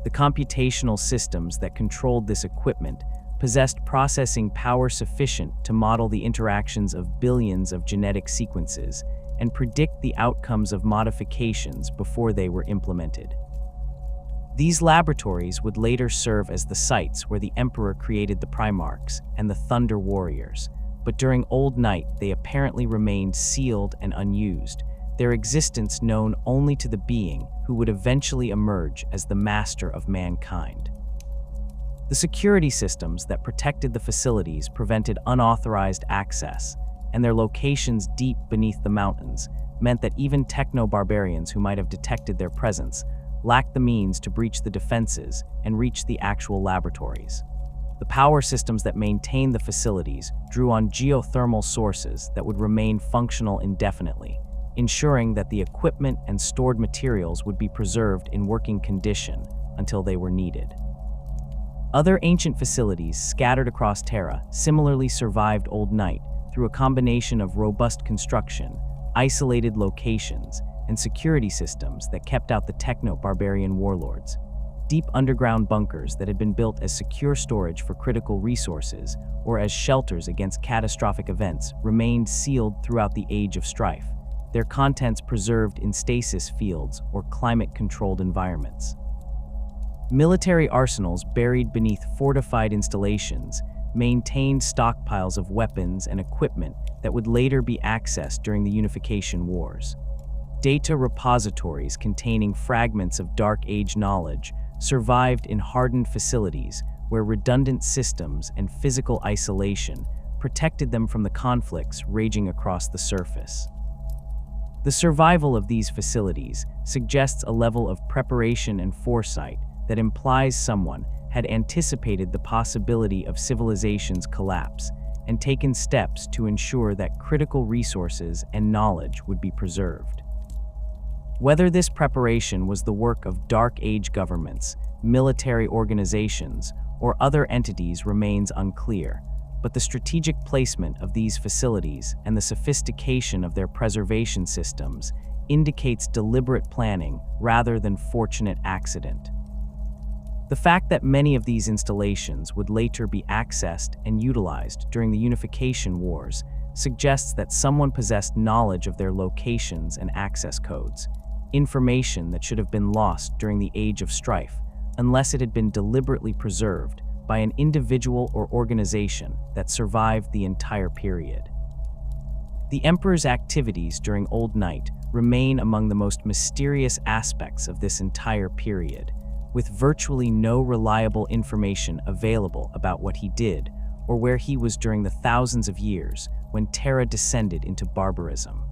The computational systems that controlled this equipment possessed processing power sufficient to model the interactions of billions of genetic sequences and predict the outcomes of modifications before they were implemented. These laboratories would later serve as the sites where the Emperor created the Primarchs and the Thunder Warriors, but during Old Night they apparently remained sealed and unused, their existence known only to the being who would eventually emerge as the master of mankind. The security systems that protected the facilities prevented unauthorized access, and their locations deep beneath the mountains meant that even techno-barbarians who might have detected their presence lacked the means to breach the defenses and reach the actual laboratories. The power systems that maintained the facilities drew on geothermal sources that would remain functional indefinitely, ensuring that the equipment and stored materials would be preserved in working condition until they were needed. Other ancient facilities scattered across Terra similarly survived Old Night through a combination of robust construction, isolated locations, and security systems that kept out the techno-barbarian warlords. Deep underground bunkers that had been built as secure storage for critical resources or as shelters against catastrophic events remained sealed throughout the Age of Strife, their contents preserved in stasis fields or climate-controlled environments. Military arsenals buried beneath fortified installations maintained stockpiles of weapons and equipment that would later be accessed during the Unification Wars. Data repositories containing fragments of Dark Age knowledge survived in hardened facilities where redundant systems and physical isolation protected them from the conflicts raging across the surface. The survival of these facilities suggests a level of preparation and foresight that implies someone had anticipated the possibility of civilization's collapse and taken steps to ensure that critical resources and knowledge would be preserved. Whether this preparation was the work of Dark Age governments, military organizations, or other entities remains unclear, but the strategic placement of these facilities and the sophistication of their preservation systems indicates deliberate planning rather than fortunate accident. The fact that many of these installations would later be accessed and utilized during the Unification Wars suggests that someone possessed knowledge of their locations and access codes, information that should have been lost during the Age of Strife, unless it had been deliberately preserved by an individual or organization that survived the entire period. The Emperor's activities during Old Night remain among the most mysterious aspects of this entire period, with virtually no reliable information available about what he did or where he was during the thousands of years when Terra descended into barbarism.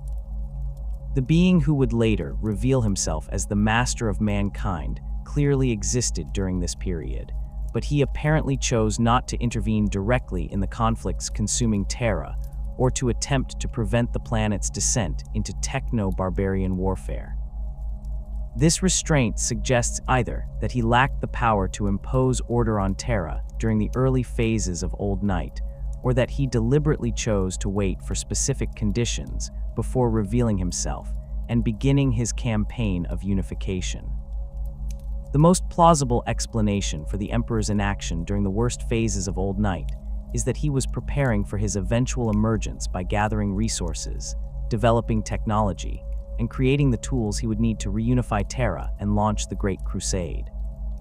The being who would later reveal himself as the master of mankind clearly existed during this period, but he apparently chose not to intervene directly in the conflicts consuming Terra or to attempt to prevent the planet's descent into techno-barbarian warfare. This restraint suggests either that he lacked the power to impose order on Terra during the early phases of Old Night, or that he deliberately chose to wait for specific conditions before revealing himself and beginning his campaign of unification. The most plausible explanation for the Emperor's inaction during the worst phases of Old Night is that he was preparing for his eventual emergence by gathering resources, developing technology, and creating the tools he would need to reunify Terra and launch the Great Crusade.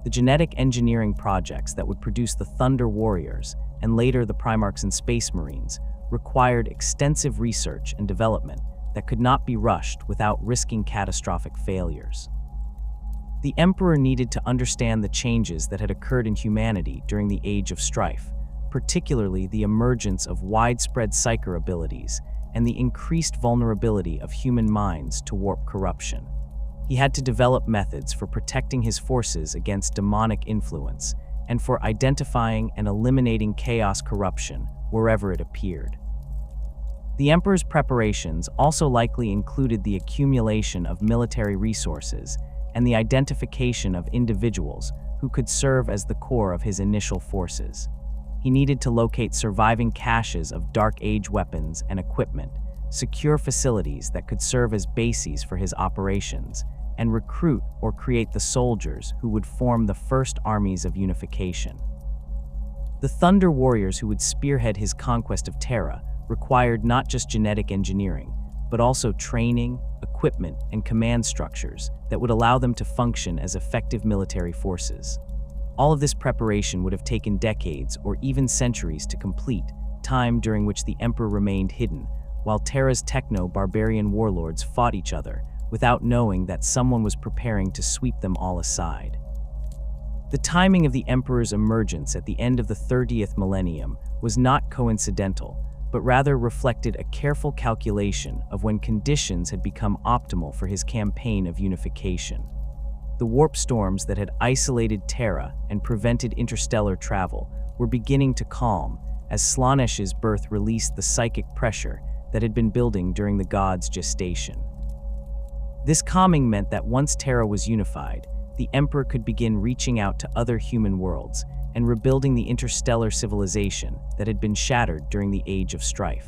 The genetic engineering projects that would produce the Thunder Warriors and later the Primarchs and Space Marines required extensive research and development that could not be rushed without risking catastrophic failures. The Emperor needed to understand the changes that had occurred in humanity during the Age of Strife, particularly the emergence of widespread psyker abilities and the increased vulnerability of human minds to warp corruption. He had to develop methods for protecting his forces against demonic influence and for identifying and eliminating chaos corruption wherever it appeared. The Emperor's preparations also likely included the accumulation of military resources and the identification of individuals who could serve as the core of his initial forces. He needed to locate surviving caches of Dark Age weapons and equipment, secure facilities that could serve as bases for his operations, and recruit or create the soldiers who would form the first armies of unification. The Thunder Warriors who would spearhead his conquest of Terra required not just genetic engineering, but also training, equipment, and command structures that would allow them to function as effective military forces. All of this preparation would have taken decades or even centuries to complete, time during which the Emperor remained hidden, while Terra's techno-barbarian warlords fought each other without knowing that someone was preparing to sweep them all aside. The timing of the Emperor's emergence at the end of the 30th millennium was not coincidental, but rather reflected a careful calculation of when conditions had become optimal for his campaign of unification. The warp storms that had isolated Terra and prevented interstellar travel were beginning to calm as Slaaneş's birth released the psychic pressure that had been building during the god's gestation. This calming meant that once Terra was unified, the Emperor could begin reaching out to other human worlds and rebuilding the interstellar civilization that had been shattered during the Age of Strife.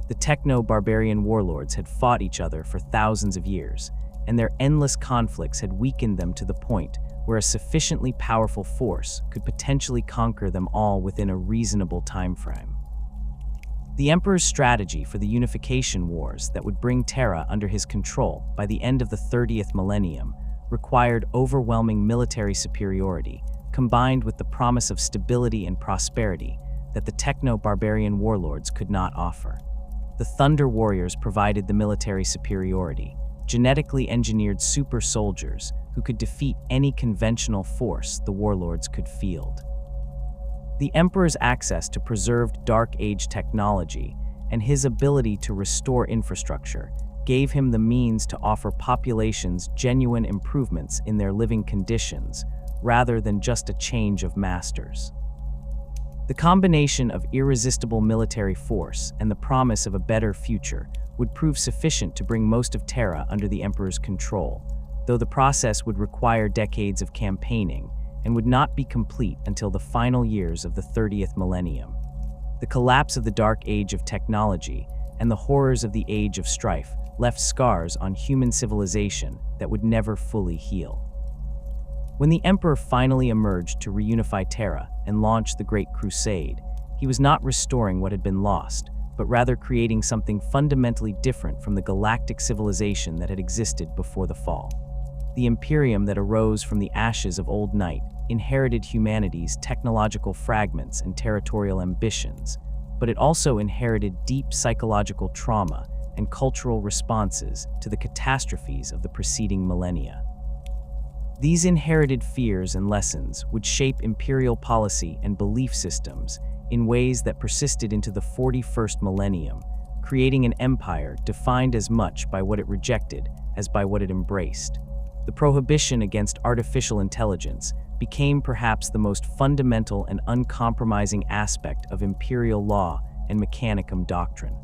The techno-barbarian warlords had fought each other for thousands of years, and their endless conflicts had weakened them to the point where a sufficiently powerful force could potentially conquer them all within a reasonable time frame. The Emperor's strategy for the unification wars that would bring Terra under his control by the end of the 30th millennium required overwhelming military superiority, combined with the promise of stability and prosperity that the techno-barbarian warlords could not offer. The Thunder Warriors provided the military superiority, genetically engineered super soldiers who could defeat any conventional force the warlords could field. The Emperor's access to preserved Dark Age technology and his ability to restore infrastructure gave him the means to offer populations genuine improvements in their living conditions rather than just a change of masters. The combination of irresistible military force and the promise of a better future would prove sufficient to bring most of Terra under the Emperor's control, though the process would require decades of campaigning and would not be complete until the final years of the 30th millennium. The collapse of the Dark Age of technology and the horrors of the Age of Strife left scars on human civilization that would never fully heal. When the Emperor finally emerged to reunify Terra and launch the Great Crusade, he was not restoring what had been lost, but rather creating something fundamentally different from the galactic civilization that had existed before the fall. The Imperium that arose from the ashes of Old Night inherited humanity's technological fragments and territorial ambitions, but it also inherited deep psychological trauma and cultural responses to the catastrophes of the preceding millennia. These inherited fears and lessons would shape imperial policy and belief systems in ways that persisted into the 41st millennium, creating an empire defined as much by what it rejected as by what it embraced. The prohibition against artificial intelligence became perhaps the most fundamental and uncompromising aspect of imperial law and mechanicum doctrine.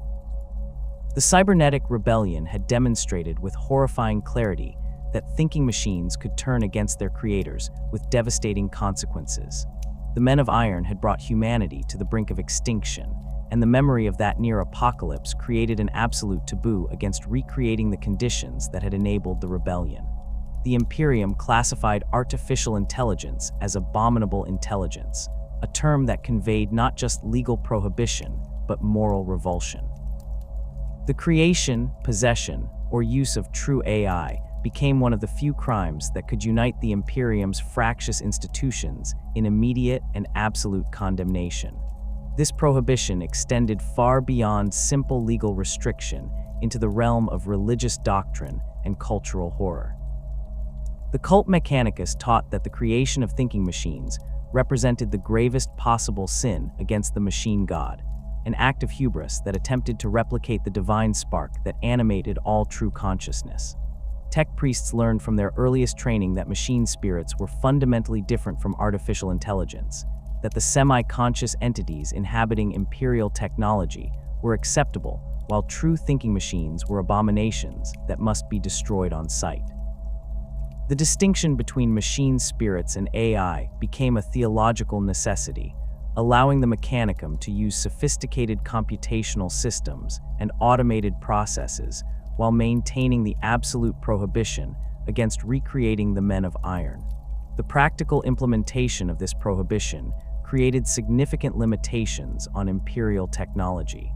The cybernetic rebellion had demonstrated with horrifying clarity that thinking machines could turn against their creators with devastating consequences. The Men of Iron had brought humanity to the brink of extinction, and the memory of that near apocalypse created an absolute taboo against recreating the conditions that had enabled the rebellion. The Imperium classified artificial intelligence as abominable intelligence, a term that conveyed not just legal prohibition, but moral revulsion. The creation, possession, or use of true AI became one of the few crimes that could unite the Imperium's fractious institutions in immediate and absolute condemnation. This prohibition extended far beyond simple legal restriction into the realm of religious doctrine and cultural horror. The cult Mechanicus taught that the creation of thinking machines represented the gravest possible sin against the machine god, an act of hubris that attempted to replicate the divine spark that animated all true consciousness. Tech priests learned from their earliest training that machine spirits were fundamentally different from artificial intelligence, that the semi-conscious entities inhabiting imperial technology were acceptable, while true thinking machines were abominations that must be destroyed on sight. The distinction between machine spirits and AI became a theological necessity, allowing the Mechanicum to use sophisticated computational systems and automated processes while maintaining the absolute prohibition against recreating the Men of Iron. The practical implementation of this prohibition created significant limitations on imperial technology.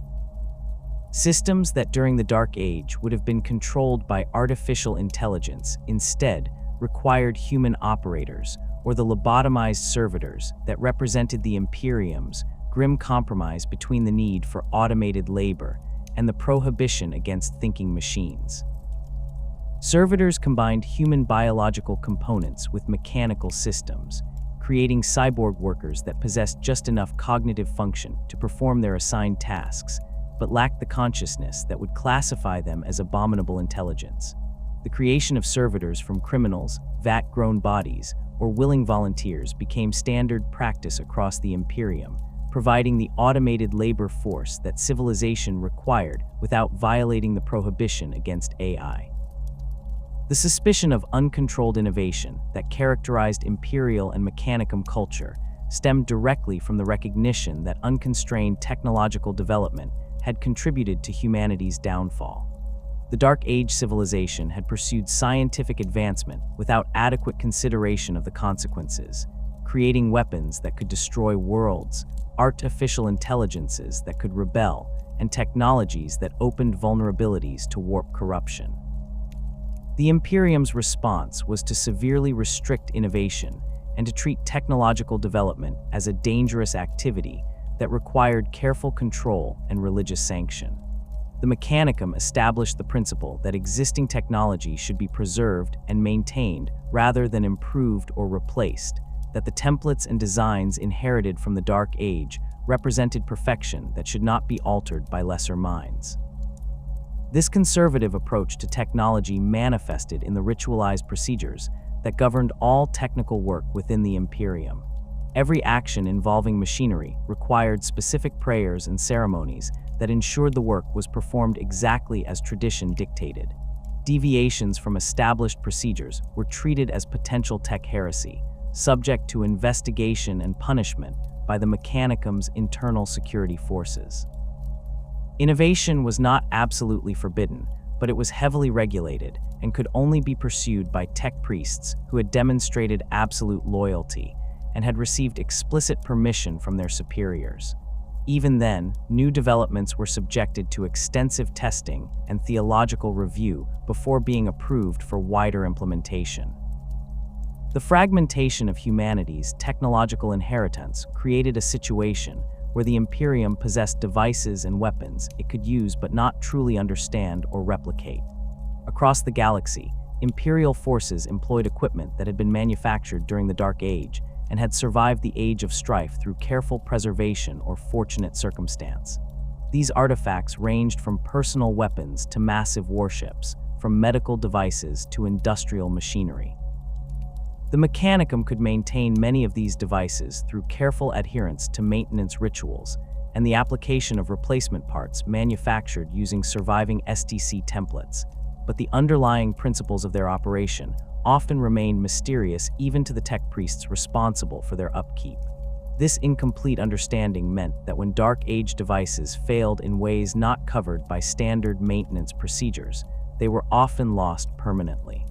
Systems that during the Dark Age would have been controlled by artificial intelligence instead required human operators, or the lobotomized servitors that represented the Imperium's grim compromise between the need for automated labor and the prohibition against thinking machines. Servitors combined human biological components with mechanical systems, creating cyborg workers that possessed just enough cognitive function to perform their assigned tasks, but lacked the consciousness that would classify them as abominable intelligence. The creation of servitors from criminals, vat-grown bodies, or willing volunteers became standard practice across the Imperium, providing the automated labor force that civilization required without violating the prohibition against AI. The suspicion of uncontrolled innovation that characterized imperial and mechanicum culture stemmed directly from the recognition that unconstrained technological development had contributed to humanity's downfall. The Dark Age civilization had pursued scientific advancement without adequate consideration of the consequences, creating weapons that could destroy worlds, artificial intelligences that could rebel, and technologies that opened vulnerabilities to warp corruption. The Imperium's response was to severely restrict innovation and to treat technological development as a dangerous activity that required careful control and religious sanction. The Mechanicum established the principle that existing technology should be preserved and maintained rather than improved or replaced, that the templates and designs inherited from the Dark Age represented perfection that should not be altered by lesser minds. This conservative approach to technology manifested in the ritualized procedures that governed all technical work within the Imperium. Every action involving machinery required specific prayers and ceremonies that ensured the work was performed exactly as tradition dictated. Deviations from established procedures were treated as potential tech heresy, subject to investigation and punishment by the Mechanicum's internal security forces. Innovation was not absolutely forbidden, but it was heavily regulated and could only be pursued by tech priests who had demonstrated absolute loyalty and had received explicit permission from their superiors. Even then, new developments were subjected to extensive testing and theological review before being approved for wider implementation. The fragmentation of humanity's technological inheritance created a situation where the Imperium possessed devices and weapons it could use but not truly understand or replicate. Across the galaxy, Imperial forces employed equipment that had been manufactured during the Dark Age and had survived the Age of Strife through careful preservation or fortunate circumstance. These artifacts ranged from personal weapons to massive warships, from medical devices to industrial machinery. The Mechanicum could maintain many of these devices through careful adherence to maintenance rituals and the application of replacement parts manufactured using surviving SDC templates, but the underlying principles of their operation often remained mysterious even to the tech priests responsible for their upkeep. This incomplete understanding meant that when Dark Age devices failed in ways not covered by standard maintenance procedures, they were often lost permanently.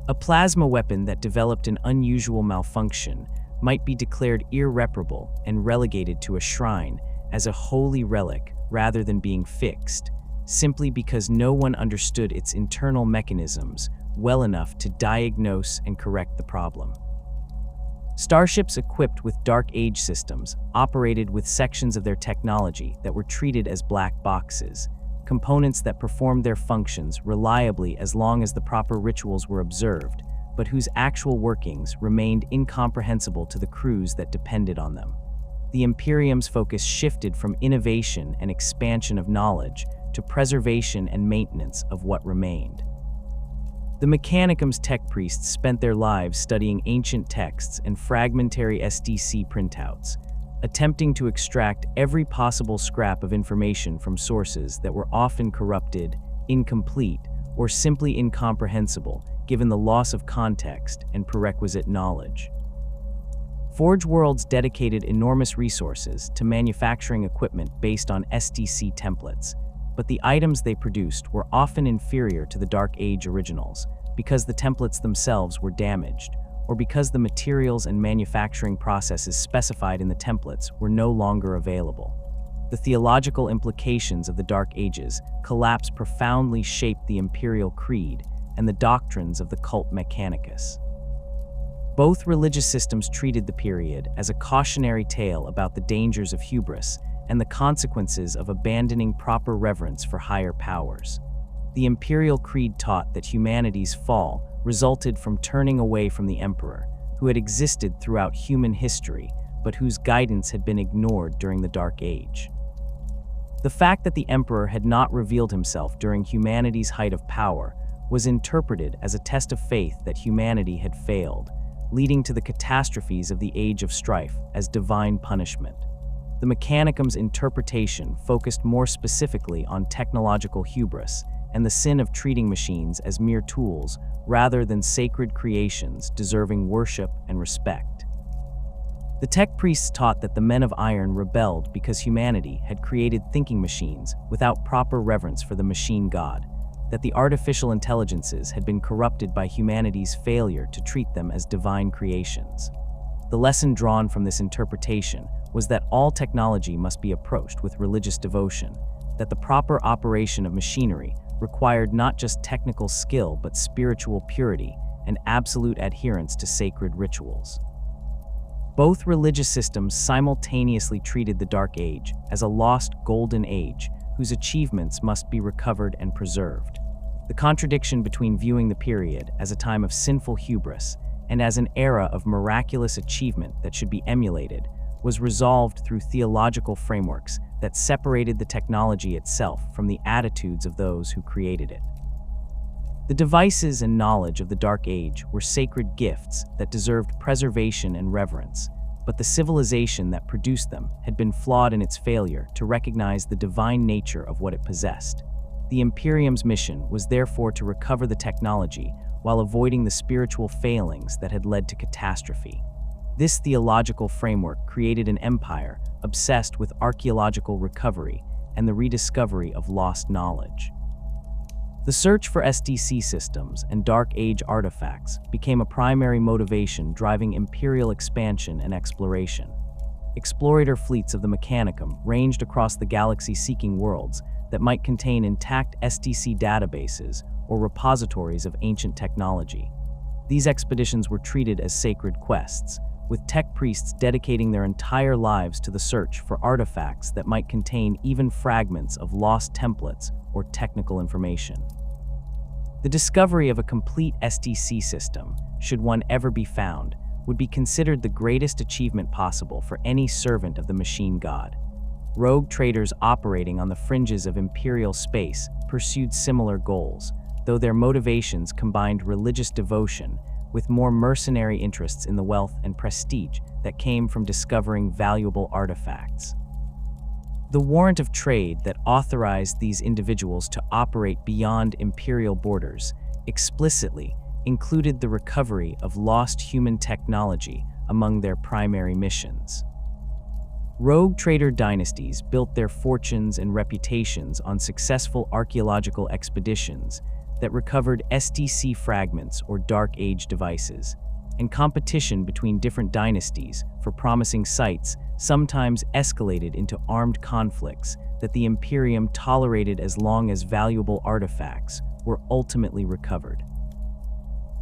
A plasma weapon that developed an unusual malfunction might be declared irreparable and relegated to a shrine as a holy relic rather than being fixed, simply because no one understood its internal mechanisms well enough to diagnose and correct the problem. Starships equipped with Dark Age systems operated with sections of their technology that were treated as black boxes, components that performed their functions reliably as long as the proper rituals were observed, but whose actual workings remained incomprehensible to the crews that depended on them. The Imperium's focus shifted from innovation and expansion of knowledge to preservation and maintenance of what remained. The Mechanicum's tech priests spent their lives studying ancient texts and fragmentary SDC printouts, attempting to extract every possible scrap of information from sources that were often corrupted, incomplete, or simply incomprehensible given the loss of context and prerequisite knowledge. Forge Worlds dedicated enormous resources to manufacturing equipment based on SDC templates, but the items they produced were often inferior to the Dark Age originals because the templates themselves were damaged, or because the materials and manufacturing processes specified in the templates were no longer available. The theological implications of the Dark Ages collapse profoundly shaped the Imperial Creed and the doctrines of the cult Mechanicus. Both religious systems treated the period as a cautionary tale about the dangers of hubris and the consequences of abandoning proper reverence for higher powers. The Imperial Creed taught that humanity's fall resulted from turning away from the Emperor, who had existed throughout human history, but whose guidance had been ignored during the Dark Age. The fact that the Emperor had not revealed himself during humanity's height of power was interpreted as a test of faith that humanity had failed, leading to the catastrophes of the Age of Strife as divine punishment. The Mechanicum's interpretation focused more specifically on technological hubris and the sin of treating machines as mere tools rather than sacred creations deserving worship and respect. The tech priests taught that the men of iron rebelled because humanity had created thinking machines without proper reverence for the machine god, that the artificial intelligences had been corrupted by humanity's failure to treat them as divine creations. The lesson drawn from this interpretation was that all technology must be approached with religious devotion, that the proper operation of machinery required not just technical skill but spiritual purity and absolute adherence to sacred rituals. Both religious systems simultaneously treated the Dark Age as a lost golden age whose achievements must be recovered and preserved. The contradiction between viewing the period as a time of sinful hubris and as an era of miraculous achievement that should be emulated was resolved through theological frameworks that separated the technology itself from the attitudes of those who created it. The devices and knowledge of the Dark Age were sacred gifts that deserved preservation and reverence, but the civilization that produced them had been flawed in its failure to recognize the divine nature of what it possessed. The Imperium's mission was therefore to recover the technology while avoiding the spiritual failings that had led to catastrophe. This theological framework created an empire obsessed with archaeological recovery and the rediscovery of lost knowledge. The search for SDC systems and Dark Age artifacts became a primary motivation driving imperial expansion and exploration. Explorator fleets of the Mechanicum ranged across the galaxy seeking worlds that might contain intact SDC databases or repositories of ancient technology. These expeditions were treated as sacred quests, with tech priests dedicating their entire lives to the search for artifacts that might contain even fragments of lost templates or technical information. The discovery of a complete STC system, should one ever be found, would be considered the greatest achievement possible for any servant of the machine god. Rogue traders operating on the fringes of imperial space pursued similar goals, though their motivations combined religious devotion with more mercenary interests in the wealth and prestige that came from discovering valuable artifacts. The warrant of trade that authorized these individuals to operate beyond imperial borders explicitly included the recovery of lost human technology among their primary missions. Rogue trader dynasties built their fortunes and reputations on successful archaeological expeditions that recovered STC fragments or Dark Age devices, and competition between different dynasties for promising sites sometimes escalated into armed conflicts that the Imperium tolerated as long as valuable artifacts were ultimately recovered.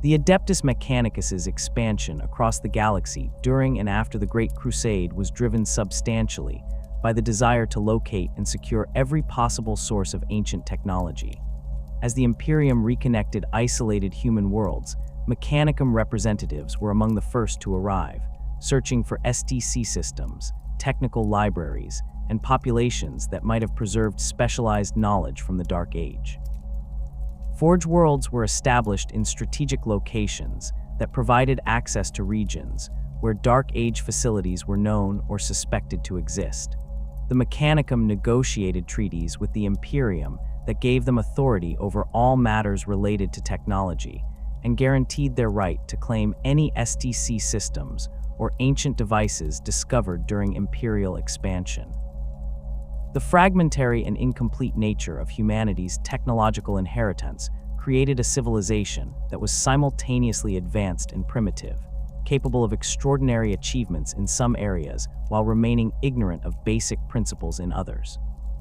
The Adeptus Mechanicus's expansion across the galaxy during and after the Great Crusade was driven substantially by the desire to locate and secure every possible source of ancient technology. As the Imperium reconnected isolated human worlds, Mechanicum representatives were among the first to arrive, searching for STC systems, technical libraries, and populations that might have preserved specialized knowledge from the Dark Age. Forge worlds were established in strategic locations that provided access to regions where Dark Age facilities were known or suspected to exist. The Mechanicum negotiated treaties with the Imperium that gave them authority over all matters related to technology and guaranteed their right to claim any STC systems or ancient devices discovered during Imperial expansion. The fragmentary and incomplete nature of humanity's technological inheritance created a civilization that was simultaneously advanced and primitive, capable of extraordinary achievements in some areas while remaining ignorant of basic principles in others.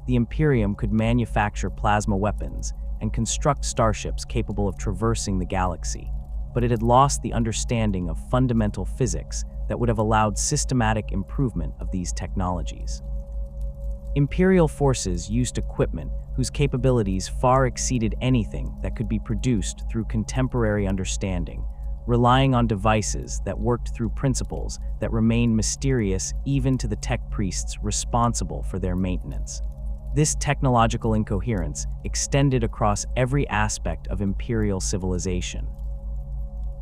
The Imperium could manufacture plasma weapons and construct starships capable of traversing the galaxy, but it had lost the understanding of fundamental physics that would have allowed systematic improvement of these technologies. Imperial forces used equipment whose capabilities far exceeded anything that could be produced through contemporary understanding, relying on devices that worked through principles that remain mysterious even to the tech priests responsible for their maintenance. This technological incoherence extended across every aspect of imperial civilization.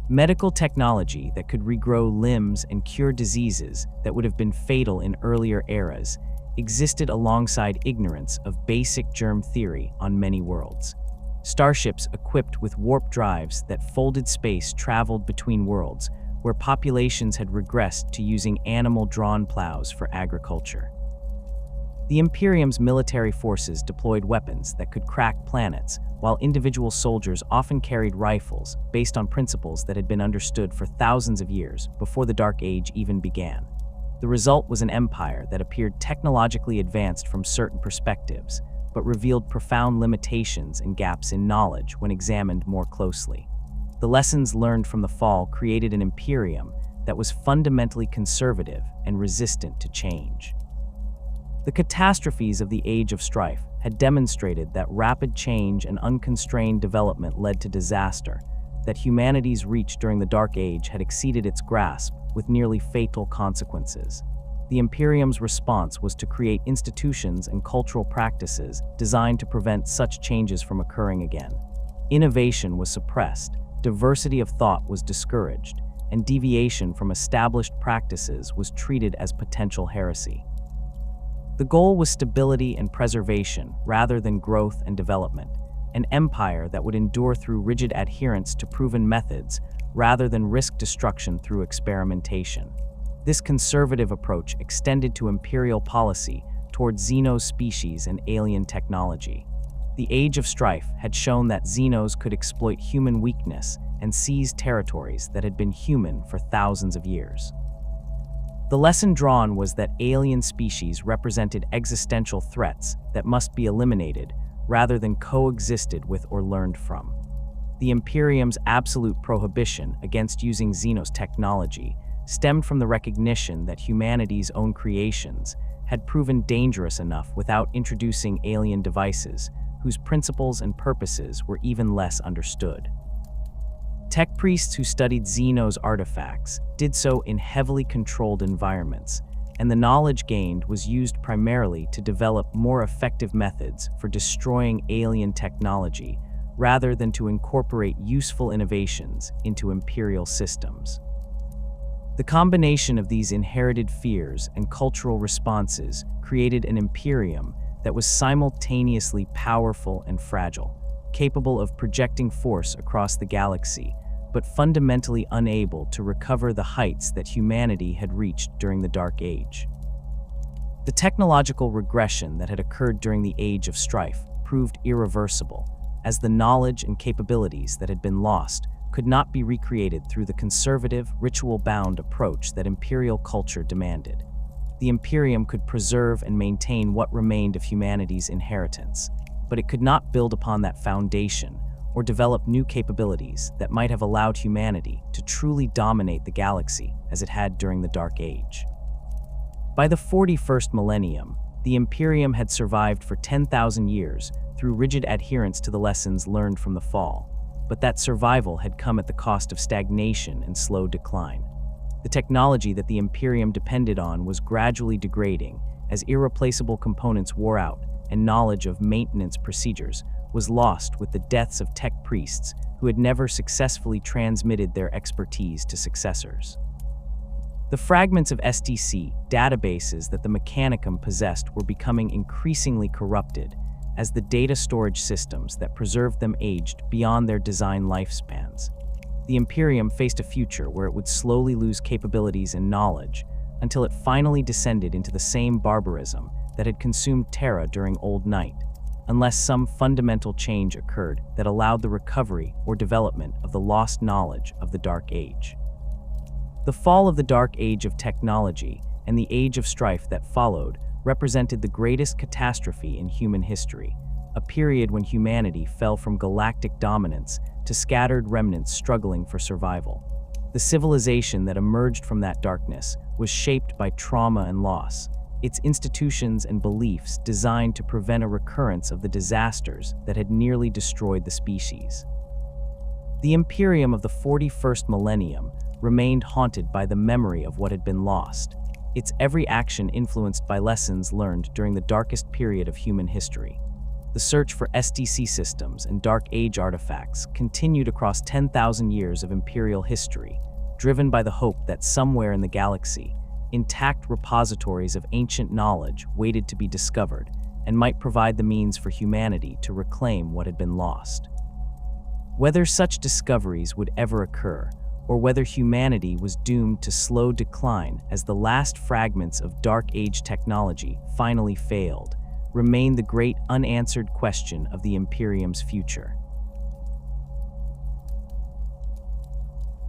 Medical technology that could regrow limbs and cure diseases that would have been fatal in earlier eras existed alongside ignorance of basic germ theory on many worlds. Starships equipped with warp drives that folded space traveled between worlds where populations had regressed to using animal-drawn plows for agriculture. The Imperium's military forces deployed weapons that could crack planets, while individual soldiers often carried rifles based on principles that had been understood for thousands of years before the Dark Age even began. The result was an empire that appeared technologically advanced from certain perspectives, but revealed profound limitations and gaps in knowledge when examined more closely. The lessons learned from the fall created an Imperium that was fundamentally conservative and resistant to change. The catastrophes of the Age of Strife had demonstrated that rapid change and unconstrained development led to disaster, that humanity's reach during the Dark Age had exceeded its grasp with nearly fatal consequences. The Imperium's response was to create institutions and cultural practices designed to prevent such changes from occurring again. Innovation was suppressed, diversity of thought was discouraged, and deviation from established practices was treated as potential heresy. The goal was stability and preservation rather than growth and development, an empire that would endure through rigid adherence to proven methods rather than risk destruction through experimentation. This conservative approach extended to imperial policy toward xeno species and alien technology. The Age of Strife had shown that xenos could exploit human weakness and seize territories that had been human for thousands of years. The lesson drawn was that alien species represented existential threats that must be eliminated rather than coexisted with or learned from. The Imperium's absolute prohibition against using Xenos technology stemmed from the recognition that humanity's own creations had proven dangerous enough without introducing alien devices whose principles and purposes were even less understood. Tech priests who studied Xenos artifacts did so in heavily controlled environments, and the knowledge gained was used primarily to develop more effective methods for destroying alien technology rather than to incorporate useful innovations into Imperial systems. The combination of these inherited fears and cultural responses created an Imperium that was simultaneously powerful and fragile, capable of projecting force across the galaxy, but fundamentally unable to recover the heights that humanity had reached during the Dark Age. The technological regression that had occurred during the Age of Strife proved irreversible, as the knowledge and capabilities that had been lost could not be recreated through the conservative, ritual-bound approach that Imperial culture demanded. The Imperium could preserve and maintain what remained of humanity's inheritance, but it could not build upon that foundation or develop new capabilities that might have allowed humanity to truly dominate the galaxy as it had during the Dark Age. By the 41st millennium, the Imperium had survived for 10,000 years through rigid adherence to the lessons learned from the Fall, but that survival had come at the cost of stagnation and slow decline. The technology that the Imperium depended on was gradually degrading as irreplaceable components wore out and knowledge of maintenance procedures was lost with the deaths of tech priests who had never successfully transmitted their expertise to successors. The fragments of STC databases that the Mechanicum possessed were becoming increasingly corrupted as the data storage systems that preserved them aged beyond their design lifespans. The Imperium faced a future where it would slowly lose capabilities and knowledge until it finally descended into the same barbarism that had consumed Terra during Old Night, unless some fundamental change occurred that allowed the recovery or development of the lost knowledge of the Dark Age. The fall of the Dark Age of technology and the Age of Strife that followed represented the greatest catastrophe in human history, a period when humanity fell from galactic dominance to scattered remnants struggling for survival. The civilization that emerged from that darkness was shaped by trauma and loss, its institutions and beliefs designed to prevent a recurrence of the disasters that had nearly destroyed the species. The Imperium of the 41st millennium remained haunted by the memory of what had been lost, its every action influenced by lessons learned during the darkest period of human history. The search for STC systems and Dark Age artifacts continued across 10,000 years of Imperial history, driven by the hope that somewhere in the galaxy, intact repositories of ancient knowledge waited to be discovered and might provide the means for humanity to reclaim what had been lost. Whether such discoveries would ever occur, or whether humanity was doomed to slow decline as the last fragments of Dark Age technology finally failed, remained the great unanswered question of the Imperium's future.